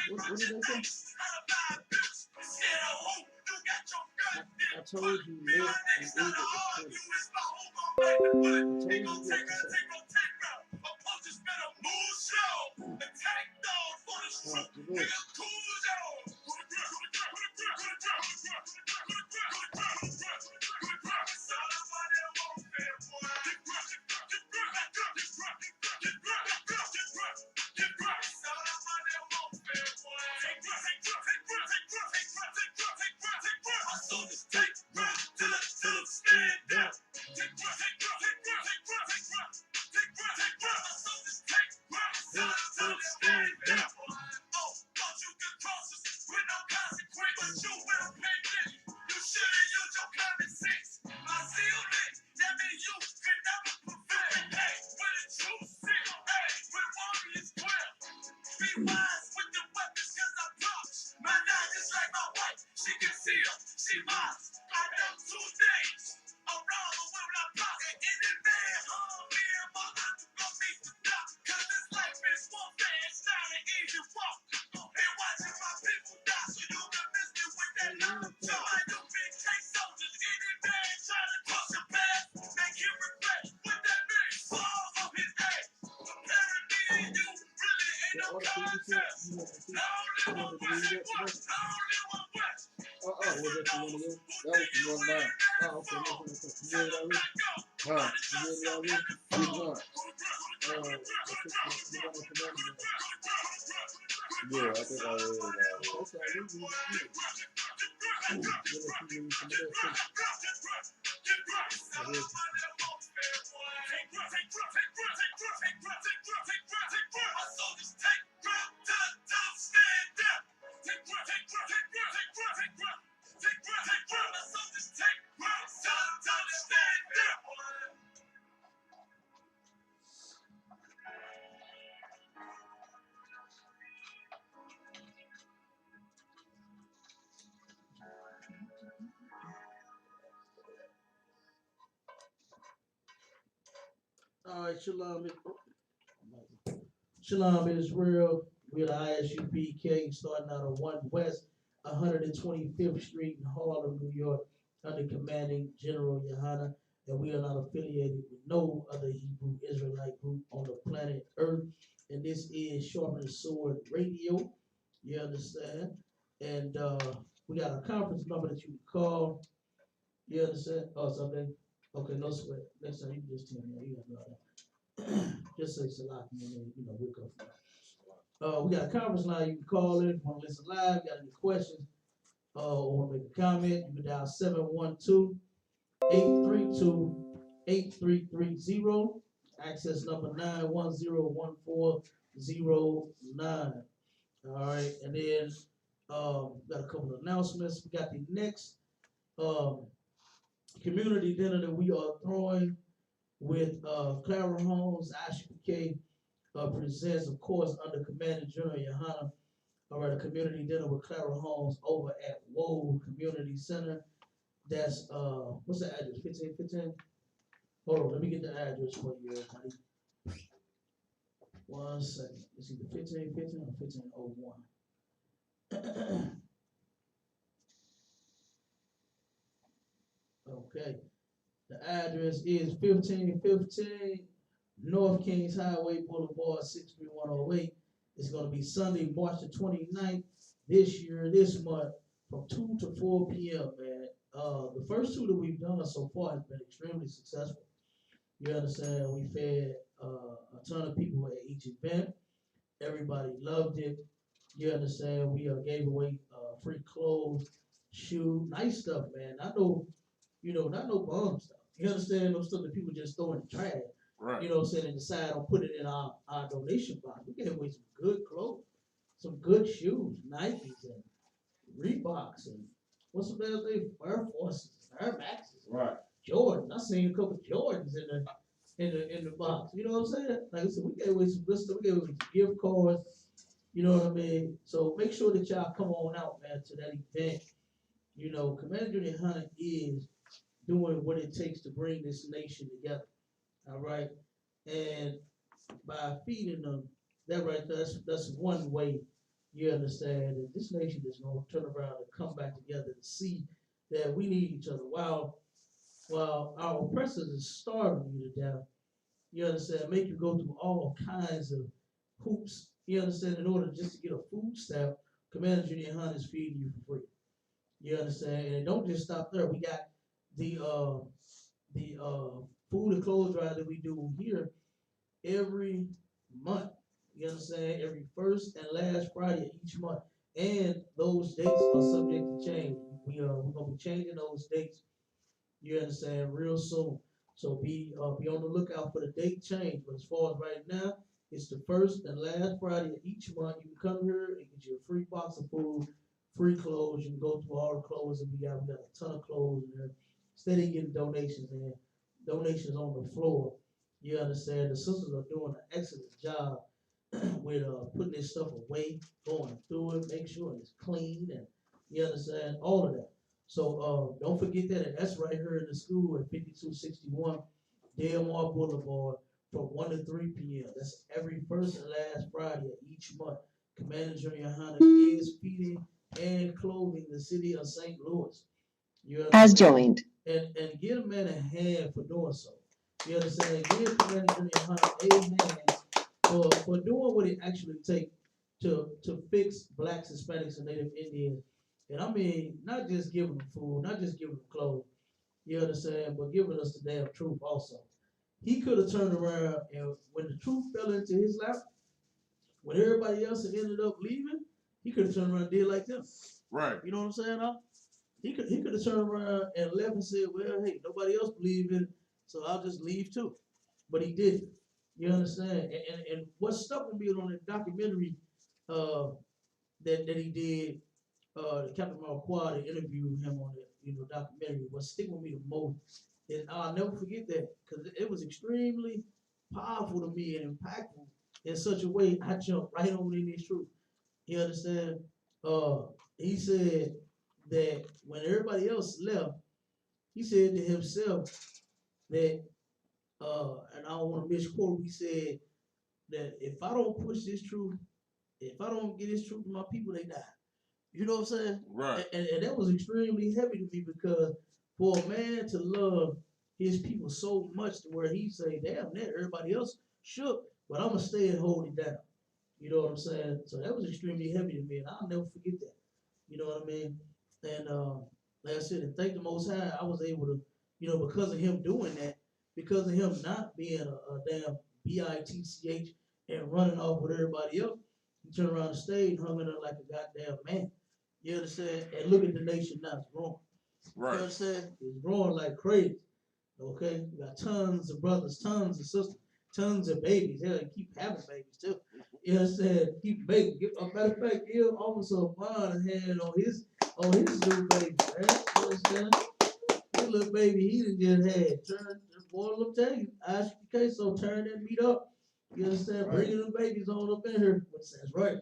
What did I say? I told you live and eat it is free. I told you what to say. Yeah, I think I read All right, Shalom Israel. We're the ISUPK starting out of 1 West 125th Street in Harlem, New York, under commanding General Yohana. And we are not affiliated with no other Hebrew Israelite group on the planet Earth. And this is Sharpen the Sword Radio. You understand? And we got a conference number that you can call. You understand? Oh, something? Okay, no sweat. Next time you can just tell me. You got that. Just say Salaki and then, we'll go from there. We got a conference line. You can call in. Want to listen live? Got any questions? Or want to make a comment? You can dial 712-832-8330. Access number 9101409. All right, and then got a couple of announcements. We got the next community dinner that we are throwing with Clara Holmes. ISUPK presents, of course, under commanding General Yohana. All right, a community dinner with Clara Holmes over at Woe Community Center. That's what's the address? 1515. Hold on, let me get the address for you, everybody. 1 second. It's either 1515 or 1501. Okay. The address is 1515 North Kings Highway Boulevard, 63108. It's going to be Sunday, March the 29th, this month, from 2 to 4 p.m., man. The first two that we've done so far has been extremely successful. You understand? We fed a ton of people at each event. Everybody loved it. You understand? We gave away free clothes, shoes, nice stuff, man. I know, not no bum stuff. You understand? No stuff that people just throw in the trash. Right. You know what I'm saying? And decide on put it in our donation box. We gave away some good clothes, some good shoes, Nikes and Reeboks and what's the best thing? Air Forces, Air Maxes. Right. Jordan. I seen a couple of Jordans in there. in the box. You know what I'm saying? Like I said, we gave away some good stuff. We gave away some gift cards. You know what I mean? So make sure that y'all come on out, man, to that event. You know, Commander Junior Hunter is doing what it takes to bring this nation together. All right, and by feeding them, that right there, that's one way you understand that this nation is going to turn around and come back together and see that we need each other. While our oppressors is starving you to death, you understand, make you go through all kinds of hoops, you understand, in order just to get a food stamp, Commander Junior Hunt is feeding you for free. You understand? And it don't just stop there. We got the uh the food and clothes drive that we do here every month. You understand? Every first and last Friday of each month. And those dates are subject to change. We're gonna be changing those dates, you understand, real soon. So be on the lookout for the date change. But as far as right now, it's the first and last Friday of each month. You can come here and get you a free box of food, free clothes. You can go through all the clothes, and we got a ton of clothes in there. Instead of getting donations in, donations on the floor. You understand? The sisters are doing an excellent job with putting this stuff away, going through it, make sure it's clean, and you understand all of that. So don't forget that, and that's right here in the school at 5261 Delmar Boulevard from 1 to 3 p.m. That's every first and last Friday of each month. Commander Junior Hunter is feeding and clothing the city of St. Louis. You understand? Has joined. And give a man a hand for doing so. You understand? Give Commander Junior Hunter a hand for doing what it actually takes to fix blacks, Hispanics, and Native Indians. And I mean, not just giving them food, not just giving them clothes, you understand, but giving us the damn truth also. He could have turned around and when the truth fell into his lap, when everybody else had ended up leaving, he could have turned around and did like them. Right. You know what I'm saying? Huh? He could have turned around and left and said, well, hey, nobody else believe in it, so I'll just leave too. But he didn't. You understand? And what stuck with me on the documentary uh, that he did, the Captain Marquardt interviewed him on the documentary, what stick with me the most is I'll never forget that because it was extremely powerful to me and impactful in such a way I jumped right on in this truth. You understand? Uh, he said that when everybody else left, he said to himself that, and I don't want to misquote, he said that if I don't push this truth, if I don't get this truth to my people, they die. You know what I'm saying? Right. And that was extremely heavy to me because for a man to love his people so much to where he say, damn, that everybody else shook, but I'm going to stay and hold it down. You know what I'm saying? So that was extremely heavy to me, and I'll never forget that. You know what I mean? And like I said, and thank the Most High, I was able to, because of him doing that, because of him not being a damn bitch and running off with everybody else, he turned around the stage, hung in there like a goddamn man. You understand? And look at the nation now, it's growing. Right. You understand? It's growing like crazy. Okay? We got tons of brothers, tons of sisters, tons of babies. Hell, you keep having babies too. You understand? Keep making. A matter of fact, give Officer Bond a hand on his little baby, man. You understand? His little baby he done just had. Turn, boy, let me tell you, ask the case, so turn that meat up. You understand? Right. Bringing them babies on up in here. Which that's right.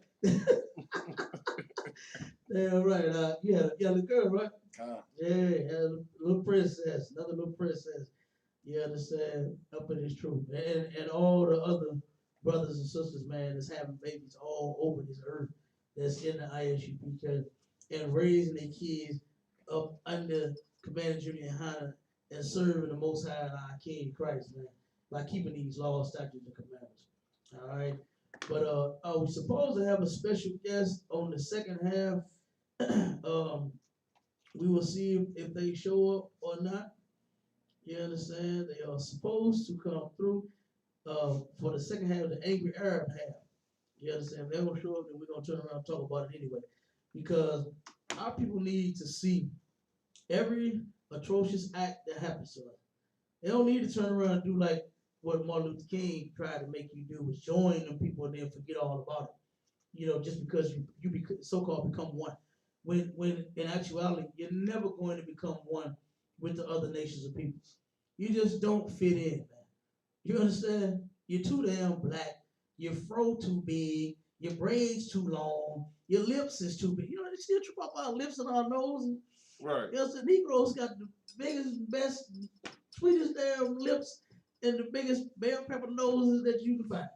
Damn right. You had a yellow girl, right? Yeah, had a little princess, another little princess. You understand? Up in this truth. And all the other brothers and sisters, man, that's having babies all over this earth that's in the ISUPK and raising their kids up under Commander Junior Hunter and serving the Most High and our King Christ, man, by keeping these laws, statutes, and commandments. All right. But we're supposed to have a special guest on the second half. We will see if they show up or not. You understand? They are supposed to come through for the second half of the Angry Arab half. You understand? If they don't show up, then we're going to turn around and talk about it anyway. Because our people need to see every atrocious act that happens to us. They don't need to turn around and do like what Martin Luther King tried to make you do, was join them people and then forget all about it. Just because you so-called become one. When in actuality, you're never going to become one with the other nations of people. You just don't fit in, man. You understand? You're too damn black. Your fro too big. Your braids too long. Your lips is too big. You know, they still trip up our lips and our nose. Right. You know, the Negroes got the biggest, best, sweetest damn lips and the biggest bell pepper noses that you can find.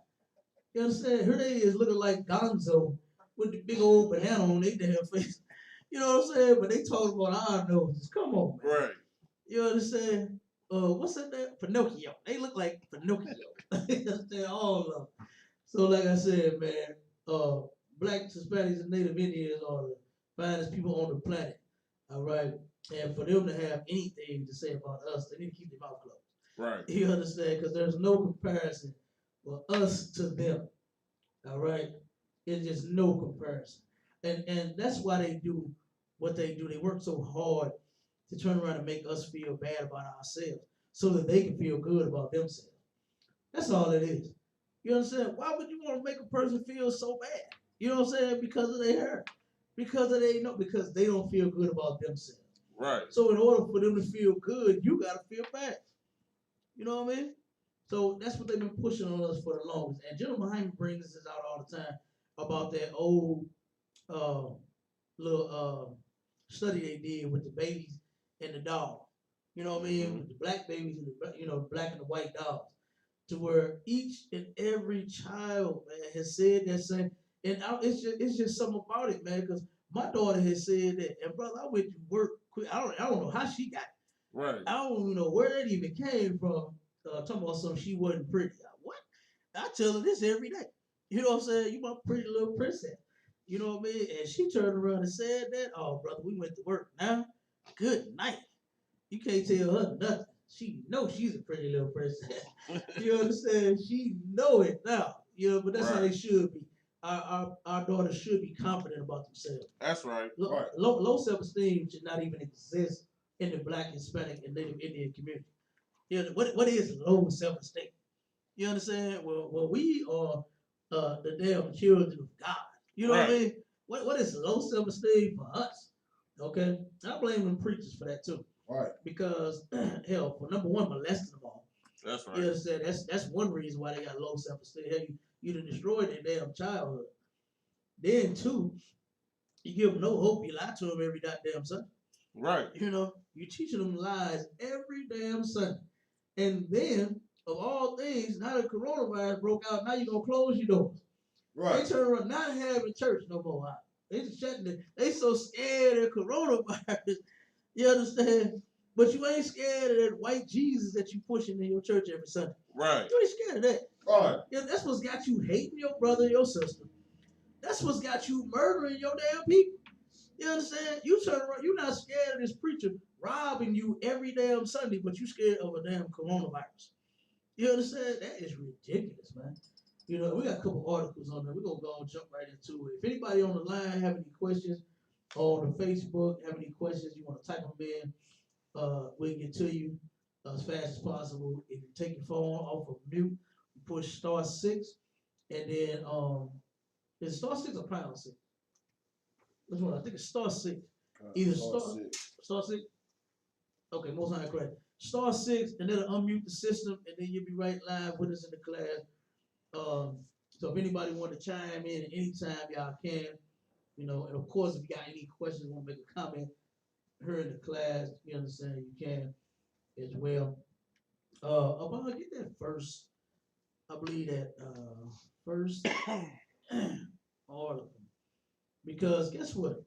You understand? Here they is looking like Gonzo with the big old banana on their damn face. You know what I'm saying? But they talking about our noses. Come on, man. Right. You understand? What's that? Pinocchio. They look like Pinocchio. You understand? All of them. So, like I said, man, uh, blacks, Hispanics, and Native Indians are the finest people on the planet. All right, and for them to have anything to say about us, they need to keep their mouth closed. Right. You understand? Because there's no comparison for us to them. All right, it's just no comparison, and that's why they do what they do. They work so hard to turn around and make us feel bad about ourselves, so that they can feel good about themselves. That's all it is. You understand? Why would you want to make a person feel so bad? You know what I'm saying? Because of their hair. Because they don't feel good about themselves. Right. So in order for them to feel good, you gotta feel bad. You know what I mean? So that's what they've been pushing on us for the longest. And General Hyman brings this out all the time about that old uh, little study they did with the babies and the dog. You know what I mean? With the black babies and the black and the white dogs, to where each and every child, man, has said that same. And it's just something about it, man. Because my daughter has said that, and brother, I went to work quick. I don't know how she got it. Right. I don't even know where that even came from. Talking about something she wasn't pretty. What? I tell her this every day. You know what I'm saying? You my pretty little princess. You know what I mean? And she turned around and said that. Oh, brother, we went to work now. Good night. You can't tell her nothing. She knows she's a pretty little princess. You understand? She know it now. You know, but that's how they should be. Our daughters should be confident about themselves. That's right. Low self-esteem should not even exist in the black, Hispanic, and Native Indian community. You know, what is low self-esteem? You understand? Well, we are the damn children of God. You know what I mean? What is low self-esteem for us? Okay, I blame them preachers for that too. Right. Because hell, for number one, molesting them all. That's right. You understand? That's one reason why they got low self-esteem. Hell, you done destroyed their damn childhood. Then two, you give them no hope. You lie to them every goddamn Sunday. Right. You know, you teaching them lies every damn Sunday. And then, of all things, now the coronavirus broke out. Now you're gonna close your doors. Right. They turn around not having church no more. Huh? They just shutting it. They so scared of coronavirus. You understand? But you ain't scared of that white Jesus that you pushing in your church every Sunday. Right. You ain't scared of that. Right. Yeah, that's what's got you hating your brother and your sister. That's what's got you murdering your damn people. You understand? You turn around, you're not scared of this preacher robbing you every damn Sunday, but you scared of a damn coronavirus. You understand? That is ridiculous, man. You know, we got a couple articles on there. We're gonna go and jump right into it. If anybody on the line have any questions on the Facebook, have any questions, you want to type them in, we'll get to you as fast as possible. If you take your phone off of mute, you push *6, and then is it *6 or #6? Which one? I think it's *6. Either *6. Okay, most high correct. *6, and then unmute the system, and then you'll be right live with us in the class. So if anybody want to chime in at any time, y'all can. You know, and of course, if you got any questions, want to make a comment here in the class, you understand, you can as well. About get that first, I believe that first article, because guess what?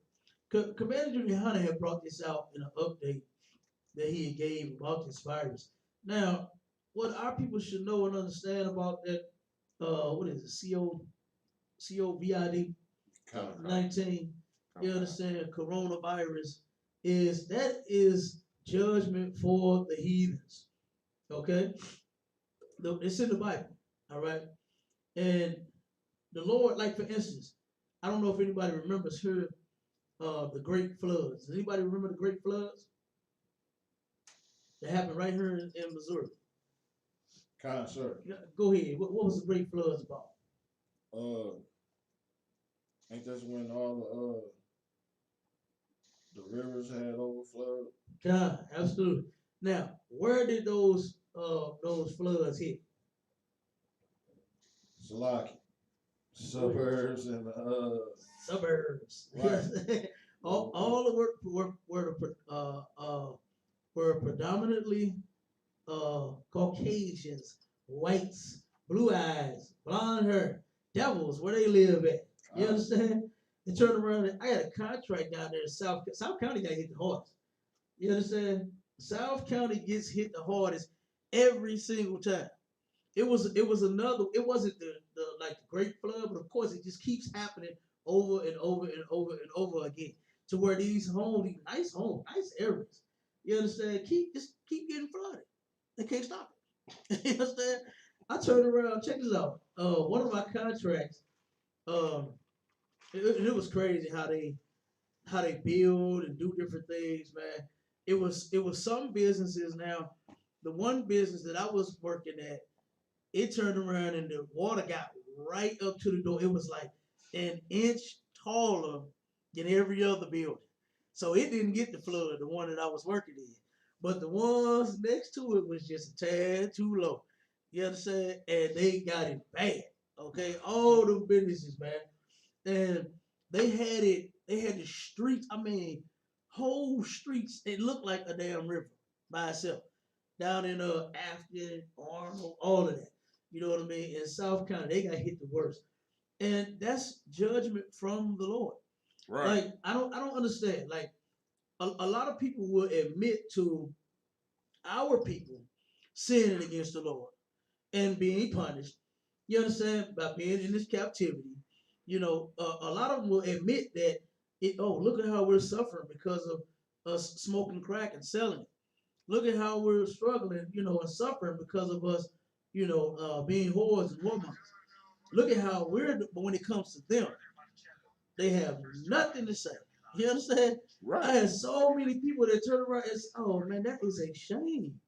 Commander Junior Hunter had brought this out in an update that he gave about this virus. Now, what our people should know and understand about that, what is it, COVID 19, you understand, coronavirus, is judgment for the heathens. Okay? It's in the Bible, all right? And the Lord, like for instance, I don't know if anybody remembers here the Great Floods. Does anybody remember the Great Floods that happened right here in Missouri? Kind of, sir. Go ahead. What was the Great Floods about? Ain't this when all the rivers had overflowed? God, absolutely. Now, where did those floods hit? Salaki. Suburbs and Suburbs. right. All the work were predominantly Caucasians, whites, blue eyes, blonde hair, devils, where they live at. You understand? They turn around and I had a contract down there in South County got hit the hardest. You understand? South County gets hit the hardest every single time. It wasn't the like the great flood, but of course it just keeps happening over and over and over and over again. To where these homes, nice areas, you understand, keep getting flooded. They can't stop it. You understand? I turned around, check this out. One of my contracts, um, it was crazy how they build and do different things, man. It was some businesses now. The one business that I was working at, it turned around and the water got right up to the door. It was like an inch taller than every other building. So it didn't get the flood, the one that I was working in. But the ones next to it was just a tad too low. You understand? And they got it bad. Okay, all the businesses, man. And they had the streets, I mean, whole streets, it looked like a damn river by itself. Down in Afton, Arnold, all of that. You know what I mean? In South County, they got hit the worst. And that's judgment from the Lord. Right. Like, I don't understand. Like a lot of people will admit to our people sinning against the Lord and being punished. You understand? By being in this captivity. A lot of them will admit that look at how we're suffering because of us smoking crack and selling it. Look at how we're struggling, and suffering because of us, being whores and women. Look at how but when it comes to them, they have nothing to say. You understand? Right. I had so many people that turn around and say, "Oh man, that is a shame."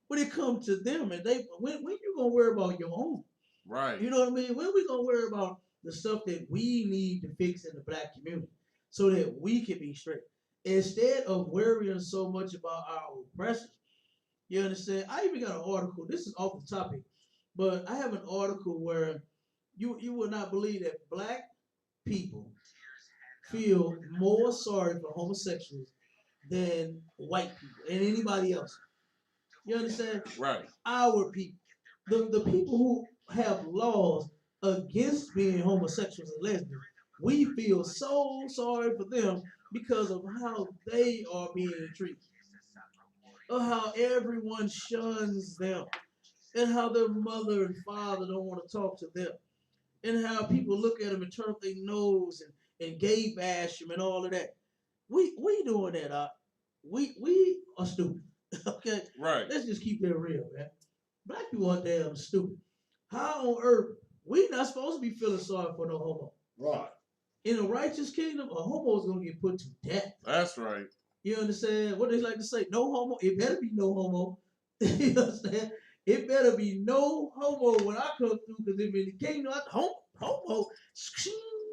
When it comes to them, and when you gonna worry about your own? Right. You know what I mean? When we gonna worry about the stuff that we need to fix in the black community so that we can be straight? Instead of worrying so much about our oppressors, you understand? I even got an article. This is off the topic, but I have an article where you will not believe that black people feel more sorry for homosexuals than white people and anybody else. You understand? Right. Our people, the people who have laws against being homosexuals and lesbians, we feel so sorry for them because of how they are being treated, or how everyone shuns them, and how their mother and father don't want to talk to them, and how people look at them and turn up their nose and gay bash them and all of that. We doing that. We are stupid. Okay, Right. let's just keep that real, man. Black people are damn stupid. How on earth we not supposed to be feeling sorry for no homo? Right. In a righteous kingdom, a homo is gonna get put to death. That's right. You understand what they like to say? No homo. It better be no homo. You understand? It better be no homo when I come through, because if in the kingdom, homo,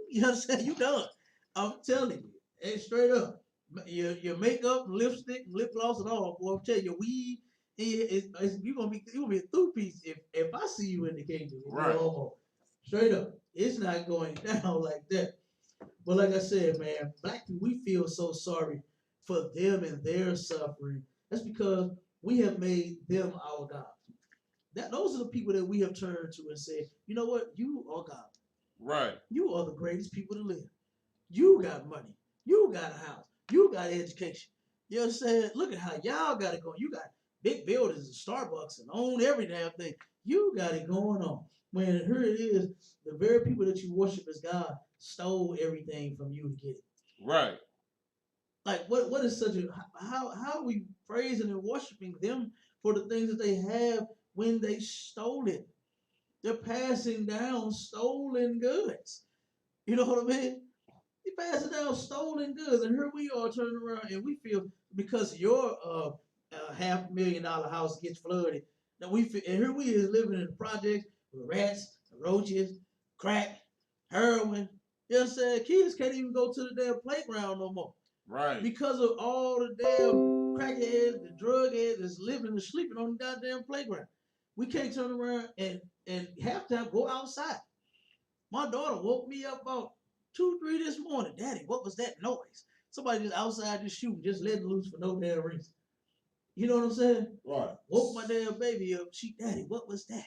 you understand? You done. I'm telling you, and straight up, your makeup, lipstick, lip gloss, and all. Boy, I'm telling you, weed. You gonna be a through piece if I see you in the kingdom. Right. Homo. Straight up, it's not going down like that. But like I said, man, black people, we feel so sorry for them and their suffering. That's because we have made them our God. Those are the people that we have turned to and said, you know what? You are God. Right. You are the greatest people to live. You got money. You got a house. You got education. You understand? Look at how y'all got it going. You got big buildings and Starbucks and own every damn thing. You got it going on. When here it is, the very people that you worship as God stole everything from you to get it. Right. Like what is such a how are we praising and worshiping them for the things that they have when they stole it? They're passing down stolen goods. You know what I mean? They passing down stolen goods, and here we are turning around and we feel because your $500,000 house gets flooded. That we feel, and here we is living in the projects with rats, roaches, crack, heroin. You know what I'm saying? Kids can't even go to the damn playground no more. Right. Because of all the damn crackheads, the drug heads that's living and sleeping on the goddamn playground. We can't turn around and half time go outside. My daughter woke me up about 2, 3 this morning. Daddy, what was that noise? Somebody just outside just shooting, just letting loose for no damn reason. You know what I'm saying? Right. Woke my damn baby up. Daddy, what was that?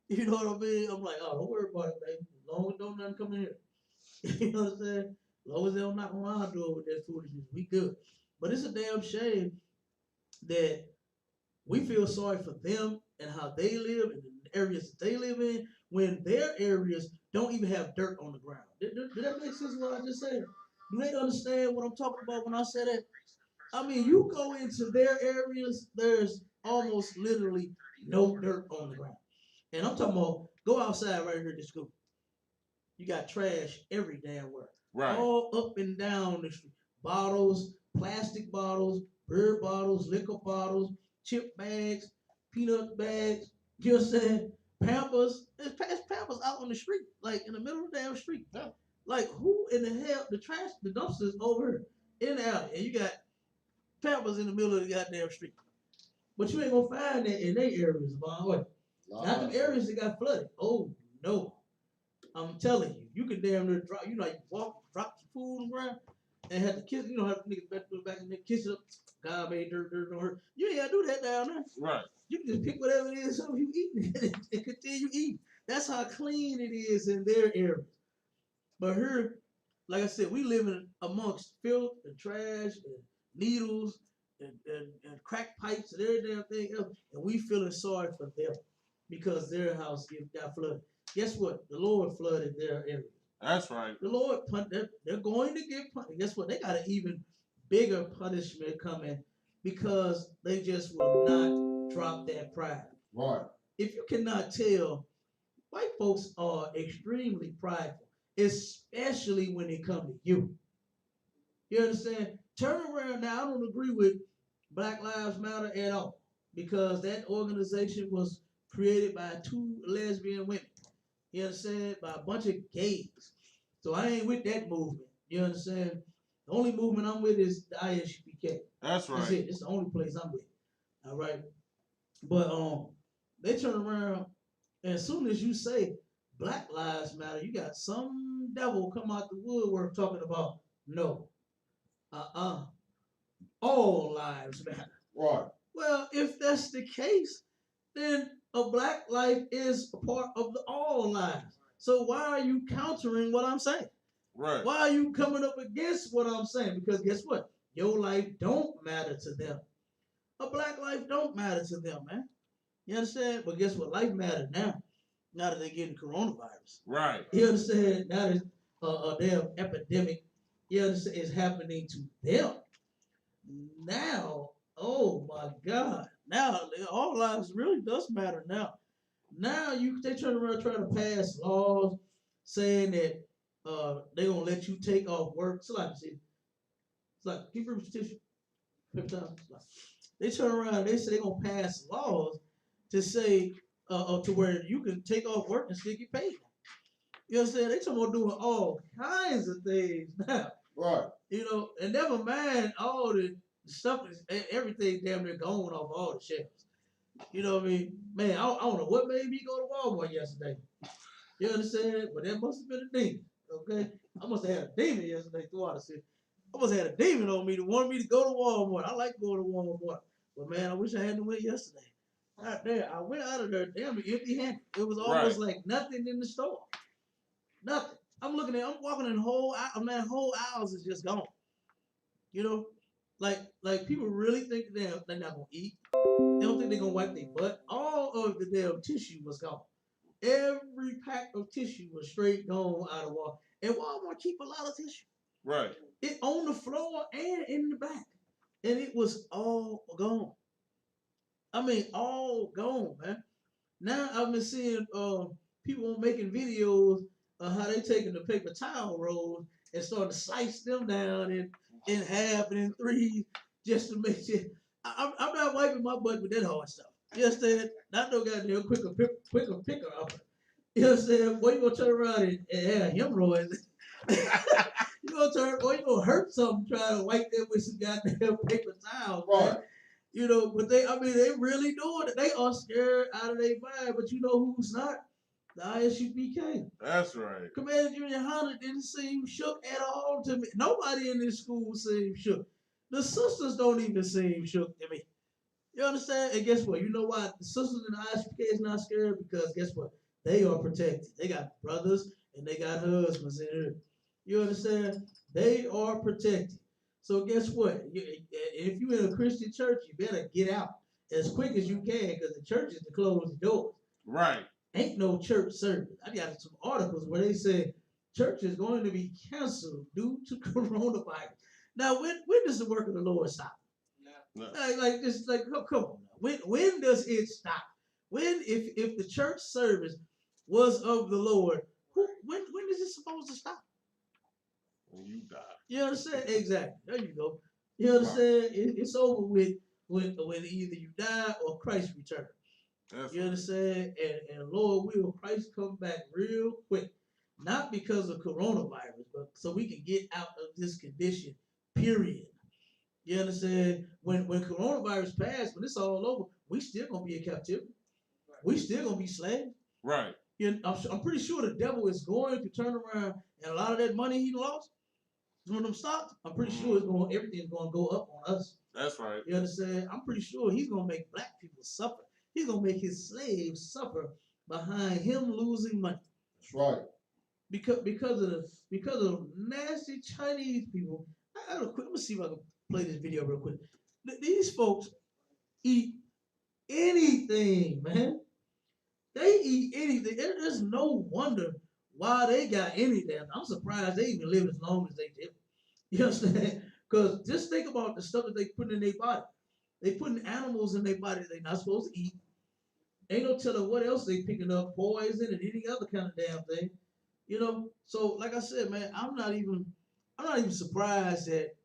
You know what I mean? I'm like, oh, don't worry about it, baby. As long as don't nothing come in here. You know what I'm saying? As long as they don't knock on our door with that foolishness, we good. But it's a damn shame that we feel sorry for them and how they live and the areas that they live in when their areas don't even have dirt on the ground. Did that make sense what I just said? Do they understand what I'm talking about when I say that? I mean, you go into their areas, there's almost literally no dirt on the ground. And I'm talking about go outside right here at this school. You got trash every damn where. Right. All up and down the street. Bottles, plastic bottles, beer bottles, liquor bottles, chip bags, peanut bags. You know what I'm saying? Pampers. There's Pampers out on the street, like in the middle of the damn street. Yeah. Like who in the hell? The trash, the dumpsters over here in the alley, and you got Pampers in the middle of the goddamn street. But you ain't gonna find that in their areas, by the way. Not them areas that got flooded. Oh no. I'm telling you, you can damn near drop, you know, you walk, drop some food on the ground and have to kiss, you know, have niggas back in there, kiss it up. God made dirt don't hurt. You ain't gotta do that down there. Right. You can just pick whatever it is, something you eat and continue eating. That's how clean it is in their areas. But here, like I said, we living amongst filth and trash and needles and crack pipes and every damn thing else, and we feeling sorry for them because their house got flooded. Guess what? The Lord flooded their area. That's right. The Lord, they're going to get punished. Guess what? They got an even bigger punishment coming because they just will not drop that pride. Right. If you cannot tell, white folks are extremely prideful, especially when it comes to you. You understand? Turn around now. I don't agree with Black Lives Matter at all because that organization was created by 2 lesbian women. You understand? By a bunch of gays. So I ain't with that movement. You understand? The only movement I'm with is the ISUPK. That's right. That's it. It's the only place I'm with. All right. But they turn around, and as soon as you say Black Lives Matter, you got some devil come out the woodwork talking about no. All lives matter. Right. Well, if that's the case, then a black life is a part of the all lives. So why are you countering what I'm saying? Right. Why are you coming up against what I'm saying? Because guess what? Your life don't matter to them. A black life don't matter to them, man. You understand? But guess what? Life matters now. Now that they're getting coronavirus. Right. You understand? Now that a damn epidemic, you understand, is happening to them. Now, oh my God. Now all lives really does matter now. Now they turn around trying to pass laws saying that they're gonna let you take off work. It's like keep your tissue. They turn around and they say they're gonna pass laws to say to where you can take off work and still get paid. You know what I'm saying? They talking about doing all kinds of things now. Right. You know, and never mind all the stuff is everything damn near gone off all the shelves. You know what I mean? Man, I don't know what made me go to Walmart yesterday. You understand? But that must have been a demon. Okay? I must have had a demon yesterday throughout the city. I must have had a demon on me that wanted me to go to Walmart. I like going to Walmart. But man, I wish I hadn't went yesterday. Out there, I went out of there damn empty-handed. It was almost like nothing in the store. Nothing. I'm walking in the whole aisle, man, whole aisles is just gone. You know? Like people really think they're not gonna eat. They don't think they're gonna wipe their butt. All of the damn tissue was gone. Every pack of tissue was straight gone out of Walmart. And Walmart keep a lot of tissue. Right. It on the floor and in the back. And it was all gone. I mean, all gone, man. Now I've been seeing people making videos of how they taking the paper towel rolls and starting to slice them down in half and in threes just to make sure. I'm not wiping my butt with that hard stuff. You understand? Not no goddamn quicker picker up. You know what I'm saying? Boy, you gonna turn around and have hemorrhoids. You gonna hurt something trying to wipe that with some goddamn paper towels, right? Man. You know, but they really doing it. They are scared out of their mind, but you know who's not? The ISUPK. That's right. Commander Junior Honda didn't seem shook at all to me. Nobody in this school seemed shook. The sisters don't even seem shook to me. You understand? And guess what? You know why the sisters in the ISPK is not scared? Because guess what? They are protected. They got brothers and they got husbands in here. You understand? They are protected. So guess what? If you're in a Christian church, you better get out as quick as you can because the church is to close the doors. Right. Ain't no church service. I got some articles where they say church is going to be canceled due to coronavirus. Now, when does the work of the Lord stop? No. Come on now. When does it stop? When if the church service was of the Lord, when is it supposed to stop? When you die. You understand? Exactly. There you go. You understand? It's over with when either you die or Christ returns. You understand? And Lord will Christ come back real quick. Not because of coronavirus, but so we can get out of this condition, period. You understand? When coronavirus passed, when it's all over, we still gonna be in captivity. We still gonna be slaves. Right. I'm pretty sure the devil is going to turn around and a lot of that money he lost, some of them stocks, I'm pretty sure everything's gonna go up on us. That's right. You understand? I'm pretty sure he's gonna make black people suffer. He's gonna make his slaves suffer behind him losing money. That's right. Because of nasty Chinese people. Let me see if I can play this video real quick. These folks eat anything, man. They eat anything. There's no wonder why they got anything. I'm surprised they even live as long as they did. You understand? Because just think about the stuff that they put in their body. They putting animals in their body they're not supposed to eat. Ain't no telling what else they picking up, poison and any other kind of damn thing. You know, so like I said, man, I'm not even surprised that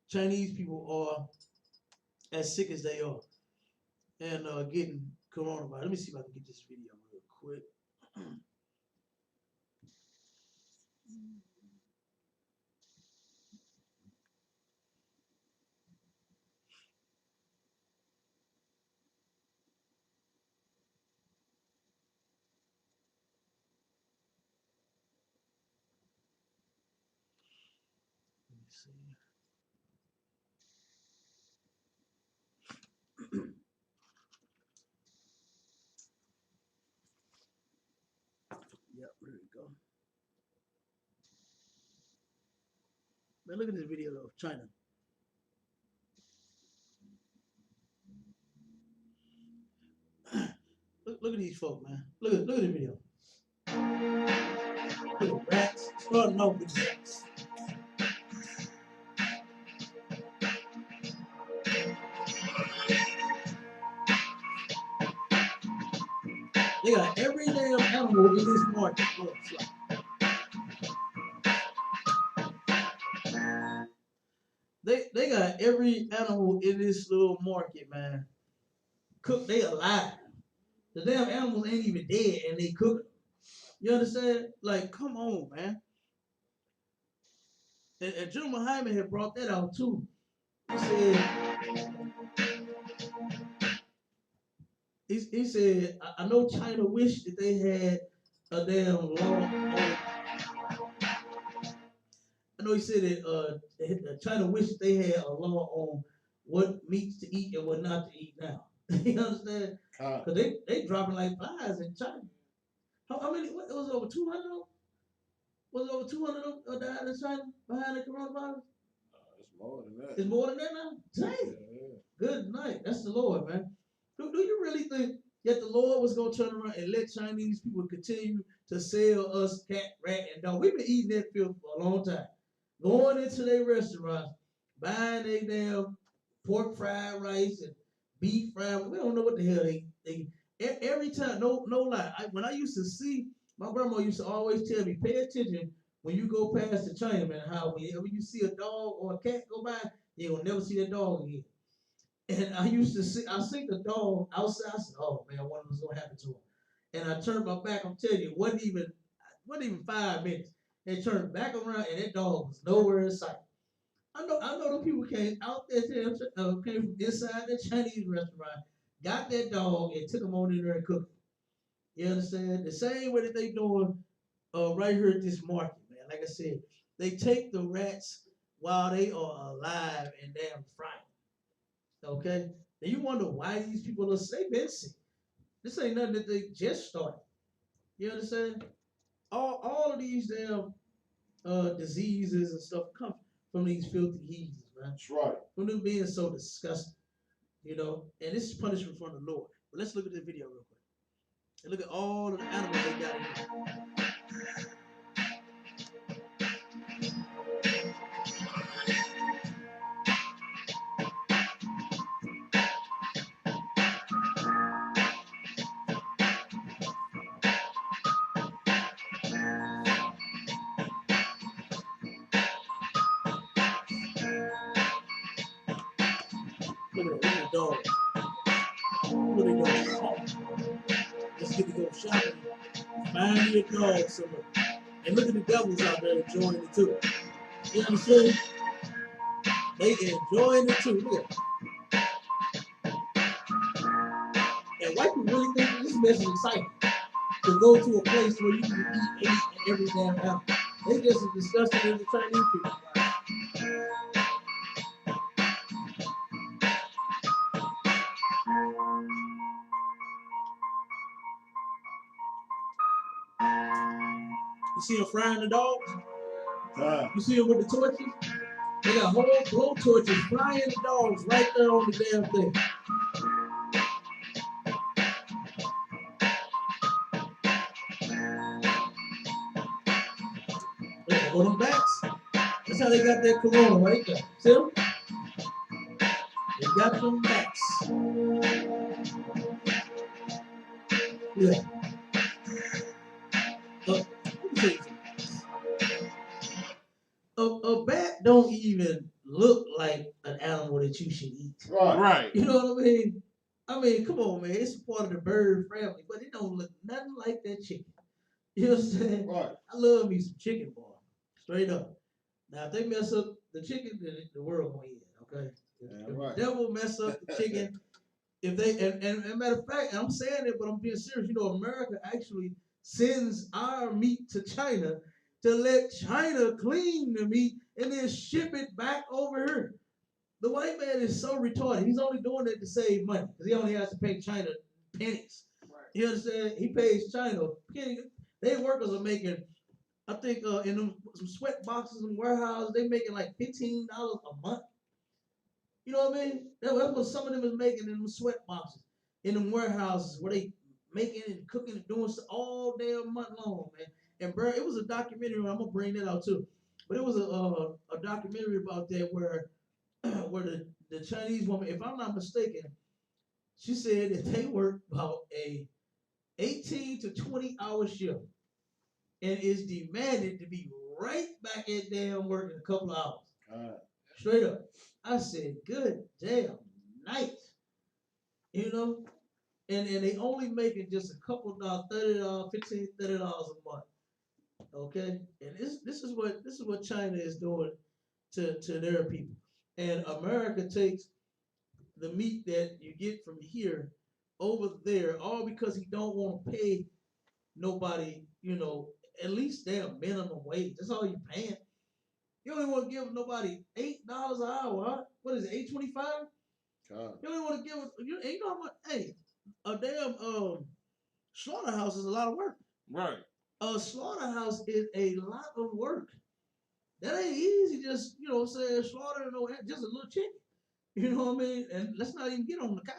Chinese people are as sick as they are and getting coronavirus. Let me see if I can get this video real quick. Let me see. Yep, there we go. Man, look at this video of China. Look at these folk, man. Look at the video. Look at rats. Starting off with rats. They got every damn animal in this market. They got every animal in this little market, man. Cook, they alive. The damn animals ain't even dead and they cook them. You understand? Like, come on, man. And General Hyman had brought that out too. He said, I know China wished that they had a damn law. I know he said that China wished they had a law on what meats to eat and what not to eat now. You understand? Because they dropping like flies in China. How many? What, it was over 200 of them? Was it over 200 of them died in China behind the coronavirus? It's more than that. It's more than that now? Dang. Yeah. Good night. That's the Lord, man. Do you really think that the Lord was going to turn around and let Chinese people continue to sell us cat, rat, and dog? We've been eating that filth for a long time. Going into their restaurants, buying their damn pork fried rice and beef fried. We don't know what the hell they every time, no lie. When I used to see, my grandma used to always tell me, pay attention when you go past the China, man, how whenever you see a dog or a cat go by, you're going to never see that dog again. And I used to I seen the dog outside. I said, oh man, what was going to happen to him? And I turned my back, I'm telling you, it wasn't even 5 minutes. They turned back around and that dog was nowhere in sight. I know the people came out there, came from inside the Chinese restaurant, got that dog and took him on in there and cooked him. You understand? The same way that they doing right here at this market, man. Like I said, they take the rats while they are alive and damn frying. Okay? And you wonder why these people are they been sick. This ain't nothing that they just started. You understand? All of these damn diseases and stuff come from these filthy heathens, man. That's right. From them being so disgusting, you know. And this is punishment from the Lord. But let's look at this video real quick. And look at all of the animals they got in here. Look at the dogs. Look at the dogs. Let's get to go shopping. Find me a dog somewhere. And look at the devils out there enjoying it too. You understand? They enjoying it too. Look at it. And white people really think this mess is exciting. To go to a place where you can eat every damn animal. They just as disgusting as the Chinese people. You see them frying the dogs? You see them with the torches? They got whole blow torches frying the dogs right there on the damn thing. Look at them bats. That's how they got that corona right there. See them? They got them bats. Yeah. Let me tell you something. A bat don't even look like an animal that you should eat. Right. You know what I mean? I mean, come on, man. It's part of the bird family, but it don't look nothing like that chicken. You know what I'm saying? Right. I love me some chicken, boy. Straight up. Now, if they mess up the chicken, then the world gonna end, okay? If Right. the devil mess up the chicken, if they, and matter of fact, and I'm saying it, but I'm being serious, you know, America actually sends our meat to China to let China clean the meat and then ship it back over here. The white man is so retarded. He's only doing it to save money because he only has to pay China pennies. Right. You understand? He pays China pennies. Their workers are making, I think, in them some sweat boxes and warehouses, they making like $15 a month. You know what I mean? That's what some of them is making in them sweat boxes, in them warehouses where they making and cooking and doing stuff all damn month long, man. And bro, it was a documentary. I'm gonna bring that out too. But it was a documentary about that where where the Chinese woman, if I'm not mistaken, she said that they work about a 18 to 20-hour shift and is demanded to be right back at damn work in a couple of hours. Straight up. I said, good damn night. You know? And they only making just a couple of dollars, $30, $15, $30 a month. Okay? And this is what China is doing to their people. And America takes the meat that you get from here over there, all because he don't want to pay nobody, you know, at least their minimum wage. That's all you paying. You don't even want to give nobody $8 an hour, huh? What is it, $8.25? You don't even want to give you know how much, hey, a damn slaughterhouse is a lot of work. Right. A slaughterhouse is a lot of work. That ain't easy, just, you know, say slaughter just a little chicken. You know what I mean? And let's not even get on the cow.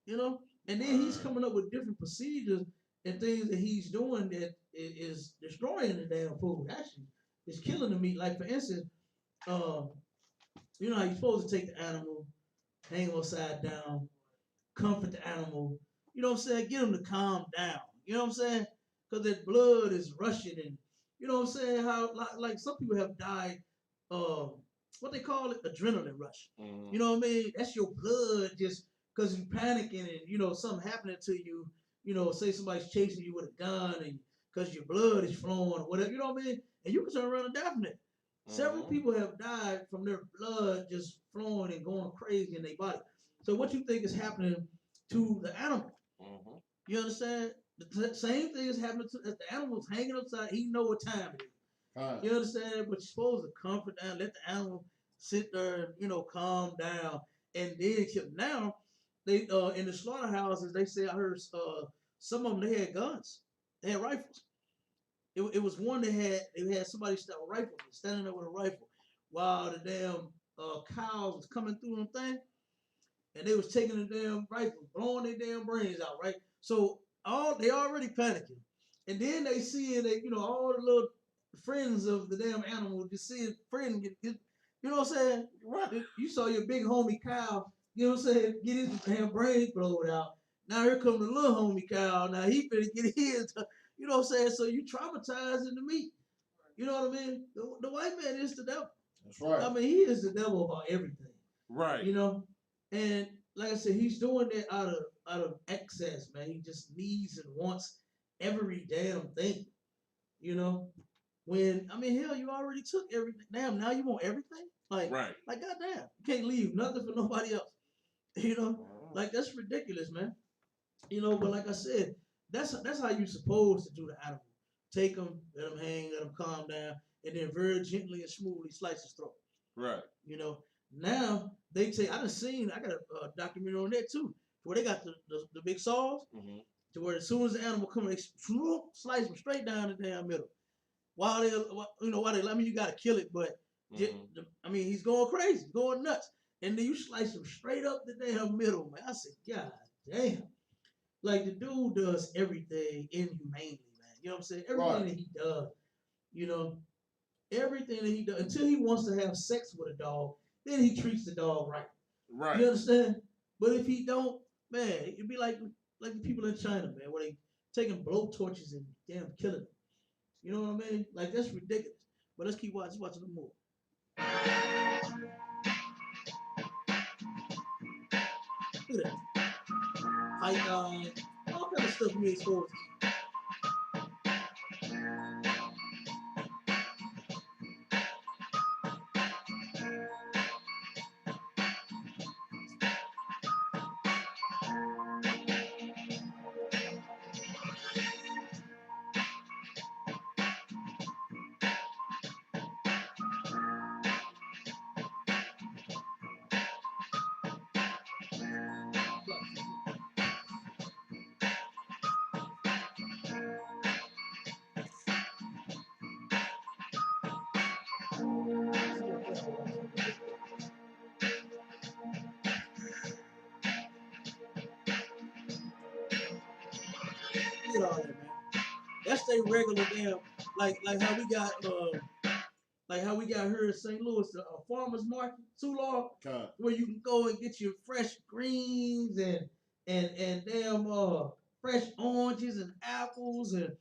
You know? And then he's coming up with different procedures and things that he's doing that is destroying the damn food. Actually, it's killing the meat. Like, for instance, you know how you're supposed to take the animal, hang upside down, comfort the animal. You know what I'm saying? Get them to calm down. You know what I'm saying? Because their blood is rushing and, you know what I'm saying? How, like some people have died, what they call it, adrenaline rush. Mm-hmm. You know what I mean? That's your blood just because you're panicking and, you know, something happening to you, you know, say somebody's chasing you with a gun and because your blood is flowing or whatever, you know what I mean? And you can turn around and die from that. Mm-hmm. Several people have died from their blood just flowing and going crazy in their body. So what you think is happening to the animal? Mm-hmm. You understand? The same thing is happening to the animals hanging upside. He know what time it is. You understand? But you're supposed to comfort down, let the animal sit there, and, calm down, and then kill. Now they in the slaughterhouses, they say I heard some of them they had guns, they had rifles. It was one they had somebody standing there with a rifle while the damn cows was coming through them thing, and they was taking the damn rifle, blowing their damn brains out, right? So they already panicking, and then they see that all the little friends of the damn animal just see a friend get you know what I'm saying? Right. You saw your big homie cow, you know what I'm saying, get his damn brains blowed out. Now here comes the little homie cow. Now he finna get his, you know what I'm saying? So you traumatizing the meat. You know what I mean? The white man is the devil. That's right. I mean, he is the devil about everything. Right. And like I said, he's doing that out of excess, man. He just needs and wants every damn thing. When hell, you already took everything. Damn, now you want everything? Like goddamn, you can't leave nothing for nobody else. Like that's ridiculous, man. But like I said, that's how you supposed to do the animal. Take them, let them hang, let them calm down, and then very gently and smoothly slice his throat. Right. Now they take. I got a documentary on that too, where they got the big saws, to where as soon as the animal comes, they slice them straight down the damn middle. While you got to kill it, but he's going crazy, going nuts, and then you slice him straight up the damn middle, man. I said, God damn. Like the dude does everything inhumanely, man. You know what I'm saying? Everything that he does, everything that he does, until he wants to have sex with a dog, then he treats the dog right. Right. You understand? But if he don't, man, it'd be like the people in China, man, where they taking blow torches and damn killing them. You know what I mean? Like that's ridiculous. But let's keep watching the movie. Look at that. Python, all kind of stuff we exposed to. Look at all that, man. That's their regular damn, like how we got here in St. Louis, a farmer's market, too long, where you can go and get your fresh greens and damn fresh oranges and apples and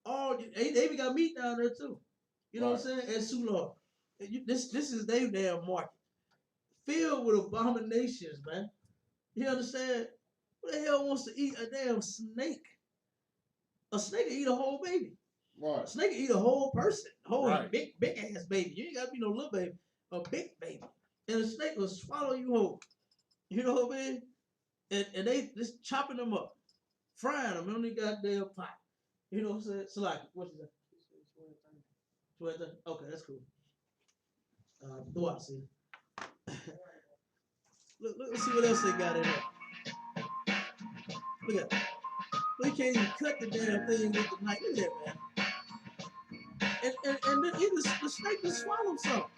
all. They even got meat down there too. You know what I'm saying? At Sula. This is their damn market, filled with abominations, man. You understand? Who the hell wants to eat a damn snake? A snake can eat a whole baby. Right. A snake can eat a whole person, a whole big ass baby. You ain't gotta be no little baby, a big baby. And a snake will swallow you whole. You know what I mean? And they just chopping them up, frying them in the goddamn pot. You know what I'm saying? So like, what's that? 12:30. Okay, that's cool. Go out, see. Let's see what else they got in there. Look at that. We can't even cut the damn thing with the knife. Look at that, man. And the snake just swallowed something.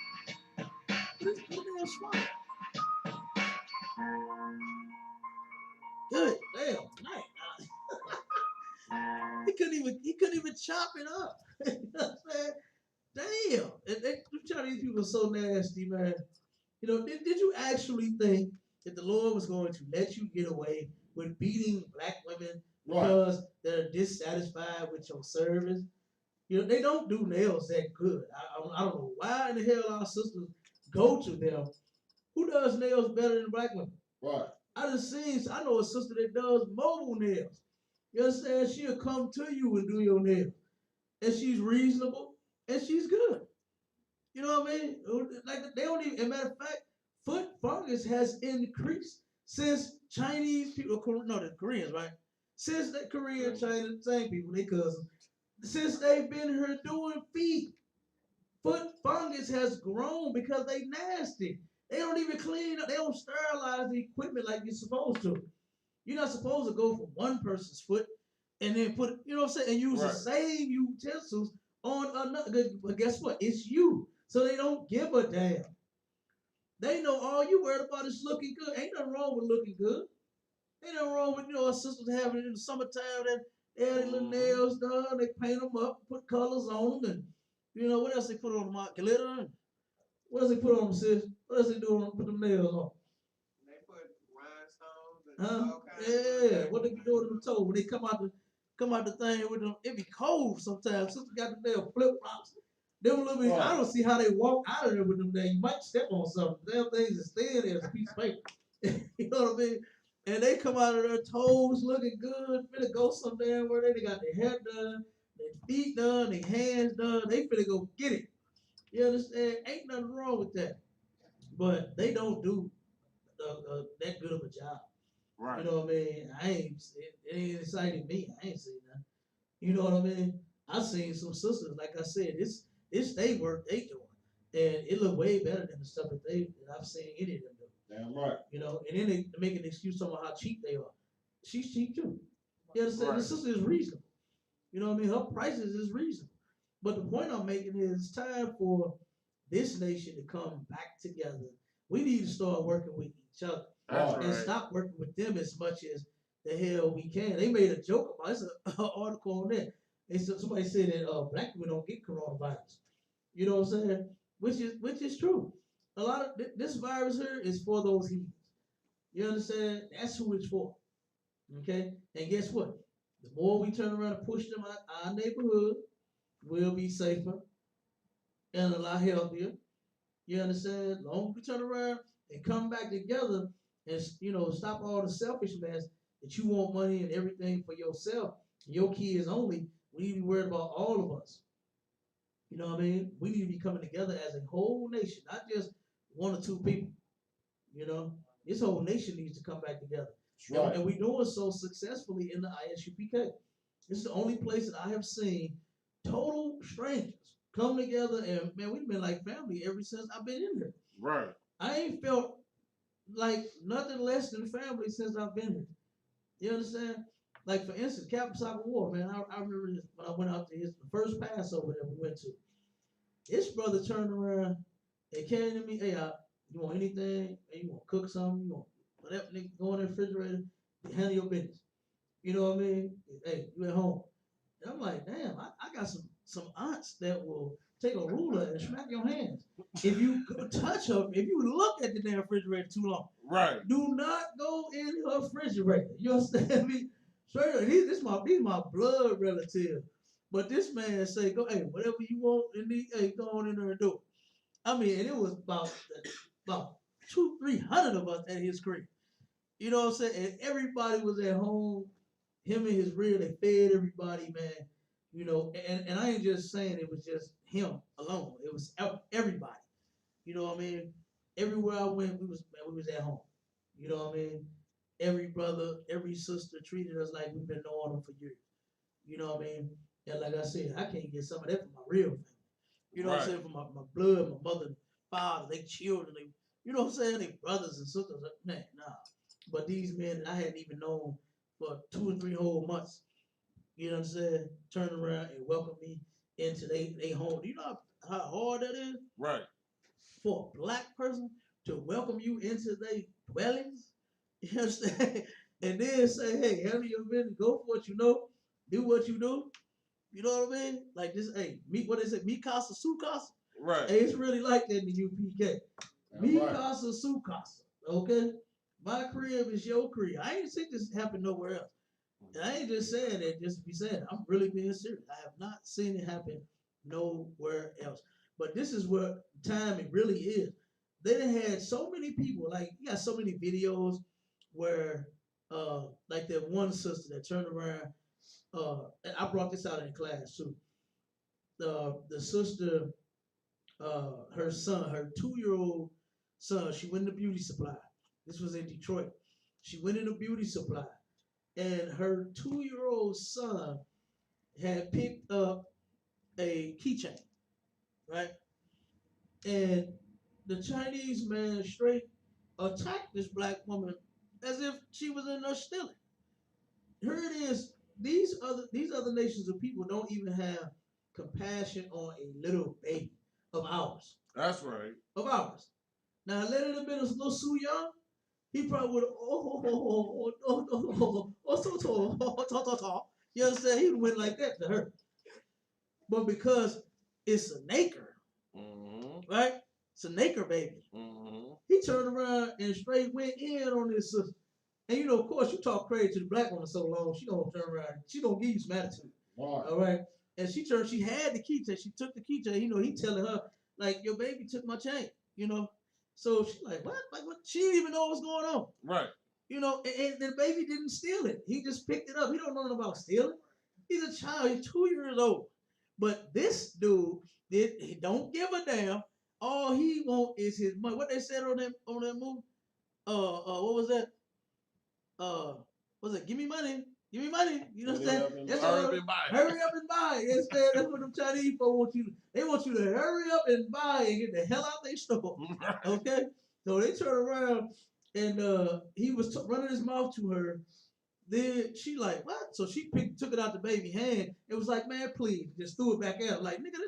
What the damn swallow? Good damn night. He couldn't even chop it up. You know what I'm saying? Damn. And Chinese people are so nasty, man. Did you actually think that the Lord was going to let you get away with beating black women because they're dissatisfied with your service? They don't do nails that good. I don't know why in the hell our sisters go to them. Who does nails better than black women? Right. I know a sister that does mobile nails. You understand? She'll come to you and do your nails. And she's reasonable and she's good. You know what I mean? Like they don't even, as a matter of fact, foot fungus has increased since Chinese people, no, the Koreans, right? Since that Korea, China, same people, they cousins. Since they've been here doing feet, foot fungus has grown because they nasty. They don't even clean up. They don't sterilize the equipment like you're supposed to. You're not supposed to go from one person's foot and then put, you know what I'm saying, and use the same utensils on another. But guess what? It's you. So they don't give a damn. They know all you worried about is looking good. Ain't nothing wrong with looking good. Ain't nothing wrong with, our sisters having it in the summertime that they have their little nails done, they paint them up, put colors on them, and what else they put on them? Glitter. And what else they put on them, sis? What else they do on them? Put them nails on? They put rhinestones and all kinds of what they be doing to them toes when they come out the thing with them? It be cold sometimes. Sister got the damn flip flops. Them little bit, I don't see how they walk out of there with them there. You might step on something. Damn things is thin as a piece of paper. You know what I mean? And they come out of their toes looking good, finna go some damn where they got their hair done, their feet done, their hands done. They finna go get it. You understand? Ain't nothing wrong with that. But they don't do that good of a job. Right. You know what I mean? It ain't exciting me. I ain't seen nothing. You know what I mean? I've seen some sisters, like I said, it's they work they doing. And it look way better than the stuff that I've seen any of them do. Damn right. And then they make an excuse talking about how cheap they are. She's cheap too. You understand? Right. The sister is reasonable. You know what I mean? Her prices is reasonable. But the point I'm making is it's time for this nation to come back together. We need to start working with each other. And stop working with them as much as the hell we can. They made a joke about it. It's an article on that. Somebody said that black people don't get coronavirus. You know what I'm saying? Which is true. A lot of this virus here is for those heathens. You understand? That's who it's for. Okay? And guess what? The more we turn around and push them out our neighborhood, we'll be safer and a lot healthier. You understand? As long as we turn around and come back together and stop all the selfish mess that you want money and everything for yourself, your kids only, we need to be worried about all of us. You know what I mean? We need to be coming together as a whole nation, not just one or two people. This whole nation needs to come back together. Right. And we're doing so successfully in the ISUPK. This is the only place that I have seen total strangers come together, and man, we've been like family ever since I've been in here. Right. I ain't felt like nothing less than family since I've been here. You understand? Like for instance, Captain Soccer War, man. I remember this when I went out to the first Passover that we went to. His brother turned around and came to me, hey, you want anything? Hey, you want to cook something? You want whatever? Nigga, go in the refrigerator, handle your business. You know what I mean? Hey, you at home. And I'm like, damn, I got some aunts that will take a ruler and smack your hands. If you touch her, if you look at the damn refrigerator too long, right? Do not go in her refrigerator. You understand me? Straight up, these my blood relative. But this man say, go, hey, whatever you want, hey, go on in there and do it. I mean, and it was about 200-300 of us at his crib. You know what I'm saying? And everybody was at home. Him and his rear, they fed everybody, man. And I ain't just saying it was just him alone. It was everybody. You know what I mean? Everywhere I went, we was at home. You know what I mean? Every brother, every sister treated us like we've been knowing them for years. You know what I mean? And like I said, I can't get some of that from my real family. You know what I'm saying? From my blood, my mother, father, they children, you know what I'm saying? They brothers and sisters. Man, nah. But these men that I hadn't even known for 2 or 3 whole months, you know what I'm saying? Turn around and welcome me into they home. Do you know how hard that is? Right. For a black person to welcome you into their dwellings, you understand? And then say, hey, handle your business, go for what you know, do what you do. You know what I mean? Like this, hey, what is it? Me casa, su casa? Right. Hey, it's really like that in the UPK. Me casa, su casa. Okay? My crib is your crib. I ain't seen this happen nowhere else. And I ain't just saying that just to be saying it. I'm really being serious. I have not seen it happen nowhere else. But this is what time it really is. They done had so many people, like you got so many videos where like that one sister that turned around, and I brought this out in class too. The sister, her son, her 2-year-old son, she went in the beauty supply. This was in Detroit. She went in the beauty supply and her 2-year-old son had picked up a keychain, right? And the Chinese man straight attacked this black woman as if she was in there stealing. Here it is. These other nations of people don't even have compassion on a little baby of ours. That's right. Of ours. Now let it have been a little Su Young, he probably would have you understand? He went like that to her. But because it's a Naker, right? It's a Naker baby. He turned around and straight went in on this sister. And you know, of course, you talk crazy to the black woman so long, she gonna turn around. She gonna give you some attitude. All right. And she had the keychain. She took the keychain. You know, he telling her, like, your baby took my chain, you know. So she's like, what? Like, what? She didn't even know what's going on. Right. You know, and the baby didn't steal it. He just picked it up. He don't know nothing about stealing. He's a child. He's 2 years old. But this dude, he don't give a damn. All he want is his money. What they said on that movie? What was that? Was it? Give me money. Give me money. You know what I'm saying? Hurry up and buy. Hurry up and buy. That's what them Chinese folks want you to. They want you to hurry up and buy and get the hell out their store. Okay? So they turn around and he was running his mouth to her. Then she like, what? So she took it out the baby hand. It was like, man, please. Just threw it back at her. Like, nigga,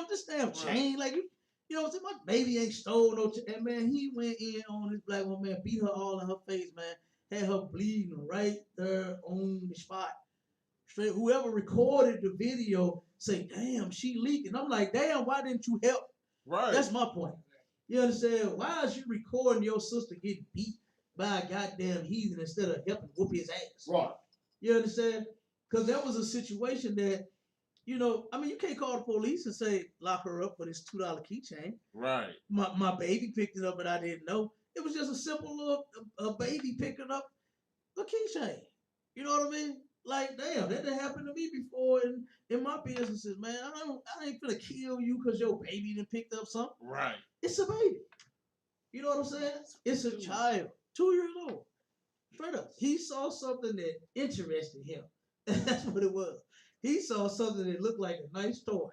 this damn chain. Like, you know what I'm saying? My baby ain't stole no chain. And man, he went in on this black woman, man, beat her all in her face, man. Had her bleeding right there on the spot. Straight, whoever recorded the video say, damn, she leaking. I'm like, damn, why didn't you help? Right. That's my point. You understand? Why is you recording your sister getting beat by a goddamn heathen instead of helping whoop his ass? Right. You understand? Because that was a situation that, you know, I mean, you can't call the police and say, lock her up for this $2 keychain. Right. My baby picked it up and I didn't know. It was just a simple little a baby picking up a keychain. You know what I mean? Like, damn, that didn't happen to me before in my businesses, man. I ain't finna kill you because your baby done picked up something. Right. It's a baby. You know what I'm saying? It's a child, 2 years old. Straight up. He saw something that interested him. That's what it was. He saw something that looked like a nice toy.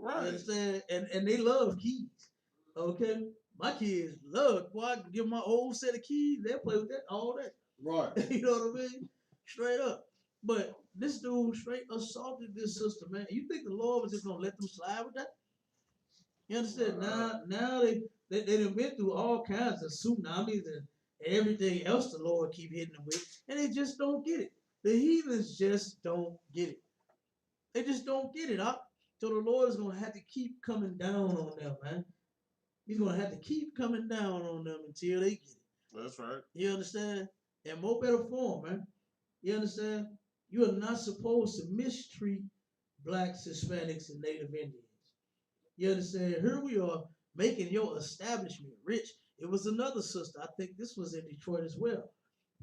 Right. You understand? And they love keys. Okay? My kids love, boy, I can give them my old set of keys. They'll play with that all day. Right. You know what I mean? Straight up. But this dude straight assaulted this sister, man. You think the Lord was just gonna let them slide with that? You understand? Now they done been through all kinds of tsunamis and everything else the Lord keep hitting them with, and they just don't get it. The heathens just don't get it. They just don't get it. So the Lord is gonna have to keep coming down on them, man. He's gonna have to keep coming down on them until they get it. That's right. You understand? In more better form, man. You understand? You are not supposed to mistreat blacks, Hispanics, and Native Indians. You understand? Here we are making your establishment rich. It was another sister, I think this was in Detroit as well,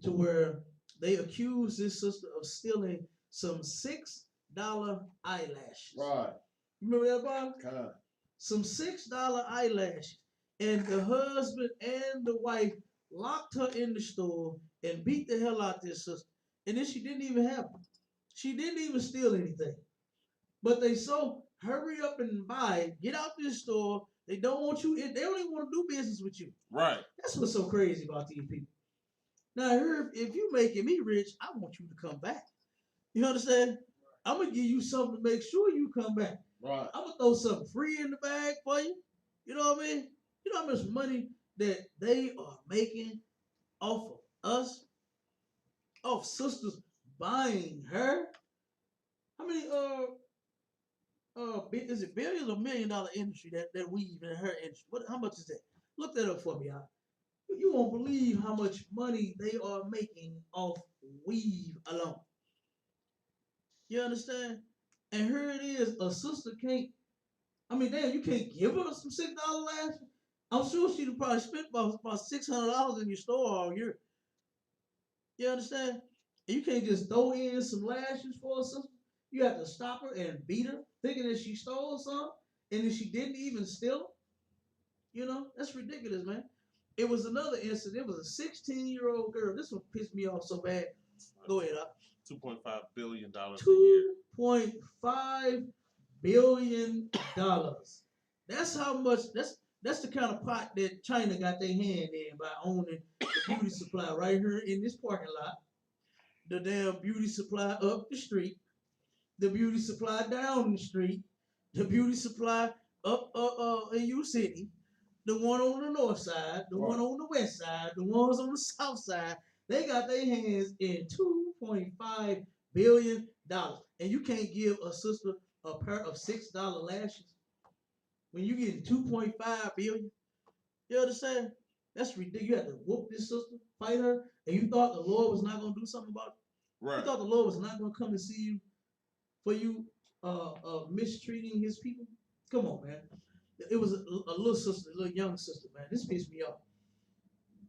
to where they accused this sister of stealing some $6 eyelashes. Right. You remember that, Bob? Kind. Some $6 eyelashes. And the husband and the wife locked her in the store and beat the hell out this sister. And then she didn't even have them. She didn't even steal anything. But they so hurry up and buy, get out this store. They don't want you, they don't even want to do business with you. Right. That's what's so crazy about these people. Now, here, if you making me rich, I want you to come back. You understand? I'm going to give you something to make sure you come back. Right. I'm going to throw something free in the bag for you. You know what I mean? You know how much money that they are making off of us? Off sisters buying her? How many, is it billions or $1 million industry that weave in her industry? How much is that? Look that up for me, y'all. You won't believe how much money they are making off weave alone. You understand? And here it is, a sister can't, I mean, damn, you can't give her some $6 lashes? I'm sure she'd probably spent about $600 in your store all year. You understand? And you can't just throw in some lashes for a sister. You have to stop her and beat her, thinking that she stole something, and then she didn't even steal it. You know, that's ridiculous, man. It was another incident. It was a 16-year-old girl. This one pissed me off so bad. Go ahead. $2.5 billion a year. $2.5 billion. That's how much. That's the kind of pot that China got their hand in by owning the beauty supply right here in this parking lot. The damn beauty supply up the street. The beauty supply down the street. The beauty supply up in U City. The one on the north side. The one on the west side. The ones on the south side. They got their hands in $2.5 billion, and you can't give a sister a pair of $6 lashes when you getting 2.5 billion. You understand? That's ridiculous. You had to whoop this sister, fight her, and you thought the Lord was not gonna do something about it. Right. You thought the Lord was not gonna come and see you for you mistreating His people. Come on, man. It was a little sister, a little young sister, man. This pissed me off.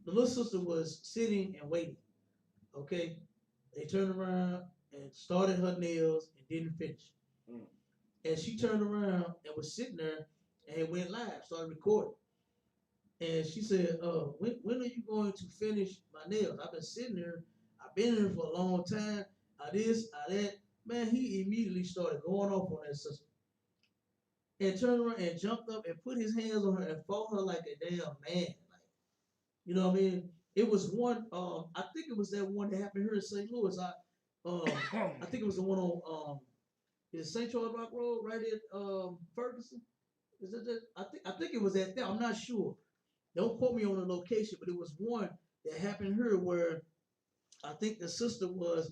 The little sister was sitting and waiting. Okay, they turned around and started her nails and didn't finish. And she turned around and was sitting there and went live, started recording. And she said, when are you going to finish my nails? I've been sitting there. I've been here for a long time. This, that. Man, he immediately started going off on that sister. And turned around and jumped up and put his hands on her and fought her like a damn man. Like, you know what I mean? It was one, I think it was that one that happened here in St. Louis. I think it was the one on is St. Charles Rock Road, right at Ferguson. Is it that? I think it was at that. I'm not sure. Don't quote me on the location, but it was one that happened here where I think the sister was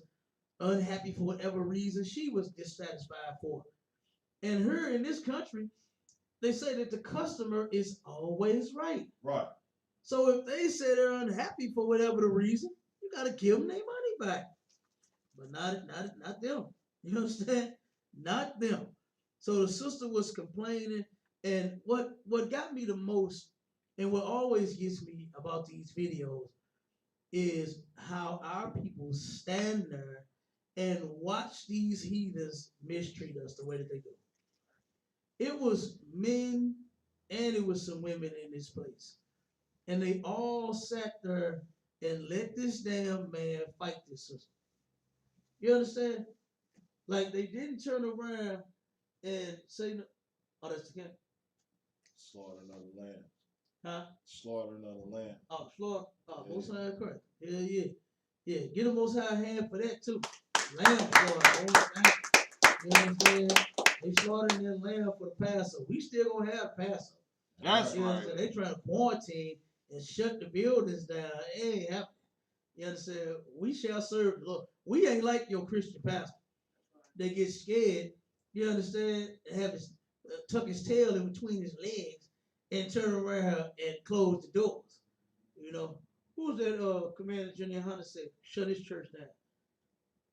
unhappy for whatever reason she was dissatisfied for. And here in this country, they say that the customer is always right. Right. So if they say they're unhappy for whatever the reason, you gotta give them their money back. But not them. You understand? Not them. So the sister was complaining, and what got me the most, and what always gets me about these videos, is how our people stand there and watch these heathens mistreat us the way that they do. It was men and it was some women in this place. And they all sat there and let this damn man fight this sister. You understand? Like they didn't turn around and say, oh, that's the cat. Slaughter another lamb. Huh? Slaughter another lamb. Oh, slaughter. Oh, yeah. Most High correct. Yeah. Yeah, get a Most High hand for that too. Lamb slaughter. You know what I'm saying? They slaughtering their lamb for the Passover. We still gonna have Passover. That's you know right. They trying to quarantine and shut the buildings down. It ain't happening. You understand? We shall serve the Lord. We ain't like your Christian pastor. They get scared. You understand? And have his tuck his tail in between his legs and turn around and close the doors. You know, who was that? Commander Junior Hunter said, "Shut his church down."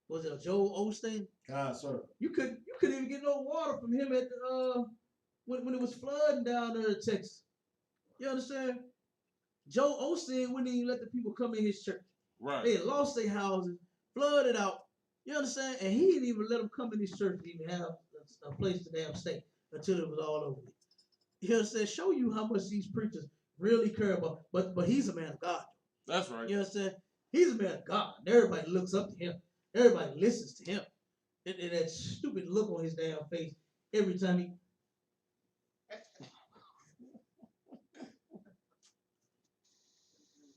Was it Joel Osteen? Sir. You couldn't even get no water from him at the when it was flooding down there in Texas. You understand? Joe Osteen wouldn't even let the people come in his church. Right. They had lost their houses, flooded out. You understand? And he didn't even let them come in his church to even have a place to damn stay until it was all over. You understand? Show you how much these preachers really care about. But he's a man of God. That's right. You understand? He's a man of God. And everybody looks up to him. Everybody listens to him. And that stupid look on his damn face every time he.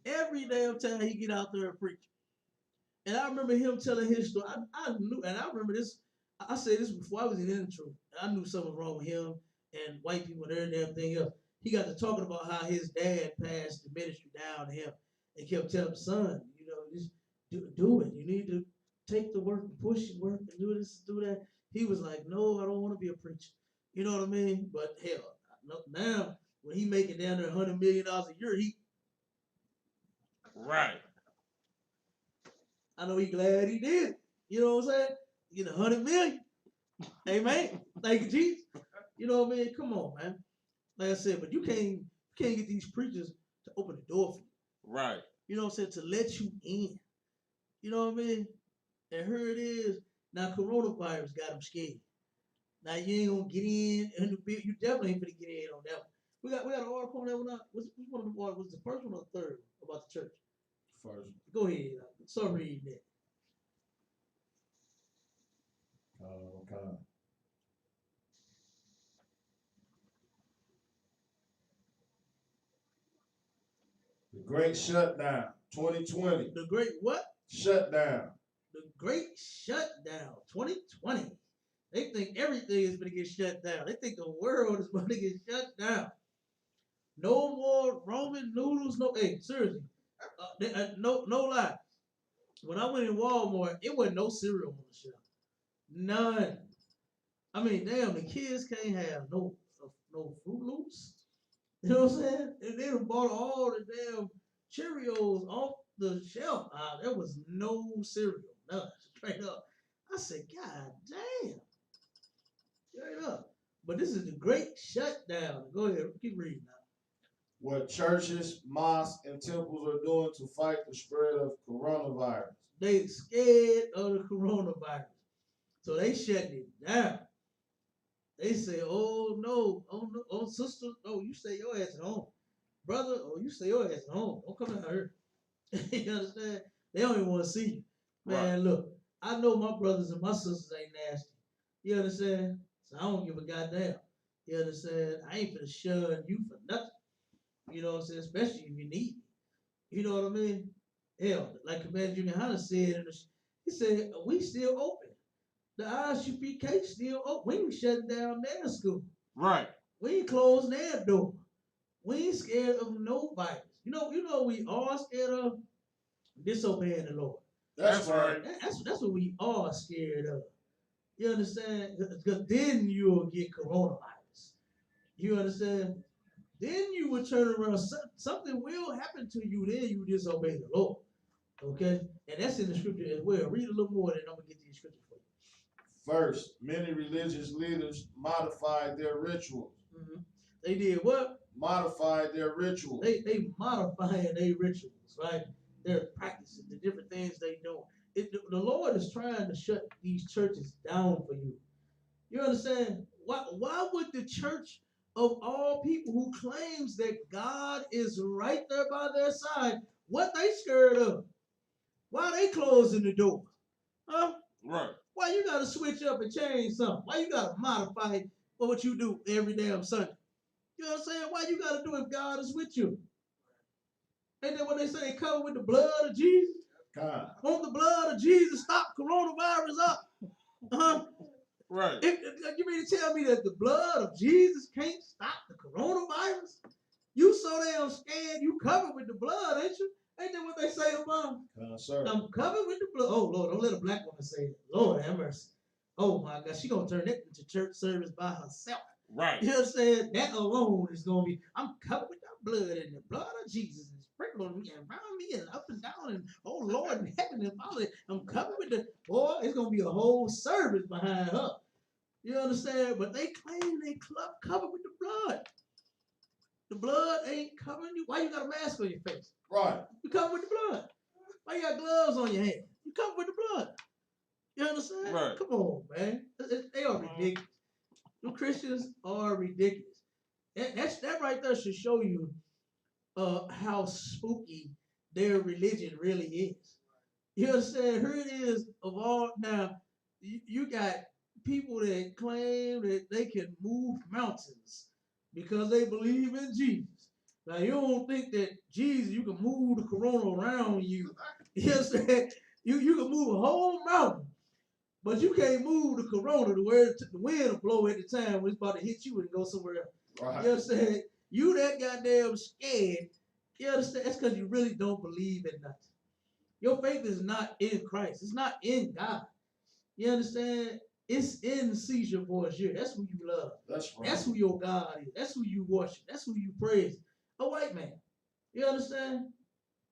Every damn time he get out there and preach. And I remember him telling his story. I knew, and I remember this. I said this before I was in the intro. I knew something was wrong with him and white people and everything else. He got to talking about how his dad passed the ministry down to him and kept telling him, son, just do it. You need to take the work and push the work and do this, do that. He was like, no, I don't want to be a preacher. You know what I mean? But hell, now when he making down there $100 million a year, right. I know he glad he did. You know what I'm saying? Get $100 million. Amen. Thank you, Jesus. You know what I mean? Come on, man. Like I said, but you can't get these preachers to open the door for you. Right. You know what I'm saying? To let you in. You know what I mean? And here it is. Now coronavirus got them scared. Now you ain't gonna get in the bill. You definitely ain't gonna get in on that one. We got an article on that one. Which one of the articles? Was the first one or the third about the church? First. Go ahead. Start reading that. Okay. The Great Shutdown, 2020. The great what? Shutdown. The great shutdown, 2020. They think everything is going to get shut down. They think the world is going to get shut down. No more Roman noodles. No, hey, seriously, no lie. When I went in Walmart, it wasn't no cereal on the shelf. None. I mean, damn, the kids can't have no Fruit Loops. You know what I'm saying? And they done bought all the damn Cheerios off the shelf. There was no cereal, none, straight up. I said, God damn, straight up. But this is the great shutdown. Go ahead, keep reading now. What churches, mosques, and temples are doing to fight the spread of coronavirus. They scared of the coronavirus, so they shutting it down. They say, oh no, oh sister, oh you stay your ass at home. Brother, oh you stay your ass at home. Don't come out here. You understand? They don't even want to see you. Man, look, I know my brothers and my sisters ain't nasty. You understand? So I don't give a goddamn. You understand? I ain't finna shun you for nothing. You know what I'm saying? Especially if you need me. You know what I mean? Hell, like Commander Junior Hunter said, he said, we still open. The ISUPK still open. We ain't shutting down their school. Right. We ain't closing their door. We ain't scared of no virus. You know we are scared of disobeying the Lord. That's right. That's what we are scared of. You understand? Because then you'll get coronavirus. You understand? Then you will turn around. Something will happen to you. Then you disobey the Lord. Okay? And that's in the scripture as well. Read a little more, then I'm going to get these scriptures for you. First, many religious leaders modified their rituals. Mm-hmm. They did what? Modified their rituals. They modifying their rituals, right? Their practices, the different things they do. The Lord is trying to shut these churches down for you. You understand? Why would the church of all people who claims that God is right there by their side, what they scared of? Why they closing the door? Huh? Right. Why you gotta switch up and change something? Why you gotta modify what you do every damn Sunday? You know what I'm saying? Why you gotta do it if God is with you? Ain't that what they say? Covered with the blood of Jesus? God. Won't the blood of Jesus stop coronavirus up? Huh? Right. You mean to tell me that the blood of Jesus can't stop the coronavirus? You so damn scared you covered with the blood, ain't you? Ain't that what they say about? Sir. I'm covered with the blood. Oh Lord, don't let a black woman say it. Lord have mercy. Oh my God, she gonna turn that into church service by herself. Right. You know what I'm saying? That alone is gonna be, I'm covered with that blood, and the blood of Jesus is sprinkled on me and around me and up and down, and oh Lord in heaven and Father, I'm covered with the, boy, it's gonna be a whole service behind her. You understand? But they claim they covered with the blood. The blood ain't covering you. Why you got a mask on your face? Right. You covered with the blood. Why you got gloves on your hand? You covered with the blood. You understand? Right. Come on, man. They are ridiculous. The Christians are ridiculous. That right there should show you how spooky their religion really is. You understand? Here it is of all. Now, you got people that claim that they can move mountains because they believe in Jesus. Now, you don't think that Jesus, you can move the corona around you. You understand? You can move a whole mountain, but you can't move the corona to where the wind will blow at the time when it's about to hit you and go somewhere else. Right. You understand? You that goddamn scared. You understand? That's because you really don't believe in nothing. Your faith is not in Christ. It's not in God. You understand? It's in Caesar Borgia. That's who you love. That's right. That's who your God is. That's who you worship. That's who you praise. A white man. You understand?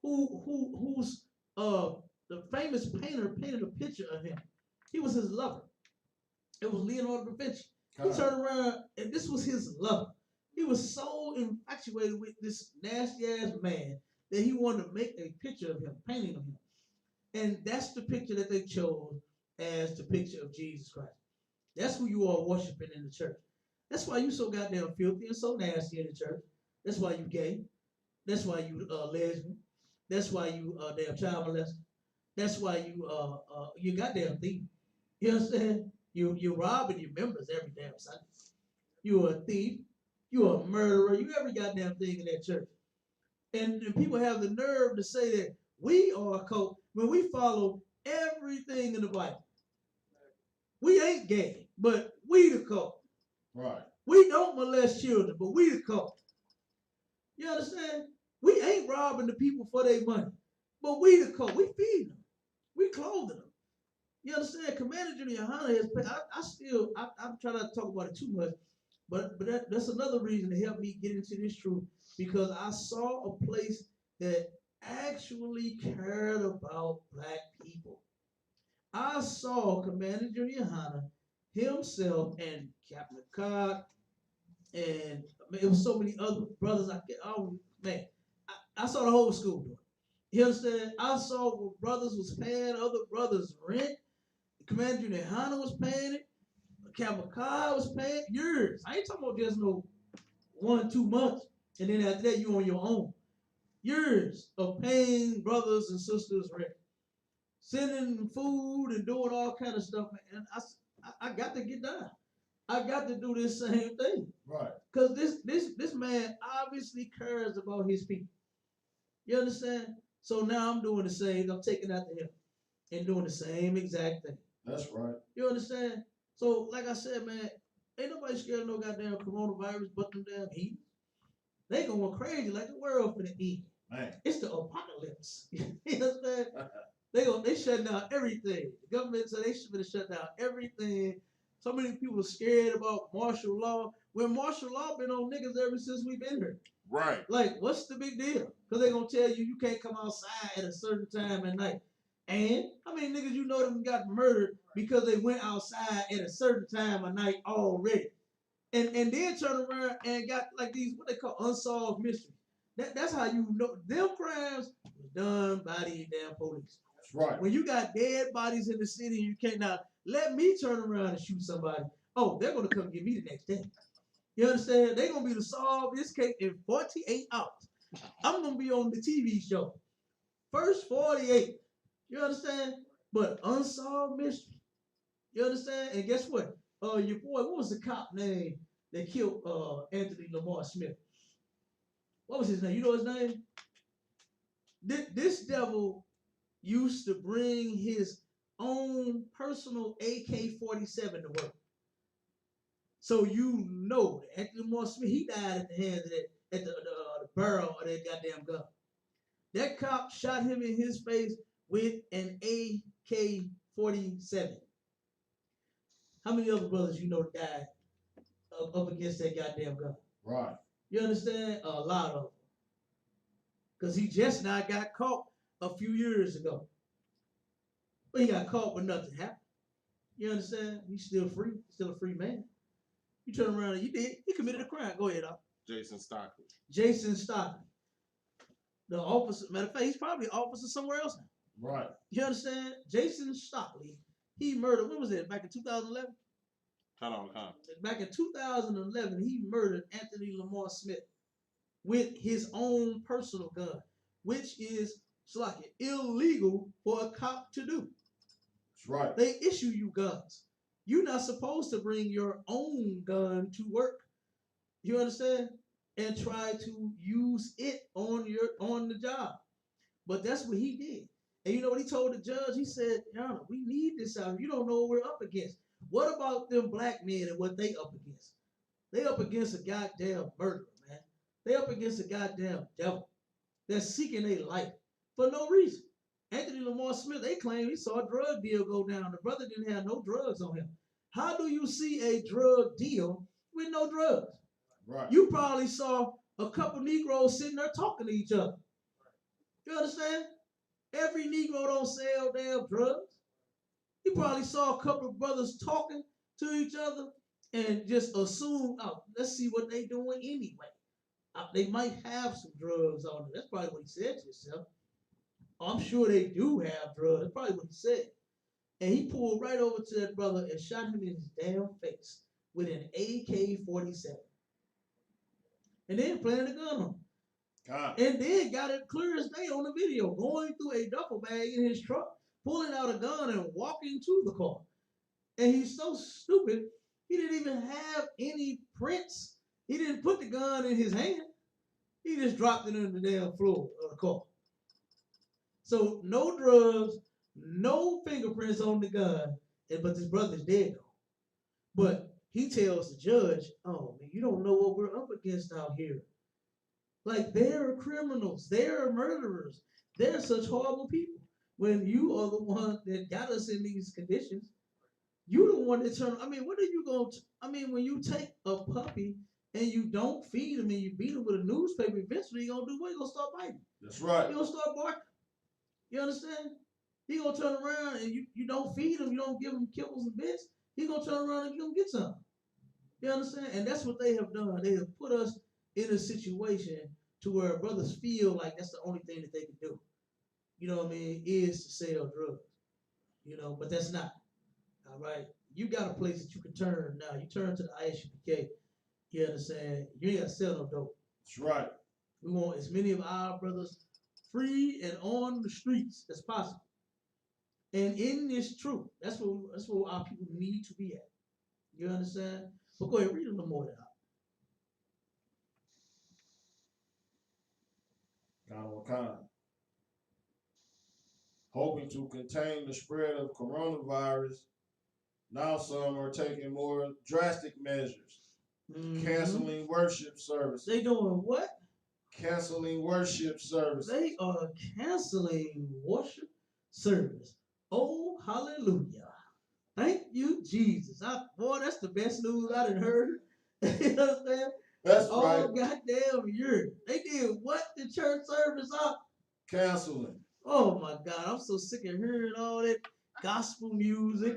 Who's the famous painter painted a picture of him. He was his lover. It was Leonardo da Vinci. He turned around and this was his lover. He was so infatuated with this nasty ass man that he wanted to make a picture of him, painting of him. And that's the picture that they chose as the picture of Jesus Christ. That's who you are worshiping in the church. That's why you so goddamn filthy and so nasty in the church. That's why you gay. That's why you lesbian. That's why you damn child molester. That's why you goddamn thief. You understand? You robbing your members every damn Sunday. You a thief. You a murderer. You every goddamn thing in that church. And people have the nerve to say that we are a cult when we follow everything in the Bible. We ain't gay, but we the cult. Right. We don't molest children, but we the cult. You understand? We ain't robbing the people for their money, but we the cult. We feed them. We clothing them. You understand? Commander Junior Hunter has. I'm trying not to talk about it too much, but that's another reason to help me get into this truth because I saw a place that actually cared about black people. I saw Commander Junior Hunter himself and Captain Cobb and it was so many other brothers. I saw the whole school doing it. You understand? I saw where brothers was paying other brothers rent. Commander Junior Hunter was paying it. Captain Cobb was paying yours. I ain't talking about just no 1-2 months and then after that you on your own. Years of paying brothers and sisters rent, sending food and doing all kind of stuff. And I got to get down. I got to do this same thing. Right. Because this man obviously cares about his people. You understand? So now I'm doing the same. I'm taking after him and doing the same exact thing. That's right. You understand? So like I said, man, ain't nobody scared of no goddamn coronavirus but them damn heat. They going crazy like the world finna eat. Man. It's the apocalypse. You understand? They shut down everything. The government said they should shut down everything. So many people are scared about martial law. When martial law been on niggas ever since we've been here. Right. Like, what's the big deal? Because they gonna tell you can't come outside at a certain time at night. And how many niggas you know them got murdered because they went outside at a certain time of night already? And then turn around and got like these what they call unsolved mysteries. That's how you know them crimes was done by these damn police. That's right. When you got dead bodies in the city, you can't now let me turn around and shoot somebody. Oh, they're gonna come get me the next day. You understand? They're gonna be to solve this case in 48 hours. I'm gonna be on the TV show. First 48. You understand? But unsolved mystery. You understand? And guess what? Your boy, what was the cop name that killed Anthony Lamar Smith? What was his name? You know his name? This devil used to bring his own personal AK-47 to work. So you know that Anthony Lamar Smith, he died at the hands of that, at the barrel of that goddamn gun. That cop shot him in his face with an AK-47. How many other brothers you know died up against that goddamn gun? Right. You understand? A lot of them. Because he just now got caught a few years ago. But he got caught but nothing happened. You understand? He's still free. He's still a free man. You turn around and he committed a crime. Go ahead, Al. Jason Stockley. Jason Stockley. The officer, matter of fact, he's probably an officer somewhere else now. Right. You understand? Jason Stockley, he murdered, when was it? Back in 2011? Back in 2011, he murdered Anthony Lamar Smith with his own personal gun, which is illegal for a cop to do. That's right. They issue you guns. You're not supposed to bring your own gun to work. You understand? And try to use it on the job. But that's what he did. And you know what he told the judge? He said, Your Honor, we need this out. You don't know what we're up against. What about them black men and what they up against? They up against a goddamn murderer, man. They up against a goddamn devil that's seeking a life for no reason. Anthony Lamar Smith, they claim he saw a drug deal go down. The brother didn't have no drugs on him. How do you see a drug deal with no drugs? Right. You probably saw a couple Negroes sitting there talking to each other. You understand? Every Negro don't sell damn drugs. You probably saw a couple of brothers talking to each other and just assume, oh, let's see what they doing anyway. They might have some drugs on them. That's probably what he said to himself. I'm sure they do have drugs. That's probably what he said. And he pulled right over to that brother and shot him in his damn face with an AK-47. And then planted a gun on him. God. And then got it clear as day on the video, going through a duffel bag in his truck, pulling out a gun and walking to the car. And he's so stupid, he didn't even have any prints. He didn't put the gun in his hand. He just dropped it on the damn floor of the car. So no drugs, no fingerprints on the gun, but this brother's dead though. But he tells the judge, "Oh man, you don't know what we're up against out here. Like they're criminals, they're murderers, they're such horrible people. When you are the one that got us in these conditions, you the one that turn. I mean, what are you going to? I mean, when you take a puppy and you don't feed him and you beat him with a newspaper, eventually you're gonna do what? You're gonna start biting. That's right. You're gonna start barking. You understand? He gonna turn around and you don't feed him, you don't give him kibbles and bits. He gonna turn around and you gonna get some. You understand? And that's what they have done. They have put us in a situation to where brothers feel like that's the only thing that they can do. You know what I mean? Is to sell drugs. You know, but that's not. All right. You got a place that you can turn now. You turn to the ISUPK. You understand? You ain't got to sell no dope. That's right. We want as many of our brothers free and on the streets as possible. And in this truth, that's where our people need to be at. You understand? But go ahead, read a little more of that. Kind. Hoping to contain the spread of coronavirus, now some are taking more drastic measures. Canceling worship services. They doing what? Canceling worship services. They are canceling worship service. Oh, hallelujah. Thank you, Jesus. Boy, that's the best news I done heard. You know what I'm saying? That's all right. Goddamn year. They did what? The church service up? Canceling. Oh my God, I'm so sick of hearing all that gospel music.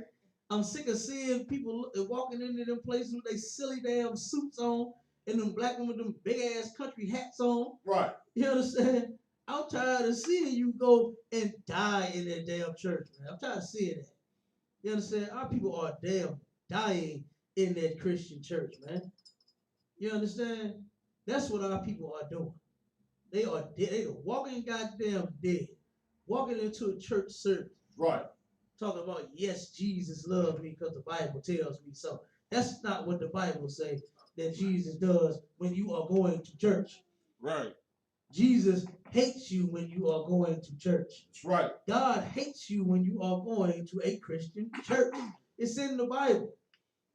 I'm sick of seeing people walking into them places with their silly damn suits on and them black women with them big ass country hats on. Right. You understand? I'm tired of seeing you go and die in that damn church, man. I'm tired of seeing that. You understand? Our people are damn dying in that Christian church, man. You understand? That's what our people are doing. They are dead. They are walking goddamn dead. Walking into a church service. Right. Talking about, yes, Jesus loves me because the Bible tells me so. That's not what the Bible says that Jesus does when you are going to church. Right. Jesus hates you when you are going to church. That's right. God hates you when you are going to a Christian church. It's in the Bible.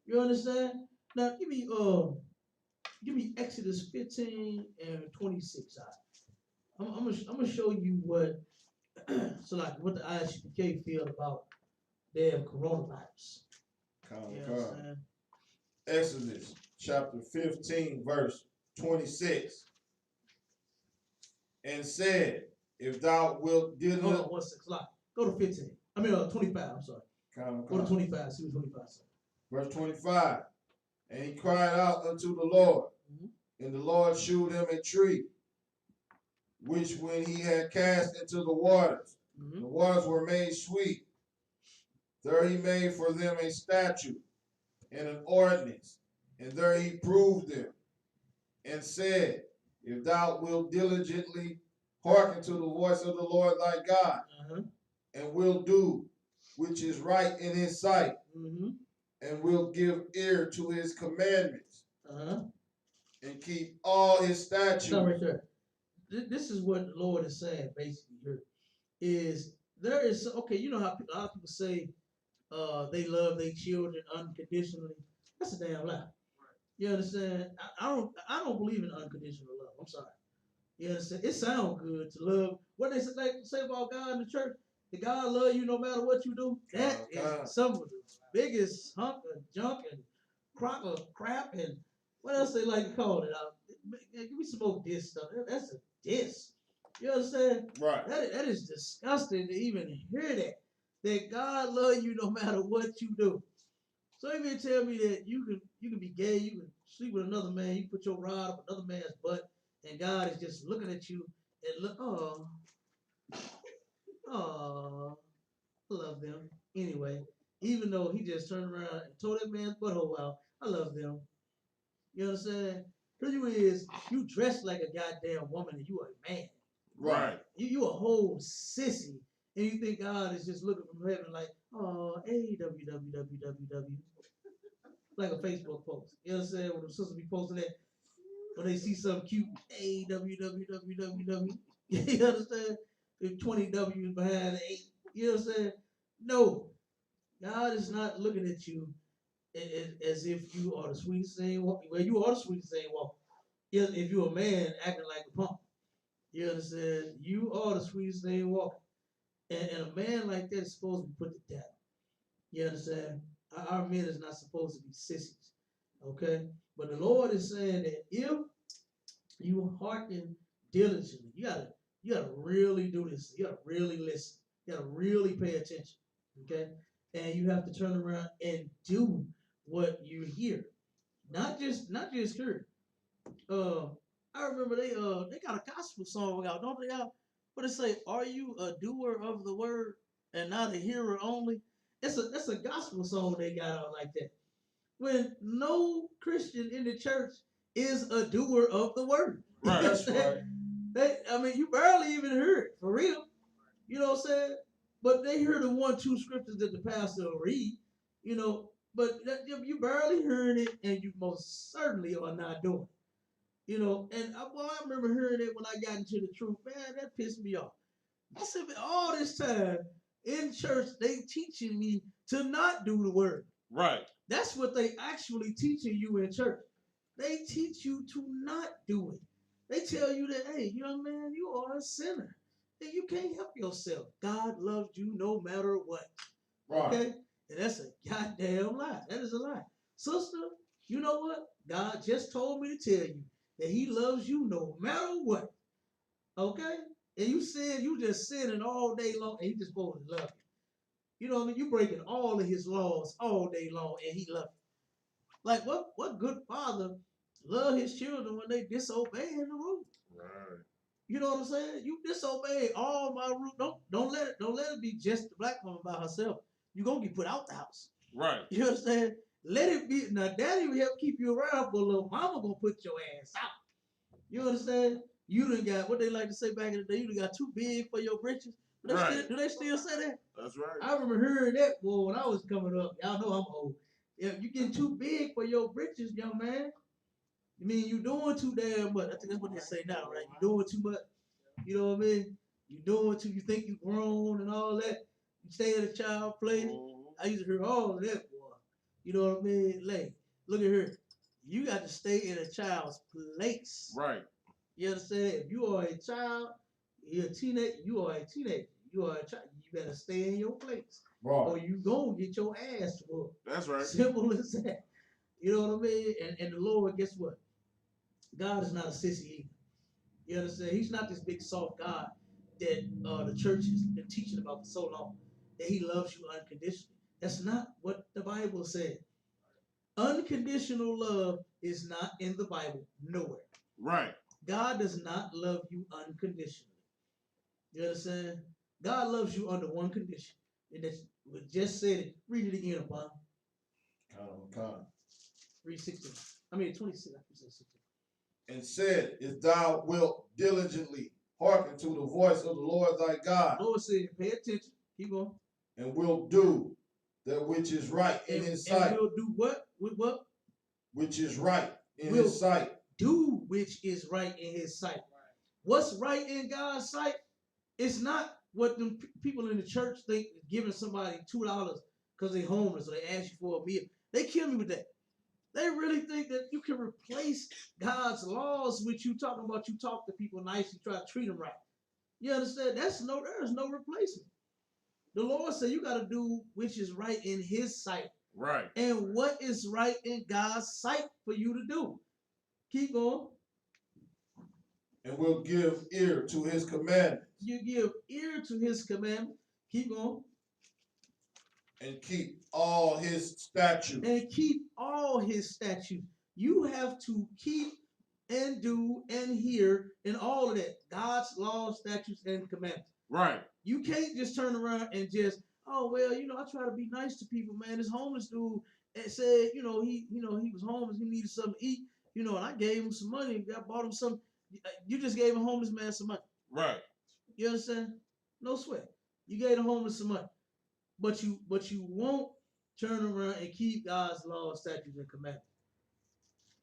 You understand? Now give me Exodus 15 and 26. I'm gonna show you what so like what the ISUPK feel about damn coronavirus. Exodus chapter 15 verse 26. And said, if thou wilt deal Hold on, 1 second. Go to 15. 25. I'm sorry. Go to 25. See what 25 says. Verse 25. And he cried out unto the Lord, and the Lord shewed him a tree, which when he had cast into the waters, the waters were made sweet. There he made for them a statute and an ordinance, and there he proved them, and said, if thou wilt diligently hearken to the voice of the Lord thy God, and will do which is right in his sight, and will give ear to his commandments, and keep all his statutes. Stop right there. This is what the Lord is saying basically here. Okay, you know how a lot of people say they love their children unconditionally. That's a damn lie. You understand? I don't believe in unconditional love. I'm sorry. You understand? It sounds good to love. What they say about God in the church, that God love you no matter what you do. That is some of the biggest hunk of junk and crock of crap and what else they like to call it. Give me some more diss stuff. That's a diss. You understand? Right. That is disgusting to even hear that. That God love you no matter what you do. So you mean tell me that you can be gay, you can sleep with another man, you can put your rod up another man's butt, and God is just looking at you and look, I love them. Anyway, even though he just turned around and tore that man's butthole out, I love them. You understand? Here you is, you dressed like a goddamn woman and you are a man. Right. You a whole sissy, and you think God is just looking from heaven like, www, like a Facebook post. You know what I'm saying? When the sisters be posting that, when they see something cute, www. You understand? There's 20 W's behind the 8. You know what I'm saying? No, God is not looking at you as if you are the sweetest thing walking. Well, you are the sweetest thing walking. If you're a man acting like a punk, you understand? You are the sweetest thing walking. And a man like that is supposed to be put to death. You understand? Our men is not supposed to be sissies. Okay? But the Lord is saying that if you hearken diligently, you gotta really do this. You gotta really listen. You gotta really pay attention. Okay? And you have to turn around and do what you hear. Not just hear. I remember they got a gospel song out, don't they? What it say? Are you a doer of the word and not a hearer only? That's a gospel song they got out like that. When no Christian in the church is a doer of the word. Right. That's right. You barely even hear it for real. You know what I'm saying? But they hear the 1-2 scriptures that the pastor will read. You know, but you barely hearing it, and you most certainly are not doing it. You know, and I remember hearing it when I got into the truth. Man, that pissed me off. I said, all this time in church, they teaching me to not do the word. Right. That's what they actually teaching you in church. They teach you to not do it. They tell you that, hey, young man, you are a sinner. And you can't help yourself. God loves you no matter what. Right. Okay? And that's a goddamn lie. That is a lie. Sister, you know what? God just told me to tell you that he loves you no matter what. Okay? And you said you just sinning all day long, and he just supposed to love you. You know what I mean? You breaking all of his laws all day long, and he loves you. Like what good father love his children when they disobeying the rules? Right. You know what I'm saying? You disobey all my rules. Don't let it be just the black woman by herself. You're gonna get put out the house. Right. You understand? Let it be. Now, daddy will help keep you around for a little. Mama gonna put your ass out. You understand? You done got, what they like to say back in the day, you done got too big for your britches. Do they still say that? That's right. I remember hearing that, boy, when I was coming up. Y'all know I'm old. Yeah, you getting too big for your britches, young man. You mean you doing too damn much. I think that's what they say now, right? You doing too much. You know what I mean? You doing too, you think you grown and all that. You stay at a child place. I used to hear all of that, boy. You know what I mean? Like, look at her. You got to stay in a child's place. Right. You understand? If you are a child, you're a teenager, you are a teenager. You are a child. You better stay in your place. Right. Or you gonna get your ass whooped. That's right. Simple as that. You know what I mean? And the Lord, guess what? God is not a sissy either. You understand? He's not this big soft God that the church has been teaching about for so long. That he loves you unconditionally. That's not what the Bible said. Unconditional love is not in the Bible nowhere. Right. God does not love you unconditionally. You understand? God loves you under one condition. And that's, we just said it. Read it again, Bob. Read 16. 26. I said 16. And said, if thou wilt diligently hearken to the voice of the Lord thy God. The Lord said, pay attention. Keep going. And will do that which is right in his sight. And will do what? With what? Which is right in his sight. Do which is right in his sight. What's right in God's sight? It's not what the people in the church think giving somebody $2 because they're homeless or they ask you for a meal. They kill me with that. They really think that you can replace God's laws with you talking about you talk to people nice, you try to treat them right. You understand? There is no replacement. The Lord said you got to do which is right in his sight. Right. And what is right in God's sight for you to do? Keep going. And will give ear to his commandments. You give ear to his commandments. Keep going. And keep all his statutes. And keep all his statutes. You have to keep and do and hear and all of that. God's laws, statutes, and commandments. Right. You can't just turn around and just, oh, well, I try to be nice to people, man. This homeless dude said, he was homeless. He needed something to eat, and I gave him some money. I bought him some. You just gave a homeless man some money. Right. You understand? No sweat. You gave the homeless some money. but you won't turn around and keep God's law, statutes, and commandments.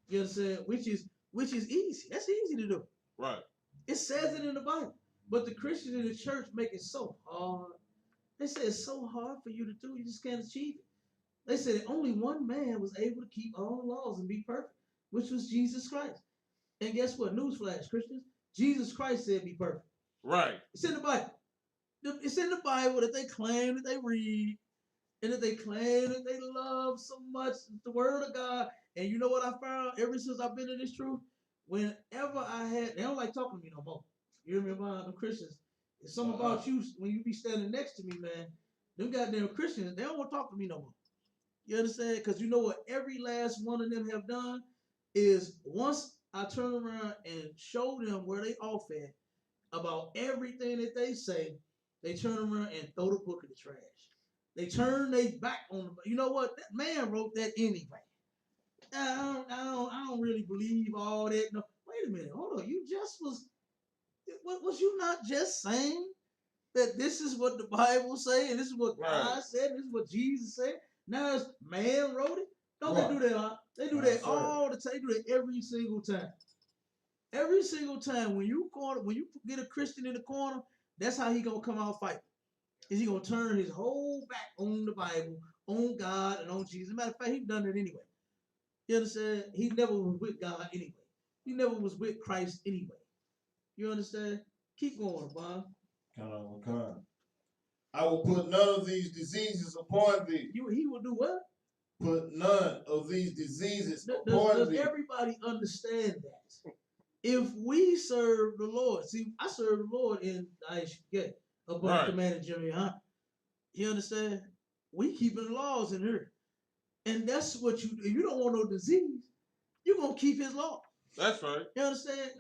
You understand? Which is easy. That's easy to do. Right. It says it in the Bible. But the Christians in the church make it so hard. They say it's so hard for you to do, you just can't achieve it. They said only one man was able to keep all the laws and be perfect, which was Jesus Christ. And guess what? Newsflash, Christians. Jesus Christ said be perfect. Right. It's in the Bible. It's in the Bible that they claim that they read and that they claim that they love so much the word of God. And you know what I found ever since I've been in this truth? Whenever they don't like talking to me no more. You remember the Christians? It's something about you when you be standing next to me, man. Them goddamn Christians, they don't want to talk to me no more. You understand? Because you know what every last one of them have done is once I turn around and show them where they off at about everything that they say, they turn around and throw the book in the trash. They turn their back on the. You know what? That man wrote that anyway. I don't really believe all that. No, wait a minute. Hold on. You just was you not just saying that this is what the Bible say and this is what God said, this is what Jesus said? Now it's man wrote it. Don't they do that? Huh? They do that all the time. They do that every single time. Every single time when you get a Christian in the corner, that's how he gonna come out fighting. Is he gonna turn his whole back on the Bible, on God, and on Jesus? Matter of fact, he done it anyway. You understand? He never was with God anyway. He never was with Christ anyway. You understand? Keep going, Bob. Come. I will put none of these diseases upon thee. He will do what? Put none of these diseases upon does thee. Does everybody understand that? If we serve the Lord, see, I serve the Lord in ISUK, above Commander Jimmy Hunt. You understand? We keeping the laws in here. And that's what you do. If you don't want no disease, you're going to keep his law. That's right. You understand?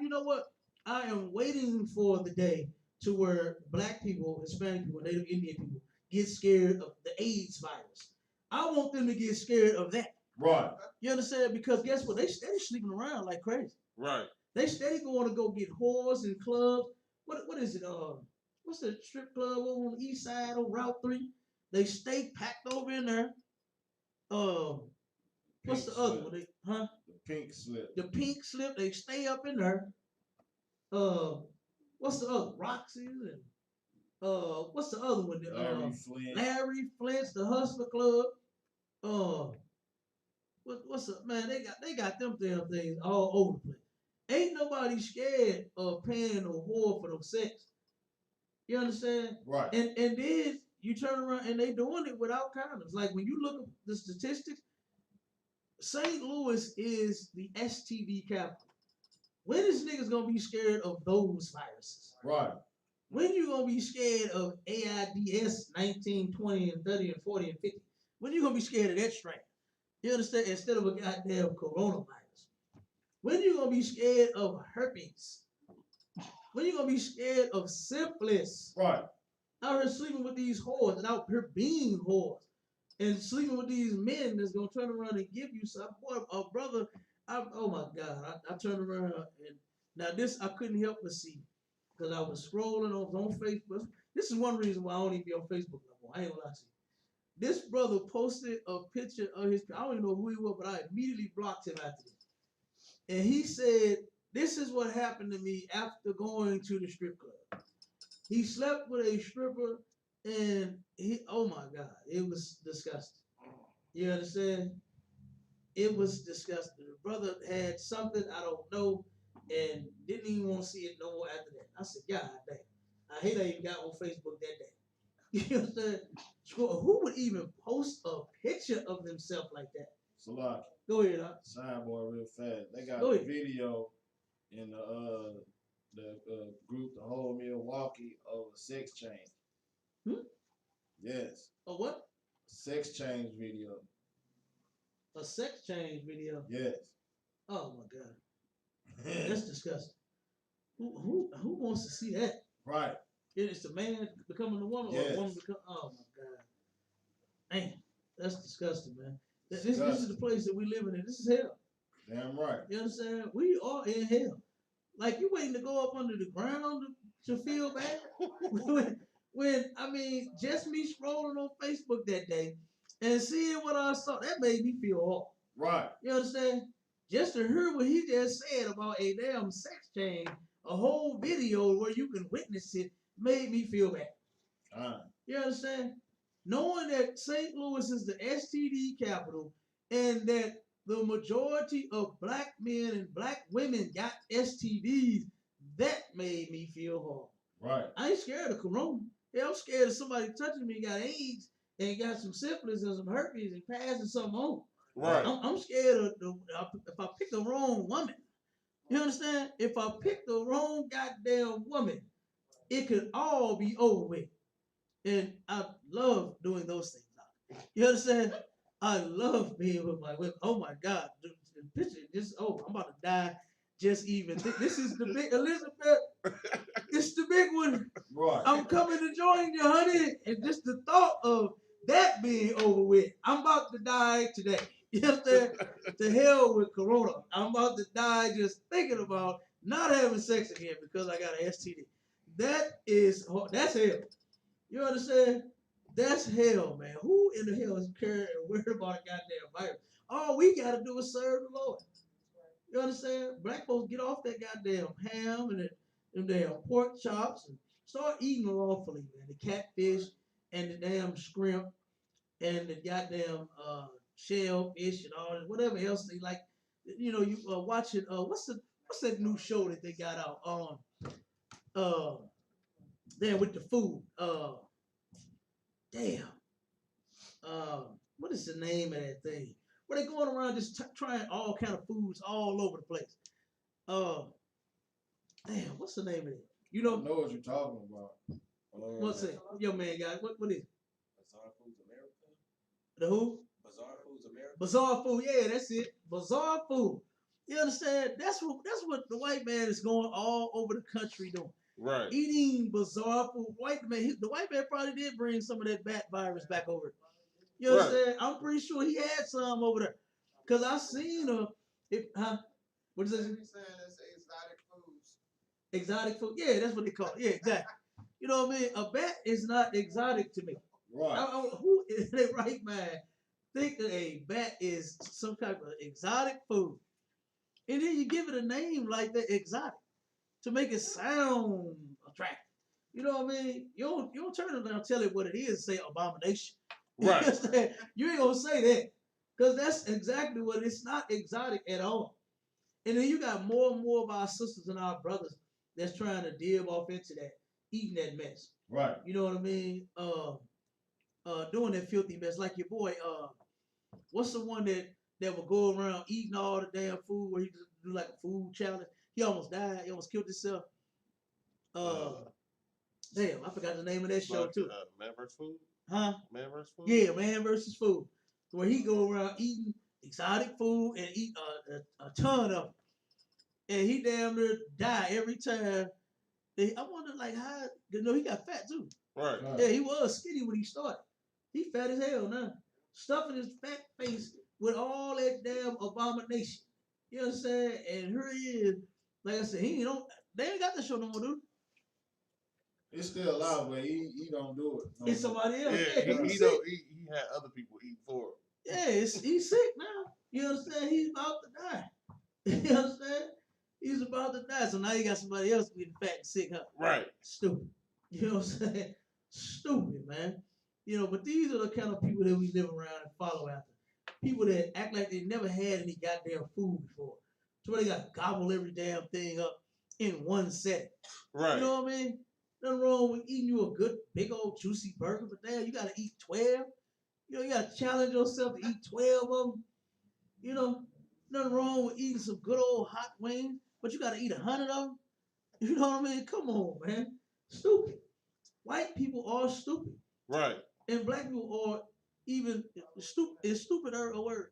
You know what? I am waiting for the day to where black people, Hispanic people, Native Indian people get scared of the AIDS virus. I want them to get scared of that. Right. You understand? Because guess what? They steady sleeping around like crazy. Right. They steady going to go get whores in clubs. What is it? What's the strip club over on the east side on Route 3? They stay packed over in there. What's the other one? The pink slip. The pink slip. They stay up in there. What's the other? Roxy and what's the other one? Larry Flint's, the Hustler Club. What's up, man? They got them damn things all over the place. Ain't nobody scared of paying no whore for no sex. You understand? Right. And then you turn around and they doing it without condoms. Like when you look at the statistics, St. Louis is the STD capital. When is niggas gonna be scared of those viruses? Right. When you gonna be scared of AIDS 19, 20, and 30, and 40, and 50? When you gonna be scared of that strain? You understand? Instead of a goddamn coronavirus. When you gonna be scared of herpes? When you gonna be scared of syphilis? Right. Out here sleeping with these whores and out here being whores. And sleeping with these men that's gonna turn around and give you some. Boy, brother, oh my God, I turned around and now this I couldn't help but see because I was scrolling on Facebook. This is one reason why I don't even be on Facebook no more. I ain't gonna lie to you. This brother posted a picture of his. I don't even know who he was, but I immediately blocked him after this. And he said, "This is what happened to me after going to the strip club." He slept with a stripper, and oh my God, it was disgusting. You understand? It was disgusting. The brother had something I don't know and didn't even want to see it no more after that. I said, God damn. I hate I even got on Facebook that day. You understand? Who would even post a picture of themselves like that? Salaki. Go ahead, huh? Sidebar real fast. They got a video in the group, the whole Milwaukee, of a sex change. Yes. A what? Sex change video. A sex change video? Yes. Oh my God. That's disgusting. Who wants to see that? Right. It's the man becoming the woman or the woman becoming. Oh my God. Man, that's disgusting, man. This is the place that we live in. This is hell. Damn right. You understand? We are in hell. Like you waiting to go up under the ground to feel bad? just me scrolling on Facebook that day and seeing what I saw, that made me feel awful. Right. You understand? Just to hear what he just said about a damn sex change, a whole video where you can witness it, made me feel bad. You understand? Knowing that St. Louis is the STD capital and that the majority of black men and black women got STDs, that made me feel horrible. Right. I ain't scared of corona. Yeah, I'm scared of somebody touching me, got AIDS, and got some syphilis and some herpes and passing something on. Right. I'm scared of if I pick the wrong woman. You understand? If I pick the wrong goddamn woman, it could all be over with. And I love doing those things. You understand? I love being with my women. Oh my God. The picture just, I'm about to die. Just even. This is the big Elizabeth. It's the big one. Right. I'm coming to join you, honey. And just the thought of that being over with. I'm about to die today. You understand? To hell with corona. I'm about to die just thinking about not having sex again because I got an STD. That's hell. You understand? That's hell, man. Who in the hell is caring and worried about a goddamn virus? All we got to do is serve the Lord. You understand? Black folks get off that goddamn ham and them damn pork chops and start eating lawfully, man. The catfish and the damn shrimp and the goddamn shellfish and all that, whatever else they like. You know, you watching what's that new show that they got out there with the food what is the name of that thing? Where they going around just trying all kind of foods all over the place. What's the name of it? You know what you're talking about. What's it? Yo, man, guys, what is it? Bizarre Foods America. The who? Bizarre Foods America. Bizarre Food, yeah, that's it. Bizarre Food. You understand? That's what the white man is going all over the country doing. Right. Eating bizarre food. The white man probably did bring some of that bat virus back over. You understand? Right. I'm pretty sure he had some over there. Because I seen what is it? Saying it's exotic foods. Exotic food? Yeah, that's what they call it. Yeah, exactly. You know what I mean? A bat is not exotic to me. Right. Who in their right mind think that a bat is some type of exotic food? And then you give it a name like that, exotic, to make it sound attractive. You know what I mean? You don't turn it around and tell it what it is, say abomination. Right. You ain't gonna say that. Because that's exactly what it's not exotic at all. And then you got more and more of our sisters and our brothers that's trying to dib off into that, eating that mess. Right. You know what I mean? Doing that filthy mess. Like your boy, what's the one that would go around eating all the damn food where he just do like a food challenge? He almost died. He almost killed himself. Damn, I forgot the name of that show too. Man vs. Food? Huh? Man vs. Food? Yeah, Man versus Food. Where he go around eating exotic food and eat a ton of it. And he damn near die every time. I wonder like how, he got fat too. Right. Yeah, he was skinny when he started. He fat as hell now. Stuffing his fat face with all that damn abomination. You know what I'm saying? And here he is. Like I said, they ain't got the show no more, dude. It's still alive, but he don't do it. No, it's somebody else. Yeah, he had other people eat for him. Yeah, he's sick now. You understand? He's about to die. You understand? He's about to die. So now you got somebody else getting fat and sick, huh? Right. Stupid. You know what I'm saying? Stupid, man. You know, but these are the kind of people that we live around and follow after. People that act like they never had any goddamn food before. So they got to gobble every damn thing up in one setting. Right. You know what I mean? Nothing wrong with eating you a good, big old juicy burger, but damn, you got to eat 12. You know, you got to challenge yourself to eat 12 of them. You know, nothing wrong with eating some good old hot wings, but you got to eat 100 of them. You know what I mean? Come on, man. Stupid. White people are stupid. Right. And black people are even stupid. It's stupider a word.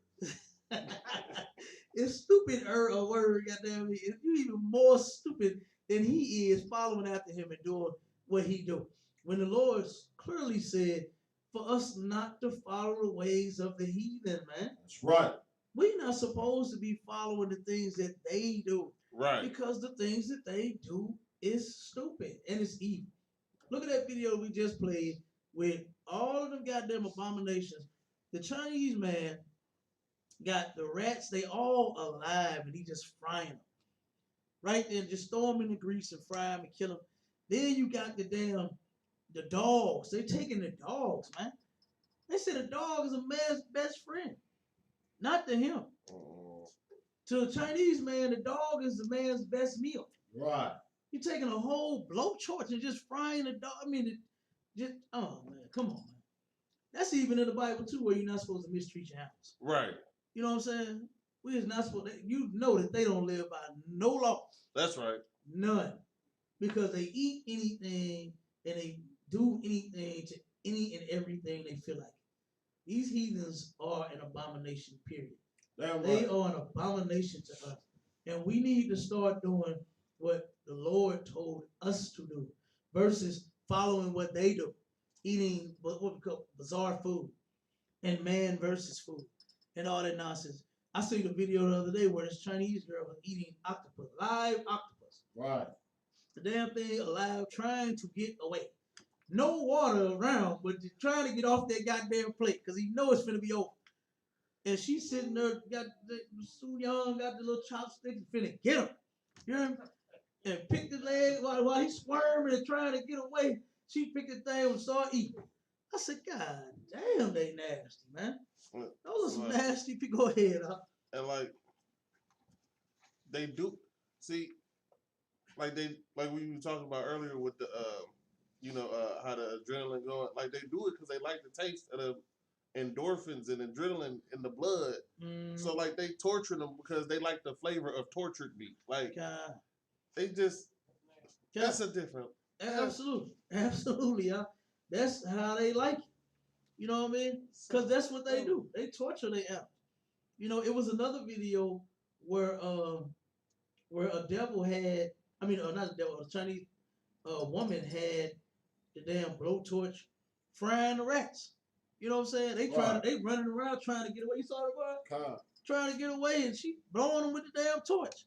It's stupider a word, goddamn me. You're even more stupid than he is following after him and doing what he do. When the Lord clearly said for us not to follow the ways of the heathen, man. That's right. We're not supposed to be following the things that they do. Right. Because the things that they do is stupid and it's evil. Look at that video we just played with all of them goddamn abominations. The Chinese man got the rats, they all alive, and he just frying them. Right there, just throw them in the grease and fry them and kill them. Then you got the dogs. They taking the dogs, man. They said a dog is a man's best friend. Not to him. To a Chinese man, the dog is the man's best meal. Right. You're taking a whole blowtorch and just frying the dog. I mean, oh man, come on, man. That's even in the Bible too, where you're not supposed to mistreat your animals. Right. You know what I'm saying? We is not supposed to, you know that they don't live by no law. That's right. None. Because they eat anything and they do anything to any and everything they feel like. These heathens are an abomination, period. They are an abomination to us. And we need to start doing what the Lord told us to do versus following what they do. Eating what we call bizarre food and man versus food and all that nonsense. I seen a video the other day where this Chinese girl was eating octopus, live octopus. Right. The damn thing alive, trying to get away. No water around, but trying to get off that goddamn plate because he knows it's finna be over. And she's sitting there, got Su Young, got the little chopsticks, finna get him. You hear him? And pick the leg while he's squirming and trying to get away. She picked the thing and started eating. I said, God damn, they nasty, man. Those are some nasty people. Go ahead, huh? And like, they do, see, like we were talking about earlier with the, how the adrenaline going. Like, they do it because they like the taste of the endorphins and adrenaline in the blood. So, like, they torture them because they like the flavor of tortured meat. Like, they just, that's a different. Absolutely, huh? That's how they like it. You know what I mean? Because that's what they do. They torture their animals. You know, it was another video where a devil had, not a devil, a Chinese woman had the damn blowtorch frying the rats. You know what I'm saying? They running around trying to get away. You saw the boy? Trying to get away, and she blowing them with the damn torch.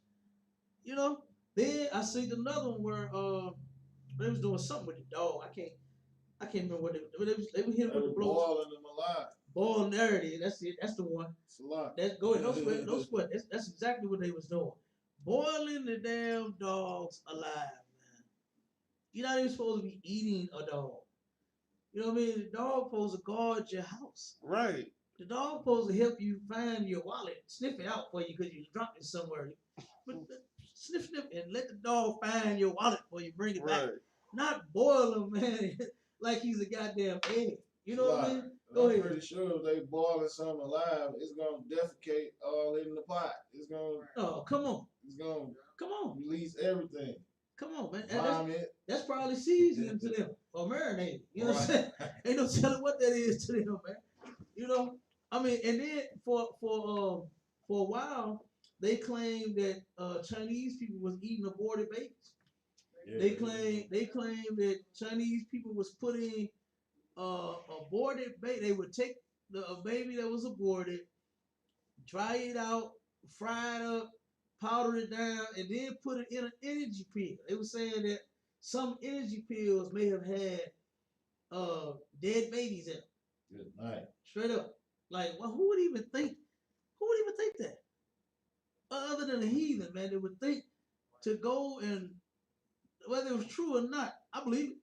You know? Then I seen another one where they was doing something with the dog. I can't remember what they was hitting with the blow. Boiling them alive. Boiling, there it is. That's it. That's the one. It's a lot. Go ahead. Don't sweat. That's exactly what they was doing. Boiling the damn dogs alive, man. You're not even supposed to be eating a dog. You know what I mean? The dog supposed to guard your house. Right. The dog supposed to help you find your wallet, sniff it out for you because you dropped it somewhere. But sniff, and let the dog find your wallet before you bring it back. Not boil him, man, like he's a goddamn egg. You know what I mean? Go ahead. I'm pretty sure if they boiling something alive, it's gonna defecate all in the pot. It's gonna. Oh, come on. It's gonna. Come on. Release everything. Come on, man. That's probably seasoning to them or marinated. You know what I'm saying? Ain't no telling what that is to them, man. You know, and then for a while they claimed that Chinese people was eating aborted babies. Yeah. They claim that Chinese people was putting aborted baby. They would take a baby that was aborted, dry it out, fry it up, powder it down, and then put it in an energy pill. They were saying that some energy pills may have had dead babies in them. Good night. Straight up. Like, well, who would even think that? Other than a heathen, man, they would think to go and, whether it was true or not, I believe it.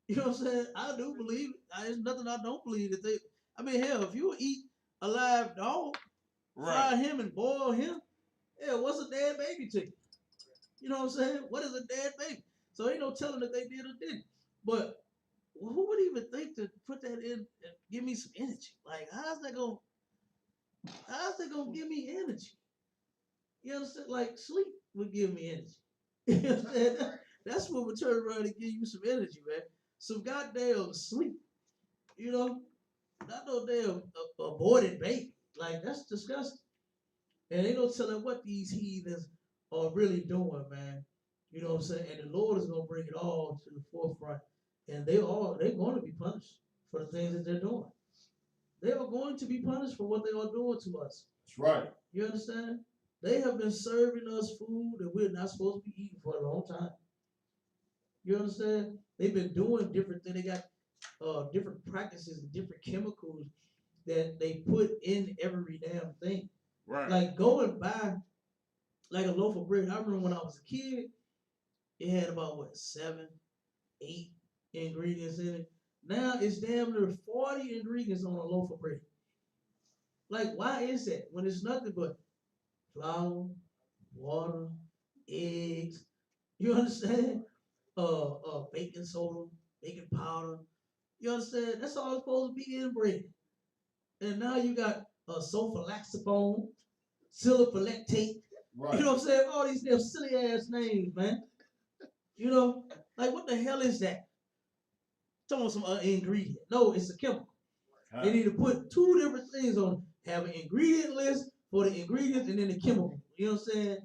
You know what I'm saying? I do believe it. There's nothing I don't believe that hell, if you eat a live dog, fry him and boil him, what's a dead baby to you? You know what I'm saying? What is a dead baby? So ain't no telling that they did or didn't. But who would even think to put that in and give me some energy? Like, how's that gonna give me energy? You understand? Like, sleep would give me energy. You understand? That's what would turn around and give you some energy, man. Some goddamn sleep. You know? Not no damn aborted baby. Like, that's disgusting. And ain't no telling what these heathens are really doing, man. You know what I'm saying? And the Lord is going to bring it all to the forefront. And they're going to be punished for the things that they're doing. They are going to be punished for what they are doing to us. That's right. You understand? They have been serving us food that we're not supposed to be eating for a long time. You understand? They've been doing different things. They got different practices and different chemicals that they put in every damn thing. Right. Like go and buy like a loaf of bread. I remember when I was a kid, it had about what 7, 8 ingredients in it. Now it's damn near 40 ingredients on a loaf of bread. Like, why is that? When it's nothing but flour, water, eggs. You understand? Baking soda, baking powder. You understand? That's all it's supposed to be in bread. And now you got sulfalaxaphone, siliphalactate. Right. You know what I'm saying? All these damn silly ass names, man. You know, like what the hell is that? Talking about some ingredient. No, it's a chemical. They need to put 2 different things on. Have an ingredient list for the ingredients and then the chemical. You know what I'm saying?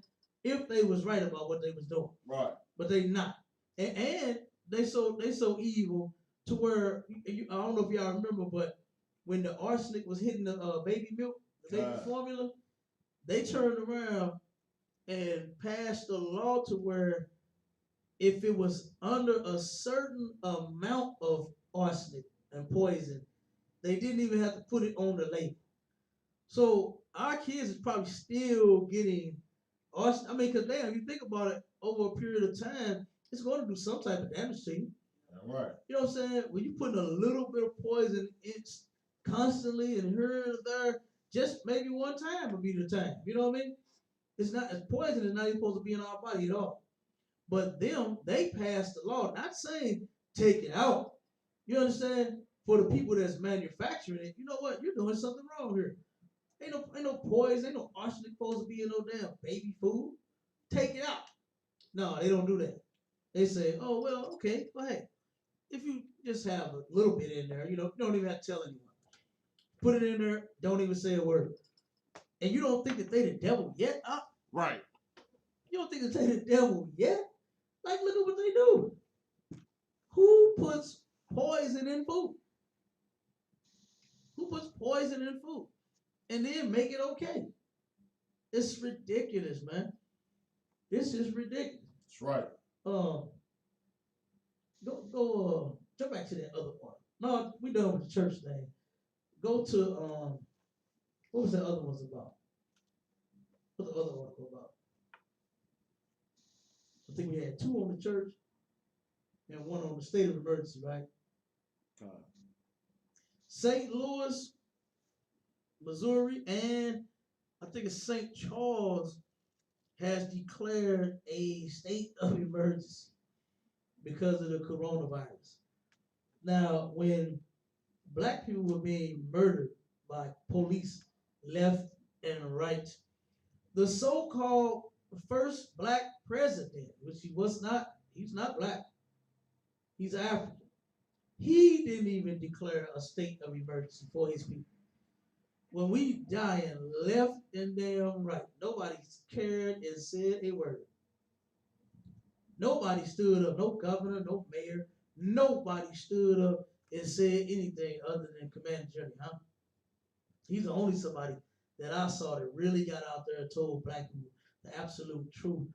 If they was right about what they was doing. Right. But they not. And they so evil to where I don't know if y'all remember, but when the arsenic was hitting the baby milk, the baby formula, they turned around and passed a law to where if it was under a certain amount of arsenic and poison, they didn't even have to put it on the label. So our kids is probably still getting arsenic. I mean, because damn, you think about it, over a period of time, it's going to do some type of damage to you. Right. You know what I'm saying? When you put a little bit of poison in constantly and here and there, just maybe one time would be the time. You know what I mean? It's not as poison is not even supposed to be in our body at all. But they passed the law, not saying take it out. You understand? For the people that's manufacturing it, you know what? You're doing something wrong here. Ain't no poison, ain't no arsenic supposed to be in no damn baby food. Take it out. No, they don't do that. They say, oh well, okay, go ahead. If you just have a little bit in there, you don't even have to tell anyone. Put it in there, don't even say a word. And you don't think that they the devil yet? Right. You don't think that they the devil yet? Like, look at what they do. Who puts poison in food? Who puts poison in food? And then make it okay? It's ridiculous, man. This is ridiculous. That's right. Jump back to that other part. No, we done with the church thing. Go to what was the other ones about? What the other one about? I think we had 2 on the church and 1 on the state of emergency, right? St. Louis, Missouri, and I think it's St. Charles has declared a state of emergency because of the coronavirus. Now, when black people were being murdered by police left and right, the so-called first black president, which he's not black, he's African. He didn't even declare a state of emergency for his people. When we dying left and damn right, nobody cared and said a word. Nobody stood up, no governor, no mayor, nobody stood up and said anything other than Commander Journey, huh? He's the only somebody that I saw that really got out there and told black people the absolute truth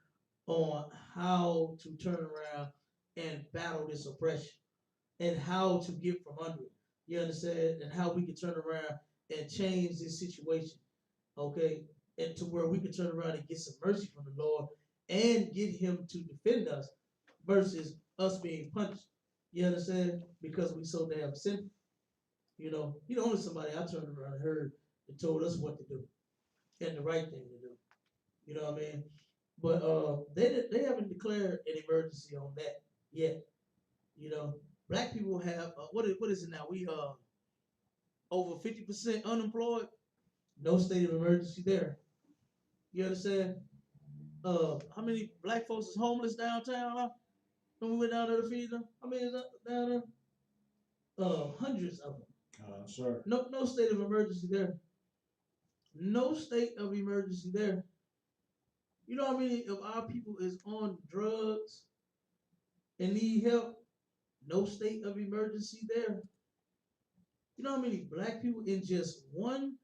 on how to turn around and battle this oppression and how to get from under it. You understand? And how we can turn around and change this situation, okay? And to where we can turn around and get some mercy from the Lord and get him to defend us versus us being punished. You understand? Because we so damn sinful. He the only somebody I turned around and heard that told us what to do and the right thing to do. You know what I mean? But they haven't declared an emergency on that yet. Black people have what is it now? We over 50% unemployed. No state of emergency there. You understand? How many black folks is homeless downtown? Huh? When we went down there to feed them, how many is down there? Hundreds of them. Sure. No state of emergency there. No state of emergency there. You know how many of our people is on drugs and need help? No state of emergency there. You know how many black people in just one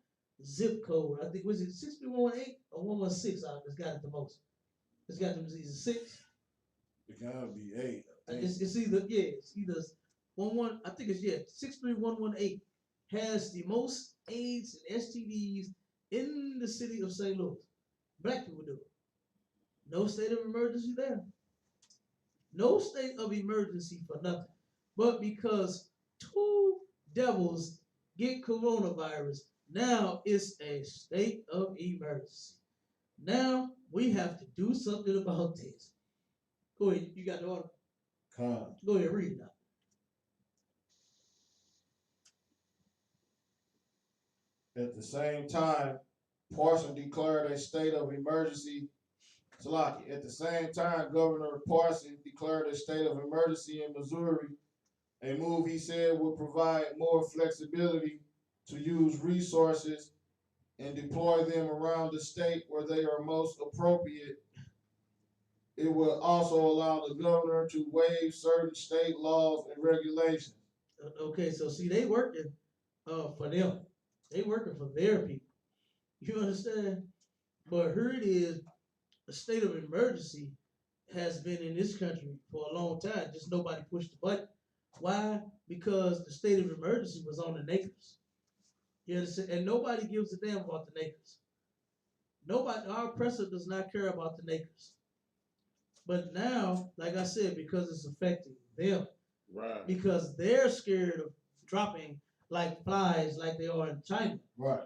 zip code? I think was it 6118 or 116? It's got it the most. It's got them. Is it 6? It gotta be 8. It's either 11. I think it's 63118 has the most AIDS and STDs in the city of St. Louis. Black people do it. No state of emergency there. No state of emergency for nothing. But because two devils get coronavirus, now it's a state of emergency. Now we have to do something about this. Go ahead, you got the order. Go ahead, read it now. At the same time, Parson declared a state of emergency. Salaki. At the same time, Governor Parson declared a state of emergency in Missouri, a move he said would provide more flexibility to use resources and deploy them around the state where they are most appropriate. It will also allow the governor to waive certain state laws and regulations. Okay, so see, they working for them. They working for their people. You understand? But here it is, a state of emergency has been in this country for a long time. Just nobody pushed the button. Why? Because the state of emergency was on the neighbors. You understand? And nobody gives a damn about the neighbors. Nobody, our oppressor does not care about the neighbors. But now, like I said, because it's affecting them. Right. Because they're scared of dropping like flies like they are in China. Right.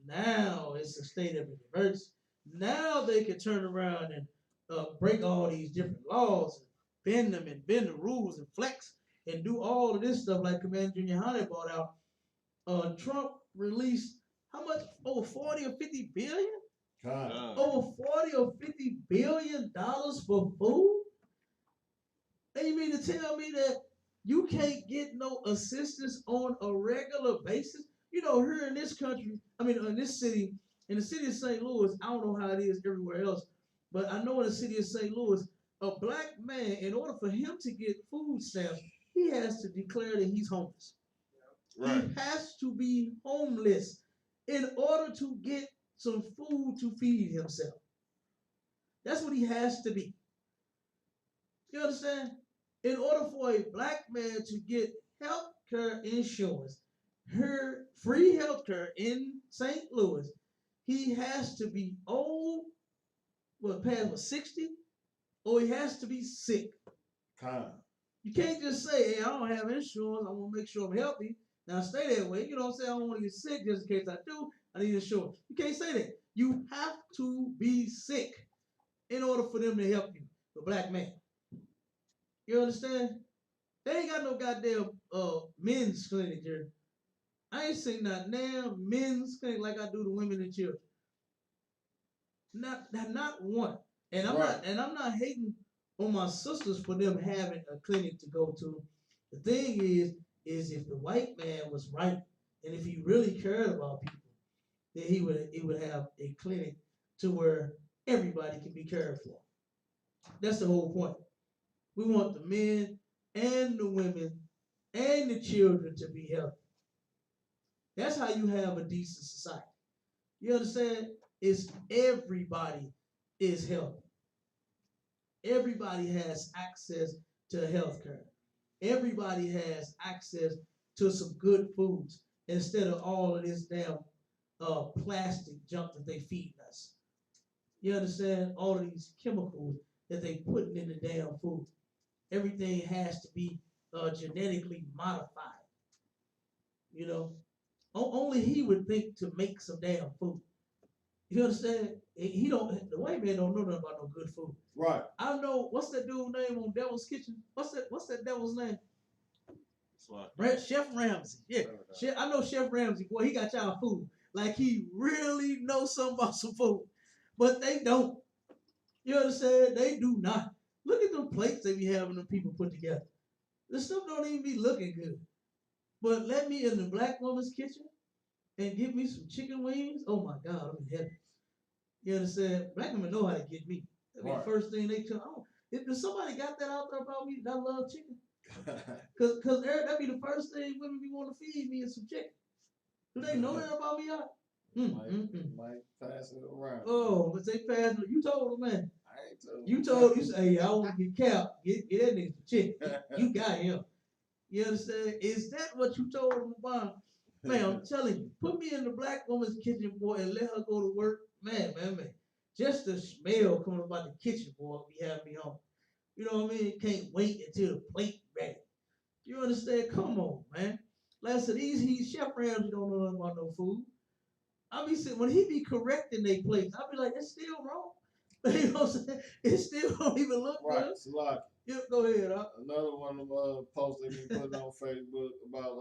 Now it's a state of emergency. Now they can turn around and break all these different laws, and bend the rules and flex and do all of this stuff like Commander Junior Honey brought out. Trump released how much? Over 40 or 50 billion? Over 40 or 50 billion dollars for food? And you mean to tell me that you can't get no assistance on a regular basis? You know, here in this country, in this city, in the city of St. Louis, I don't know how it is everywhere else, but I know in the city of St. Louis, a black man, in order for him to get food stamps, he has to declare that he's homeless. Right. He has to be homeless in order to get some food to feed himself. That's what he has to be. You understand? In order for a black man to get health care insurance, her free health care in St. Louis, he has to be old, past 60, or he has to be sick. You can't just say, hey, I don't have insurance, I want to make sure I'm healthy. Now stay that way. You know what I'm saying? I don't want to get sick just in case I do. I need insurance. You can't say that. You have to be sick in order for them to help you, the black man. You understand? They ain't got no goddamn men's clinic here. I ain't seen that now men's clinic like I do the women and children. Not one. And I'm not hating on my sisters for them having a clinic to go to. The thing is if the white man was right and if he really cared about people, then he would have a clinic to where everybody can be cared for. That's the whole point. We want the men and the women and the children to be healthy. That's how you have a decent society. You understand? It's everybody is healthy. Everybody has access to health care. Everybody has access to some good foods instead of all of this damn plastic junk that they feed us. You understand? All of these chemicals that they putting in the damn food. Everything has to be genetically modified. You know, only he would think to make some damn food. You understand? He don't. The white man don't know nothing about no good food. Right. I know. What's that dude's name on Devil's Kitchen? What's that devil's name? Chef Ramsay. Yeah. I know Chef Ramsay. Boy, he got y'all food. Like he really knows something about some food, but they don't. You understand? They do not. Look at them plates they be having them people put together. The stuff don't even be looking good. But let me in the black woman's kitchen and give me some chicken wings. Oh my God, I'm in heaven. You understand? Black women know how to get me. That'd be the first thing they come. Oh, if somebody got that out there about me, that I love chicken. Cause that'd be the first thing women be want to feed me is some chicken. Do they know that about me? Might pass it around. Oh, but they pass it. You told them, man. I ain't You told you say, hey, I want to get Cap. Get that nigga some chicken. You got him. You understand? Is that what you told him about? Man, I'm telling you, put me in the black woman's kitchen, boy, and let her go to work. Man. Just the smell coming about the kitchen, boy, be having me home. You know what I mean? Can't wait until the plate ready. You understand? Come on, man. Like I said, these chef Ramsay don't know nothing about no food. I be saying when he be correcting they plates, I be like, it's still wrong. You know what I'm saying? It still don't even look Right, good. it's a lot. Yeah, go ahead. Another one of them posts they been putting on Facebook about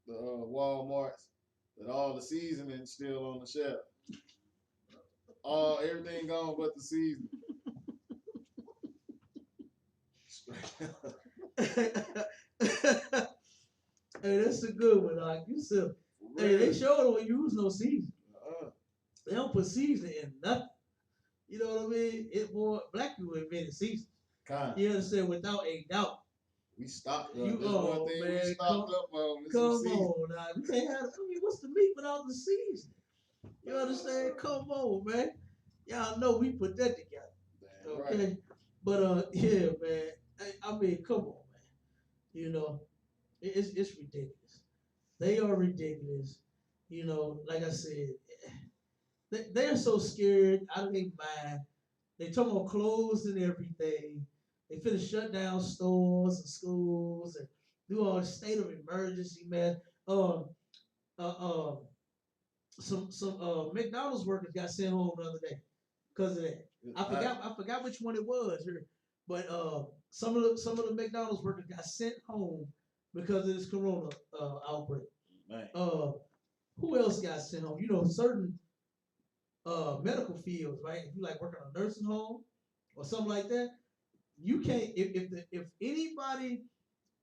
the Walmarts that all the seasoning still on the shelf. Everything gone but the seasoning. Hey, that's a good one. Like you said, hey, they showed them when you use no seasoning. They don't put seasoning in nothing. You know what I mean? It more black people invented seasoning. You understand? Without a doubt. We stocked up. You That's one thing we stocked up on. Come on now. We can't have, I mean, what's the meat without the seasoning? You understand? Come on, man. Y'all know we put that together. Okay? Right. But yeah, man. I mean, come on, man. You know, it's ridiculous. They are ridiculous. You know, like I said, they're so scared out of their mind. They talk about clothes and everything. They finna shut down stores and schools and do all the state of emergency, man. Some McDonald's workers got sent home the other day because of that. I forgot which one it was here, but some of the McDonald's workers got sent home because of this corona outbreak. Man. Who else got sent home? You know, certain medical fields, right? If you like working on a nursing home or something like that, you can't. If anybody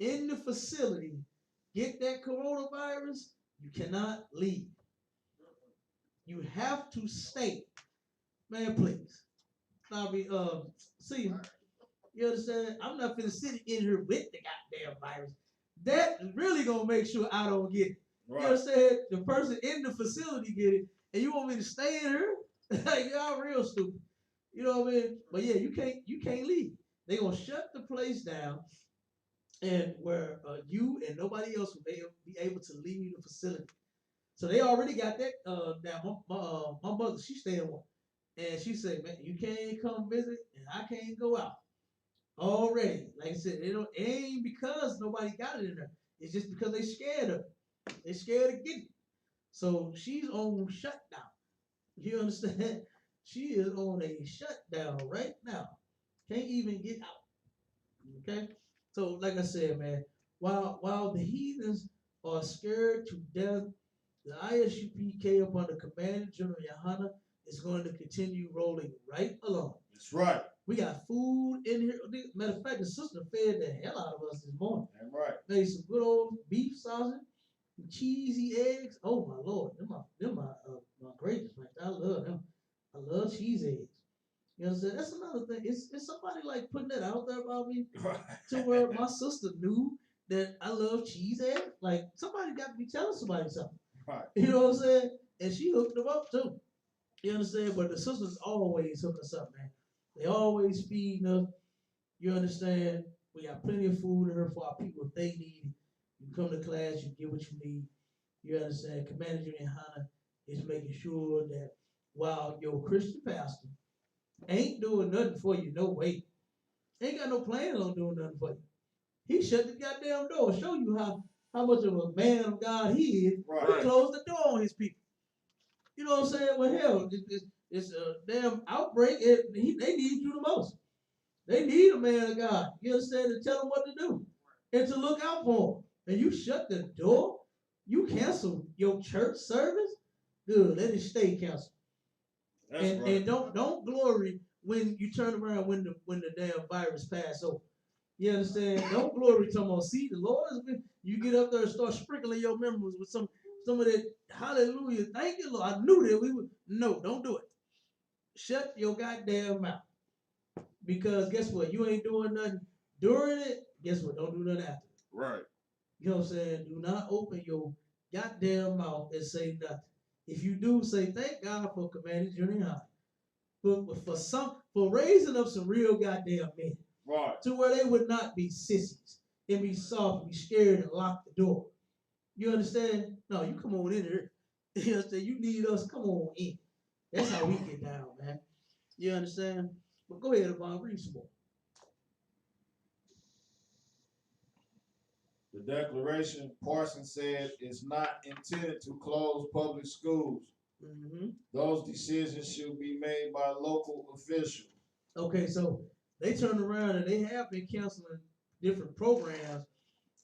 in the facility get that coronavirus, you cannot leave. You have to stay, man. Please, I mean, see, you understand? I'm not finna sit in here with the goddamn virus. That really gonna make sure I don't get it. Right. You understand? The person in the facility get it, and you want me to stay in here? Like y'all real stupid. You know what I mean? But yeah, you can't leave. They gonna shut the place down, and where you and nobody else will be able to leave the facility. So they already got that. Now my mother, she stayed in one, and she said, "Man, you can't come visit, and I can't go out." Already, like I said, it ain't because nobody got it in there. It's just because they scared of it. They scared of getting it. So she's on shutdown. You understand? She is on a shutdown right now. Can't even get out. Okay? So, like I said, man, while the heathens are scared to death, the ISUPK up under Commander General Yohana is going to continue rolling right along. That's right. We got food in here. Matter of fact, the sister fed the hell out of us this morning. That's right. Made some good old beef sausage, cheesy eggs. Oh my Lord, them my greatest. Like I love them. I love cheese eggs. You know what I'm saying? That's another thing. It's somebody like putting that out there about me to where my sister knew that I love cheese eggs. Like somebody got to be telling somebody something. Right. You know what I'm saying? And she hooked them up too. You understand? But the sisters always hook us up, man. They always feeding us. You understand? We got plenty of food in here for our people if they need it. You come to class, you get what you need. You understand? Commander Junior Hanna is making sure that while your Christian pastor ain't doing nothing for you, no way. Ain't got no plans on doing nothing for you. He shut the goddamn door. Show you how much of a man of God he is. Right. He closed the door on his people. You know what I'm saying? Well, hell, it's a damn outbreak. They need you the most. They need a man of God. You understand? To tell them what to do and to look out for them. And you shut the door. You cancel your church service. Good. Let it stay canceled. And don't glory when you turn around when the damn virus pass over. You understand? Don't glory talking about, see, the Lord is with you. Get up there and start sprinkling your members with some of that hallelujah. Thank you, Lord. I knew that we would. No, don't do it. Shut your goddamn mouth. Because guess what? You ain't doing nothing during it. Guess what? Don't do nothing after it. Right. You know what I'm saying? Do not open your goddamn mouth and say nothing. If you do, say thank God for Commander Junior High. for raising up some real goddamn men. Right. To where they would not be sissies and be soft and be scared and lock the door. You understand? No, you come on in here. You understand? You need us, come on in. That's how we get down, man. You understand? But go ahead, Yvonne, read some more. The declaration, Parsons said, is not intended to close public schools. Mm-hmm. Those decisions should be made by local officials. Okay, so they turned around and they have been canceling different programs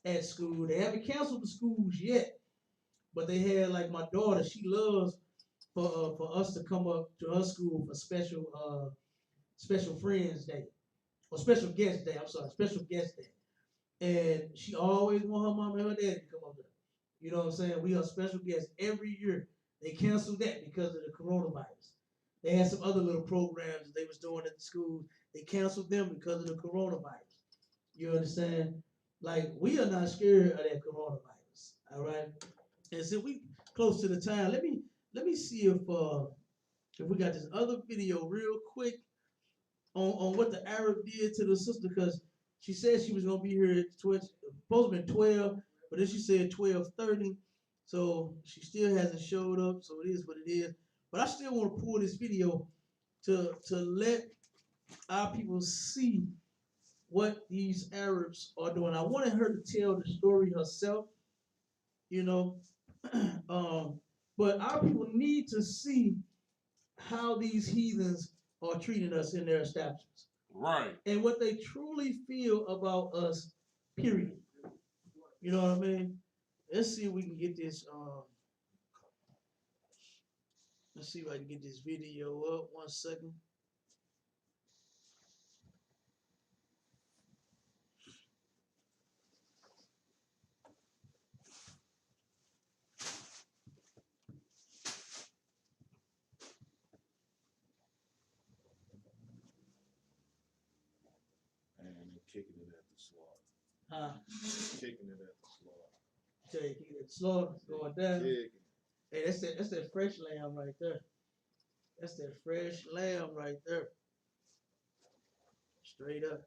at school. They haven't canceled the schools yet, but they had, like, my daughter, she loves for us to come up to her school for special friends day or special guest day. I'm sorry, special guest day. And she always want her mom and her daddy to come up there. You know what I'm saying? We are special guests every year. They canceled that because of the coronavirus. They had some other little programs that they was doing at the school. They canceled them because of the coronavirus. You understand? Like, we are not scared of that coronavirus. All right. And since we close to the time, let me see if we got this other video real quick on what the Arab did to the sister, because she said she was gonna be here at 12, supposed to be 12, but then she said 12:30, so she still hasn't showed up. So it is what it is. But I still want to pull this video to let our people see what these Arabs are doing. I wanted her to tell the story herself, you know, but our people need to see how these heathens are treating us in their establishments. Right. And what they truly feel about us, period. You know what I mean? Let's see if we can get this, let's see if I can get this video up. 1 second. And they're kicking it at the slaughter. Huh? Kicking it at the slaughter. Tell you, it's slow going down. Kicking. Hey, that's that fresh lamb right there. That's that fresh lamb right there. Straight up.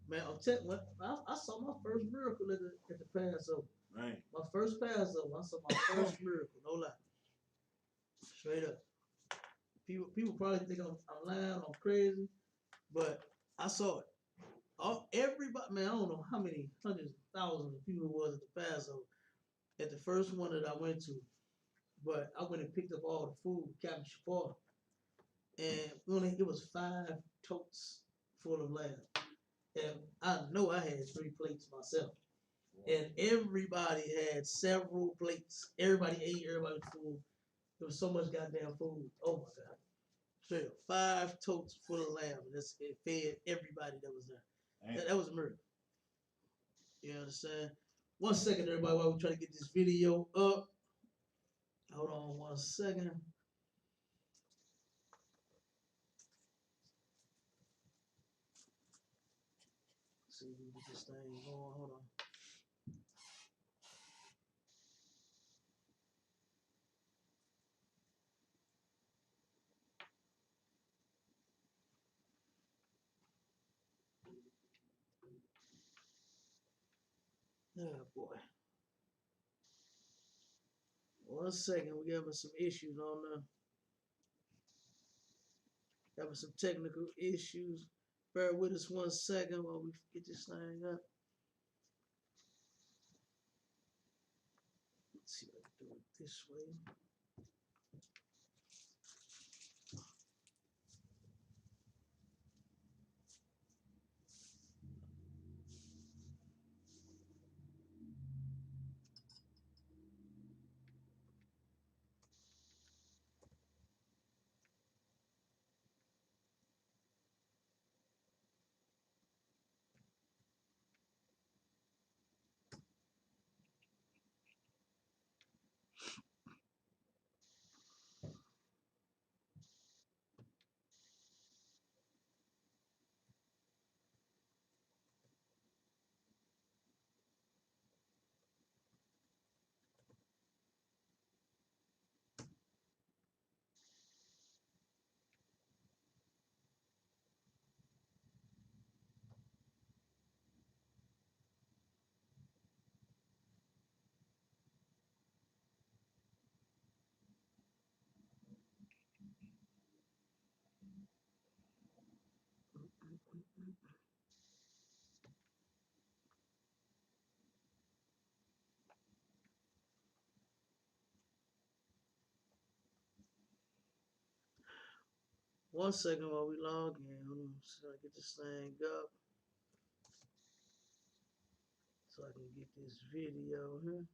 Man, I'm telling you, I saw my first miracle at the Passover. Man. My first Passover, I saw my first miracle, no lie. Straight up. People probably think I'm lying, I'm crazy, but I saw it. Everybody, man, I don't know how many hundreds of thousands of people it was at the Passover at the first one that I went to, but I went and picked up all the food, Captain Shafar, and it was 5 totes full of lamb. And I know I had 3 plates myself. And everybody had several plates. Everybody ate, everybody was full. There was so much goddamn food. Oh my God. Straight up. 5 totes full of lamb. And it fed everybody that was there. That was a miracle. You understand? 1 second, everybody, while we try to get this video up. Hold on 1 second. See if we get this thing going. Hold on. Oh boy. 1 second, we having some issues on having some technical issues. Bear with us 1 second while we get this thing up. Let's see if I can do it this way. 1 second while we log in. Hold on, so I get this thing up. So I can get this video here.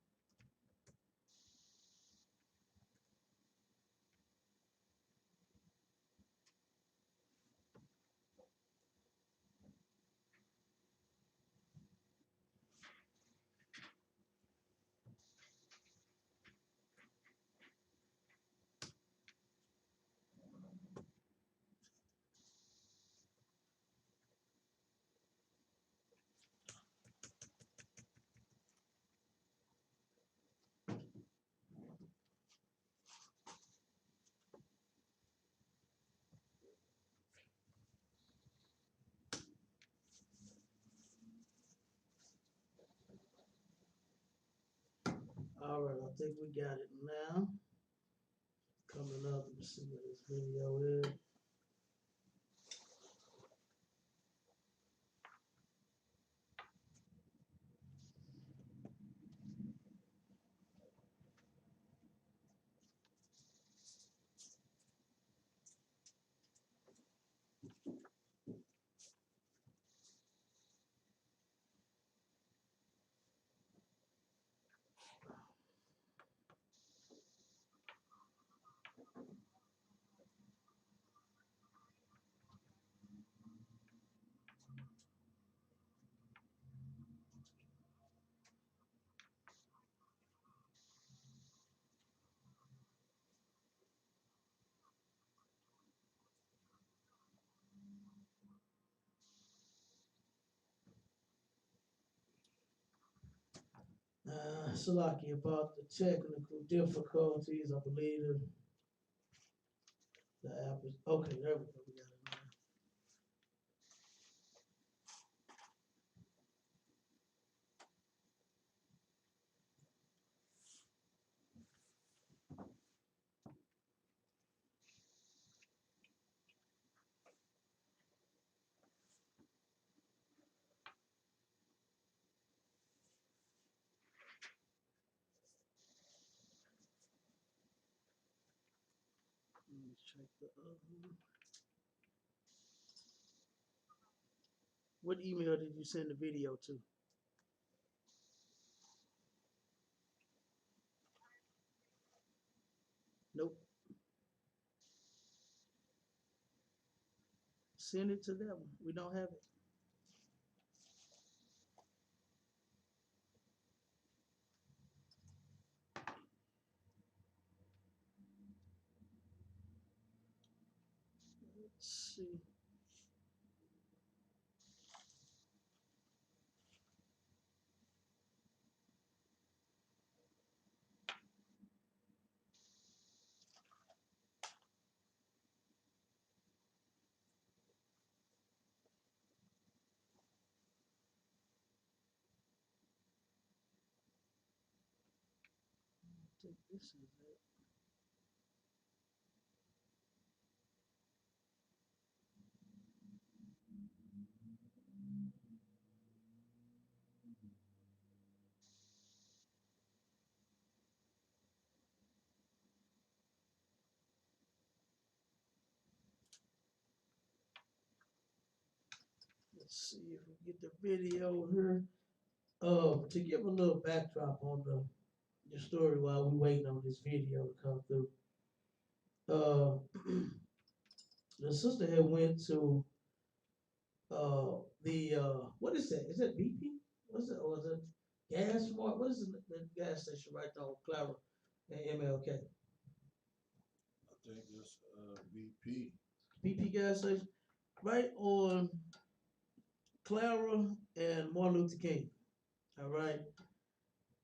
All right, I think we got it now. Coming up, let's see what this video is. Salaki, about the technical difficulties, I believe the app is okay. There we go. We got it now. Let me check the other one. What email did you send the video to? Nope. Send it to that one. We don't have it. Let's see. I think this is it. Let's see if we get the video here. To give a little backdrop on the story while we waiting on this video to come through. Uh, the sister had went to the what is that? Is that BP? What is it? Or is it Gas Mart? What is the gas station right there on Clara and MLK? I think it's BP. BP gas station, right on Clara and Martin Luther King. All right.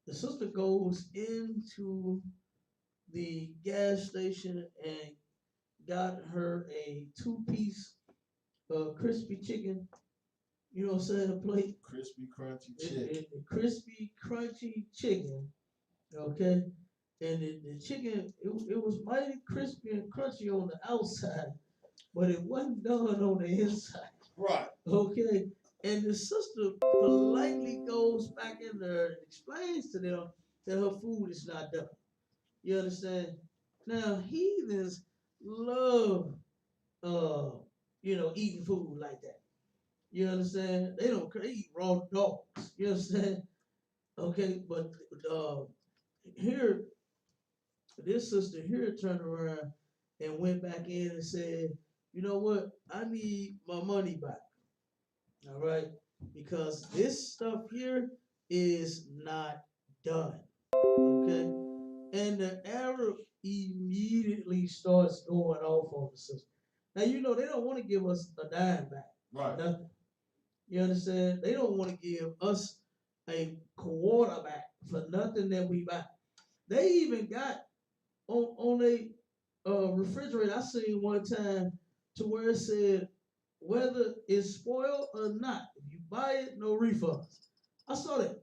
The sister goes into the gas station and got her a 2-piece crispy chicken. You know what I'm saying? A plate. Crispy, crunchy chicken. Crispy, crunchy chicken. Okay. And the chicken, it was mighty crispy and crunchy on the outside, but it wasn't done on the inside. Right. Okay. And the sister politely goes back in there and explains to them that her food is not done. You understand? Now heathens love eating food like that. You understand? They don't care. They eat raw dogs. You understand? Okay, but uh here this sister here turned around and went back in and said, you know what? I need my money back. All right. Because this stuff here is not done. Okay. And the Arab immediately starts going off on the sister. Now you know they don't want to give us a dime back. Right. Nothing. You understand? They don't want to give us a quarter back for nothing that we buy. They even got on a refrigerator. I seen one time to where it said whether it's spoiled or not. If you buy it, no refunds. I saw that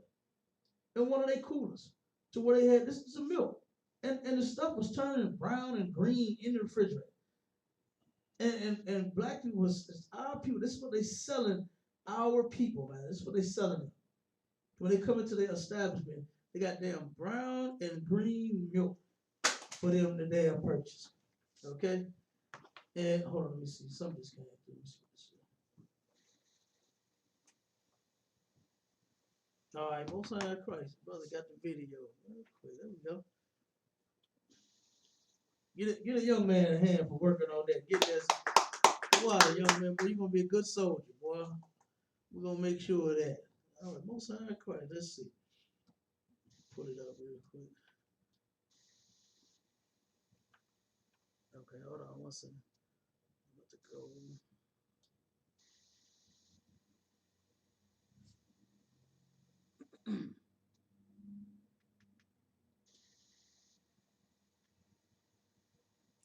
in one of their coolers to where they had this is a milk. And the stuff was turning brown and green in the refrigerator. And black people was our people. This is what they selling our people, man. This is what they selling them. When they come into their establishment, they got damn brown and green milk for them to damn purchase. Okay? And hold on, let me see. Something just came through. Let me see what this is. All right, Most High Christ. Brother got the video. Okay, there we go. Get a young man a hand for working on that. Get this. Wow, young man, boy, you're gonna be a good soldier, boy. We're gonna make sure of that. All right, Most High Christ. Let's see. Pull it up real quick. Okay, hold on one second. I'm about to go.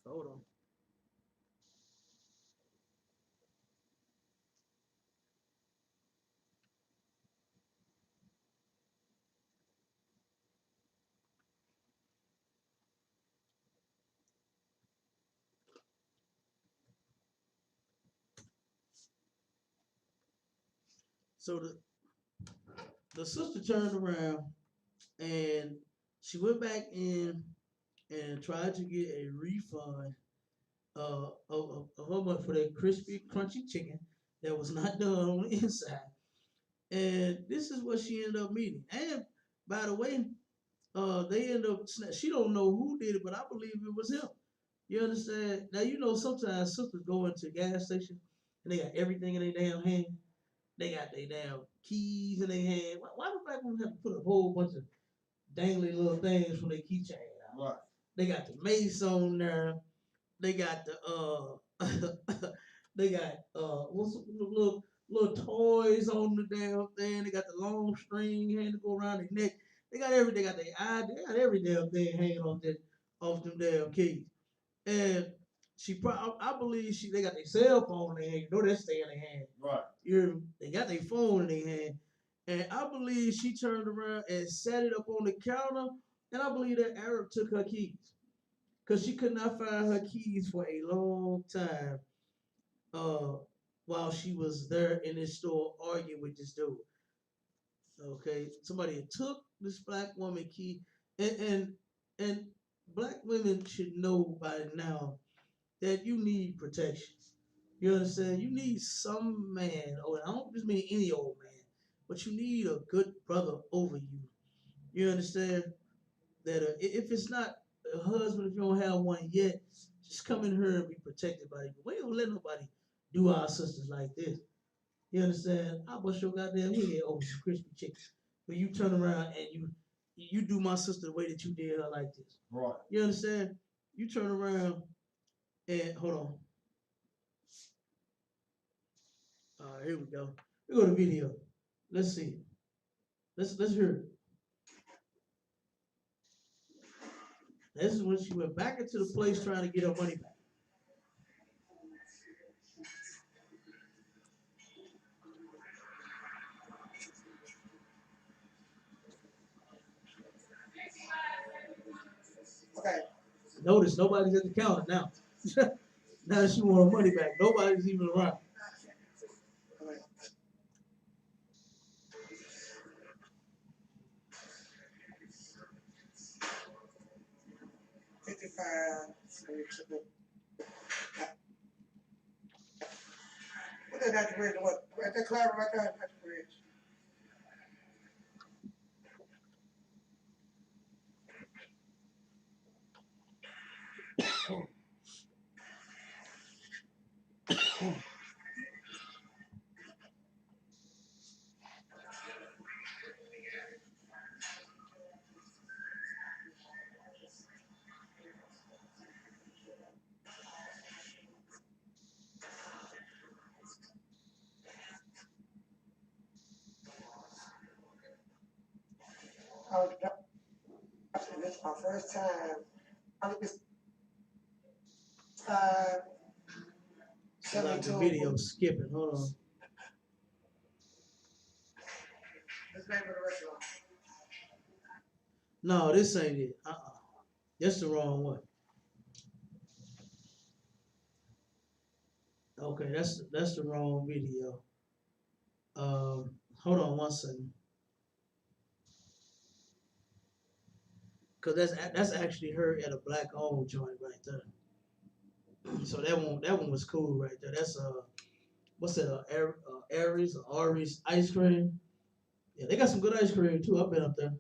Hold on. So the sister turned around and she went back in and tried to get a refund of how much for that crispy, crunchy chicken that was not done on the inside. And this is what she ended up meeting. And by the way, they end up she don't know who did it, but I believe it was him. You understand? Now you know sometimes sisters go into a gas station and they got everything in their damn hand. They got their damn keys in their hand. Why do black women have to put a whole bunch of dangly little things from their keychain out? Right. They got the mace on there. They got the they got what's the little toys on the damn thing. They got the long string hanging to go around their neck. They got everything. They got their eye. They got every damn thing hanging off them damn keys. And I believe they got their cell phone in their hand. You know they stay in their hand. Right. They got their phone in their hand. And I believe she turned around and set it up on the counter. And I believe that Arab took her keys. Because she could not find her keys for a long time uh, while she was there in this store arguing with this dude. Okay, somebody had took this black woman key, and black women should know by now that you need protection. You understand? You need some man, or I don't just mean any old man, but you need a good brother over you. You understand that if it's not a husband, if you don't have one yet, just come in here and be protected by you. We don't let nobody do our sisters like this. You understand? I bust your goddamn head over some crispy chicken. But you turn around and you do my sister the way that you did her like this. Right. You understand? You turn around and hold on. All right, here we go. We go to video. Let's see. Let's hear it. This is when she went back into the place trying to get her money back. Okay. Notice nobody's at the counter now. Now that she want her money back, nobody's even around. What they got the bridge? What? Right there, Clyde, right there, got the bridge. I was driving. This is my first time. I think it's 5, Sound like the 72. video skipping. Hold on. This name of the restaurant. No, this ain't it. That's the wrong one. Okay, that's the wrong video. Hold on one second. Cause that's actually her at a black owned joint right there. So that one was cool right there. That's what's that? Aries or Aries ice cream. Yeah, they got some good ice cream too. I've been up there.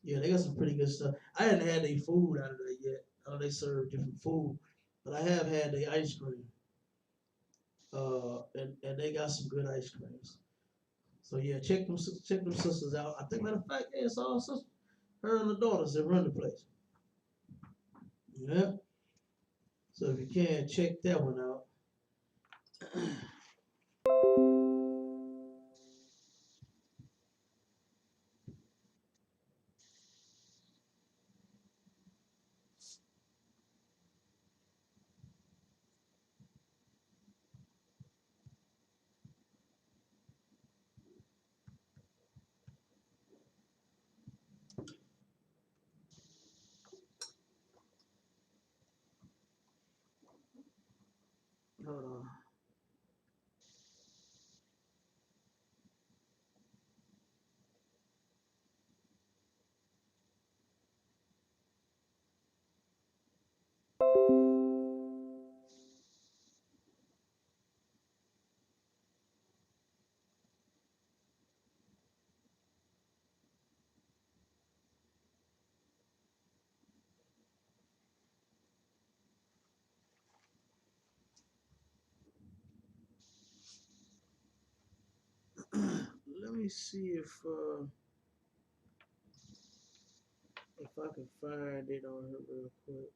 Yeah, they got some pretty good stuff. I hadn't had any food out of there yet. I know they serve different food, but I have had the ice cream. And they got some good ice creams. So yeah, check them sisters out. I think matter of fact, yeah, it's all sisters. Her and the daughters that run the place. Yeah. So if you can check that one out. Hold on. Let me see if I can find it on her real quick.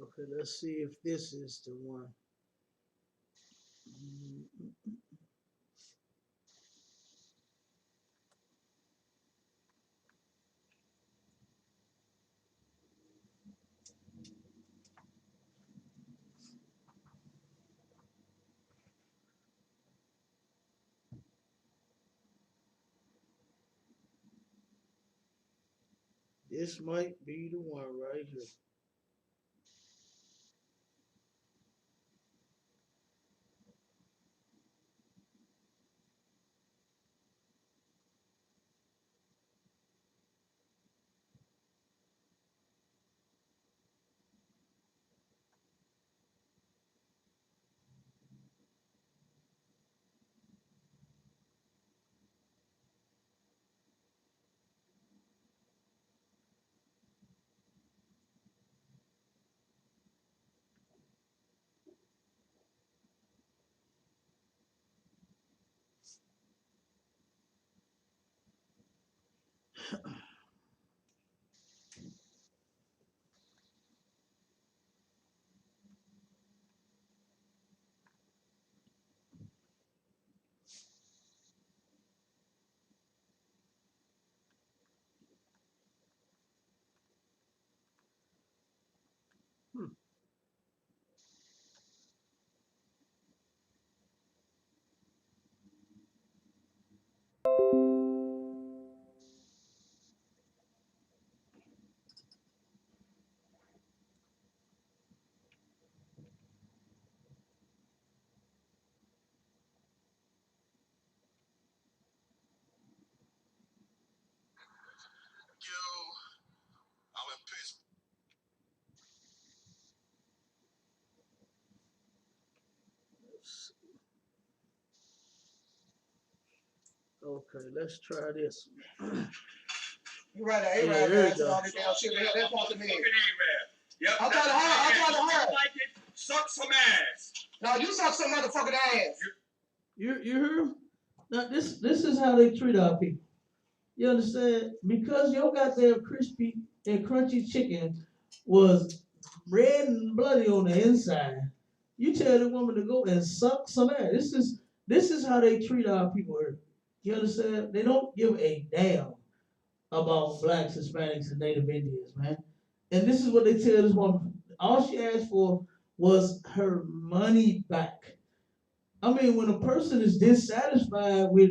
Okay, let's see if this is the one. This might be the one right here. Hmm. Okay, let's try this. You right, the Yeah, A-Rab there you guy, go. all this damn shit. That's supposed to mean. Yep. I'm trying to hurt. Like it, suck some ass. No, you suck some motherfucking ass. You hear him? Now this is how they treat our people. You understand? Because your goddamn crispy and crunchy chicken was red and bloody on the inside, you tell the woman to go and suck some ass. This is how they treat our people here. You understand? They don't give a damn about blacks, Hispanics, and Native Indians, man. And this is what they tell this woman. All she asked for was her money back. I mean, when a person is dissatisfied with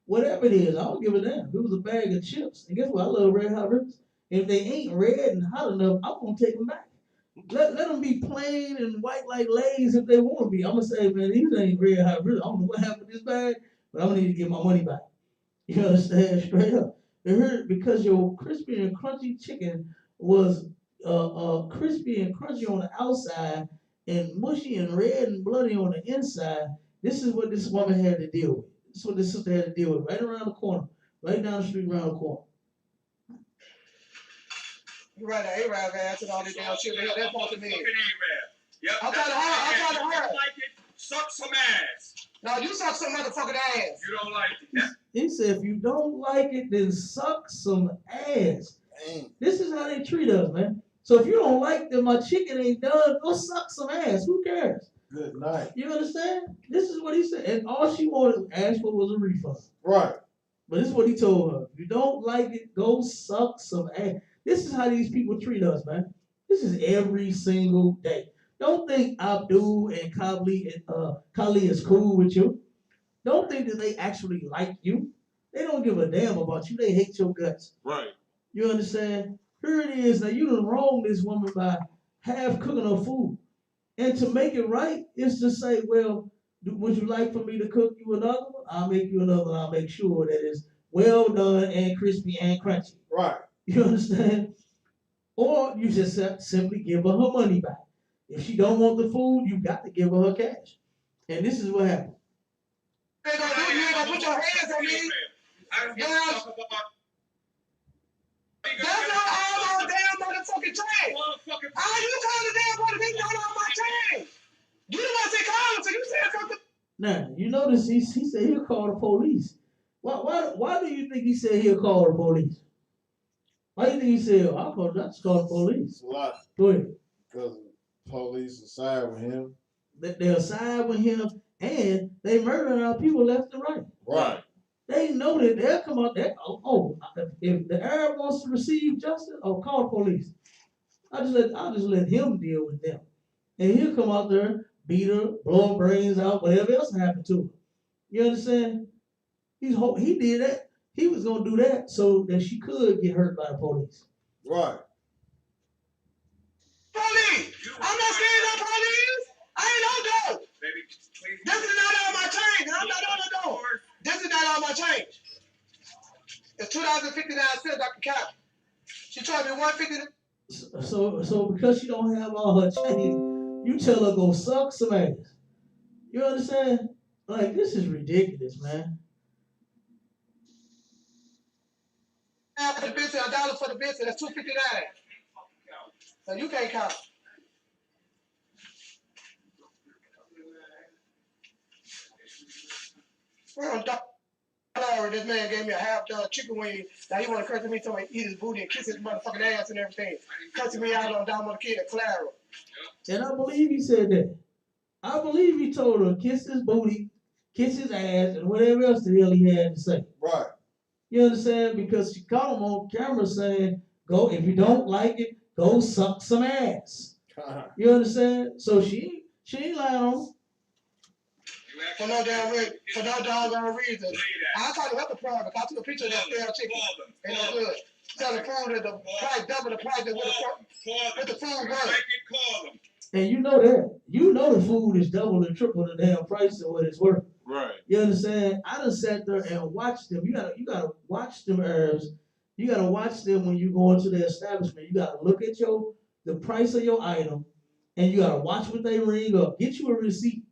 whatever it is, I don't give a damn. If it was a bag of chips, and guess what? I love Red Hot Rips. If they ain't red and hot enough, I'm gonna take them back. Let them be plain and white like Lay's if they want to be. I'm gonna say, man, these ain't Red Hot Rips. I don't know what happened to this bag, but I'm gonna need to get my money back. You understand? Straight up. They heard because your crispy and crunchy chicken was crispy and crunchy on the outside and mushy and red and bloody on the inside. This is what this woman had to deal with. This is what this sister had to deal with right around the corner, right down the street around the corner. You right, the A-Rab guy, all this damn shit. That's supposed to mean. Yep. I'm trying to hurt. Like it, suck some ass. No, you suck some motherfucking ass. You don't like it. He said, if you don't like it, then suck some ass. Dang. This is how they treat us, man. So if you don't like that my chicken ain't done, go suck some ass. Who cares? Good night. You understand? This is what he said. And all she wanted to ask for was a refund. Right. But this is what he told her. If you don't like it, go suck some ass. This is how these people treat us, man. This is every single day. Don't think Abdul and Kali is cool with you. Don't think that they actually like you. They don't give a damn about you. They hate your guts. Right. You understand? Here it is. Now you done wronged this woman by half cooking her food. And to make it right is to say, well, would you like for me to cook you another one? I'll make you another one. I'll make sure that it's well done and crispy and crunchy. Right. You understand? Or you just simply give her her money back. If she don't want the food, you got to give her her cash. And this is what happened. You ain't gonna put your hands on me. That's not all my damn motherfucking trash. How you call the damn water? They not all my trash. You the one say call him, so you said something. Now, you notice he said he'll call the police. Why do you think he said he'll call the police? Why do you think he said, I'll just call the police? It's a lot. Go ahead. Because police are side with him. They'll side with him, and they murdering our people left and right. Right. They know that they'll come out there. If the Arab wants to receive justice, call the police. I'll just let him deal with them. And he'll come out there, beat her, blow her brains out, whatever else happened to her. You understand? He did that. He was gonna do that so that she could get hurt by the police. Right. Police! I'm not scared of police! I ain't no dog! This is not all my change, and I'm not on the door. This is not all my change. It's 2,059 cents I can count. She charged me 150. So because she don't have all her change, you tell her go suck some ass. You understand? Like, this is ridiculous, man. For the biscuit, $1 for the biscuit, that's $2.59. So you can't count. This man gave me a half-done chicken wing. Now he want to curse me, so I eat his booty and kiss his motherfucking ass and everything. Cussing me out on down with the kid at Clara. And I believe he said that. I believe he told her kiss his booty, kiss his ass, and whatever else the hell he had to say. Right. You understand? Because she caught him on camera saying, go, if you don't like it, go suck some ass. You understand? So she ain't lying on him. For no damn reason. For no doggone reason. I tried to help the problem. I took a picture of that stale chicken. Ain't no good. Tell the food that the price double the price that with the food worth. And you know that. You know the food is double and triple the damn price of what it's worth. Right. You understand? I done sat there and watched them. You gotta watch them herbs. You gotta watch them when you go into the establishment. You gotta look at the price of your item, and you gotta watch what they ring up. Get you a receipt.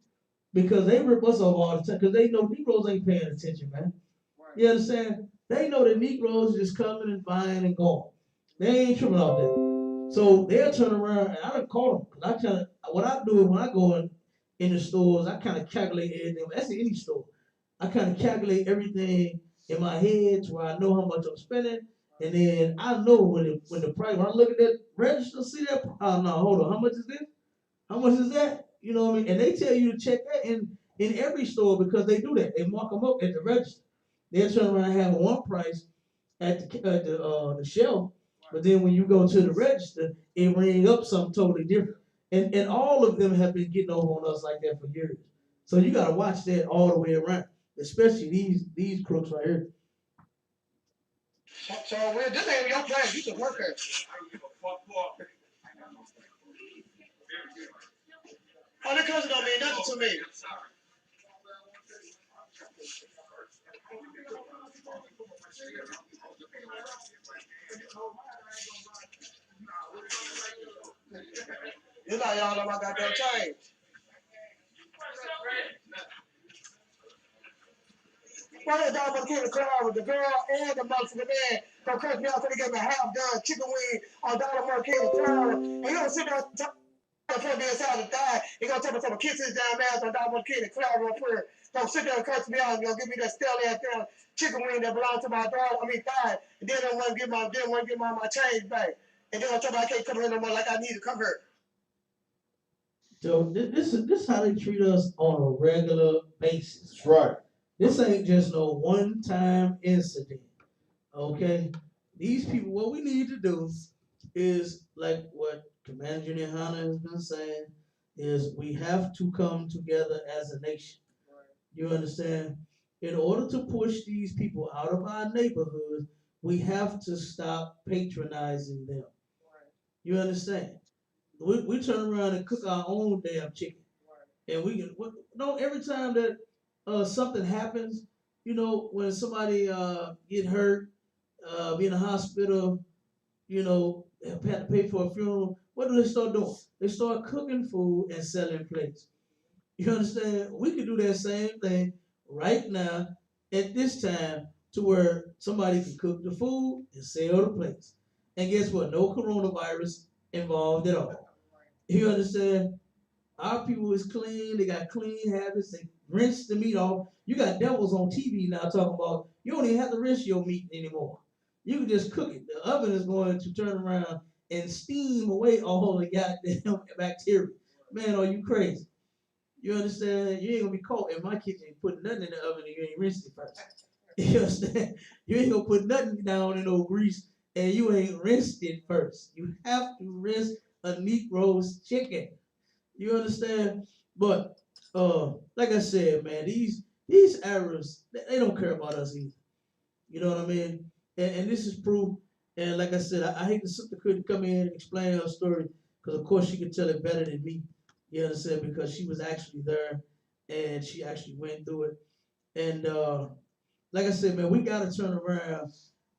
because they rip us off all the time because they know Negroes ain't paying attention, man. You understand? They know that Negroes just coming and buying and going. They ain't tripping off that. So they'll turn around and I done call them. I kind of what I do is when I go in the stores, I kind of calculate everything. That's in any store. I kind of calculate everything in my head to where I know how much I'm spending, and then I know when the price. When I look at that register, see that? Oh no, hold on. How much is this? How much is that? You know what I mean? And they tell you to check that in every store because they do that. They mark them up at the register. They'll turn around and have one price at the shelf, but then when you go to the register, it ring up something totally different. And all of them have been getting over on us like that for years. So you got to watch that all the way around, especially these crooks right here. So this ain't your plan. You should work here. All the cousin don't mean nothing to me. You like y'all know my goddamn change. Why is dog in the crowd with the girl and the mother the man? Don't curse me out till they get me half done chicken wing on Donald Marquez in the crowd. And you don't sit there and talk to me inside to die. He gonna tell me some kiss his damn ass on Donald Marquez in the crowd real quick. Don't sit there and curse me out and gonna give me that stale ass damn chicken wing that belongs to my dog. Thigh. And then I want to get my change back. And then I tell me I can't come here no more like I need to come here. So this is how they treat us on a regular basis. That's right. This ain't just no one-time incident. Okay? These people, what we need to do is like what Commander Junior Hanna has been saying, is we have to come together as a nation. You understand? In order to push these people out of our neighborhood, we have to stop patronizing them. You understand? We turn around and cook our own damn chicken. And we can, every time that something happens, when somebody get hurt, be in a hospital, have to pay for a funeral, what do they start doing? They start cooking food and selling plates. You understand? We could do that same thing right now at this time to where somebody can cook the food and sell the plates. And guess what? No coronavirus involved at all. You understand? Our people is clean. They got clean habits. They rinse the meat off. You got devils on TV now talking about you don't even have to rinse your meat anymore. You can just cook it. The oven is going to turn around and steam away all the goddamn bacteria. Man, are you crazy? You understand? You ain't gonna be caught in my kitchen putting nothing in the oven and you ain't rinsed it first. You understand? You ain't gonna put nothing down in no grease and you ain't rinsed it first. You have to rinse a Negro's chicken. You understand? But like I said, man, these Arabs, they don't care about us either. You know what I mean? And this is proof. And like I said, I hate the sister couldn't come in and explain her story because of course she could tell it better than me. You understand? Because she was actually there and she actually went through it. And like I said, man, we gotta turn around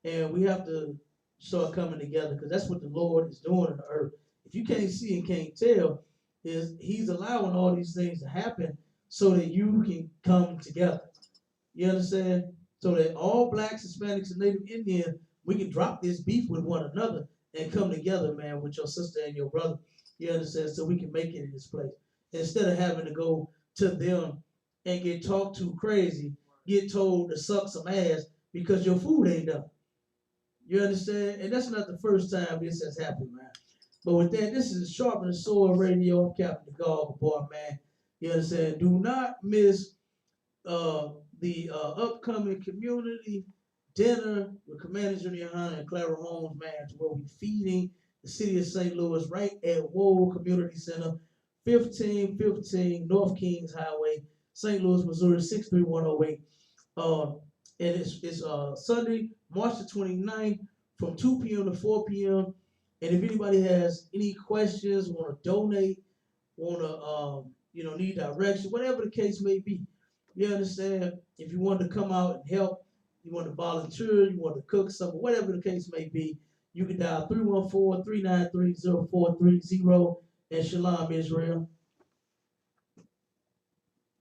and we have to start coming together because that's what the Lord is doing on the earth. If you can't see and can't tell, He's allowing all these things to happen so that you can come together. You understand? So that all blacks, Hispanics, and Native Indians, we can drop this beef with one another and come together, man, with your sister and your brother. You understand? So we can make it in this place. Instead of having to go to them and get talked to crazy, get told to suck some ass because your food ain't done. You understand? And that's not the first time this has happened, man. But with that, this is Sharpen the Sts-Radio. I'm Captain Dog, boy, man. You understand? Do not miss the upcoming community dinner with Commander Junior Hanna and Clara Holmes, man, to where we're feeding the city of St. Louis right at Woe Community Center, 1515 North Kings Highway, St. Louis, Missouri, 63108. And it's Sunday, March the 29th from 2 p.m. to 4 p.m. And if anybody has any questions, want to donate, want to need direction, whatever the case may be, you understand? If you want to come out and help, you want to volunteer, you want to cook something, whatever the case may be, you can dial 314-393-0430 and Shalom Israel.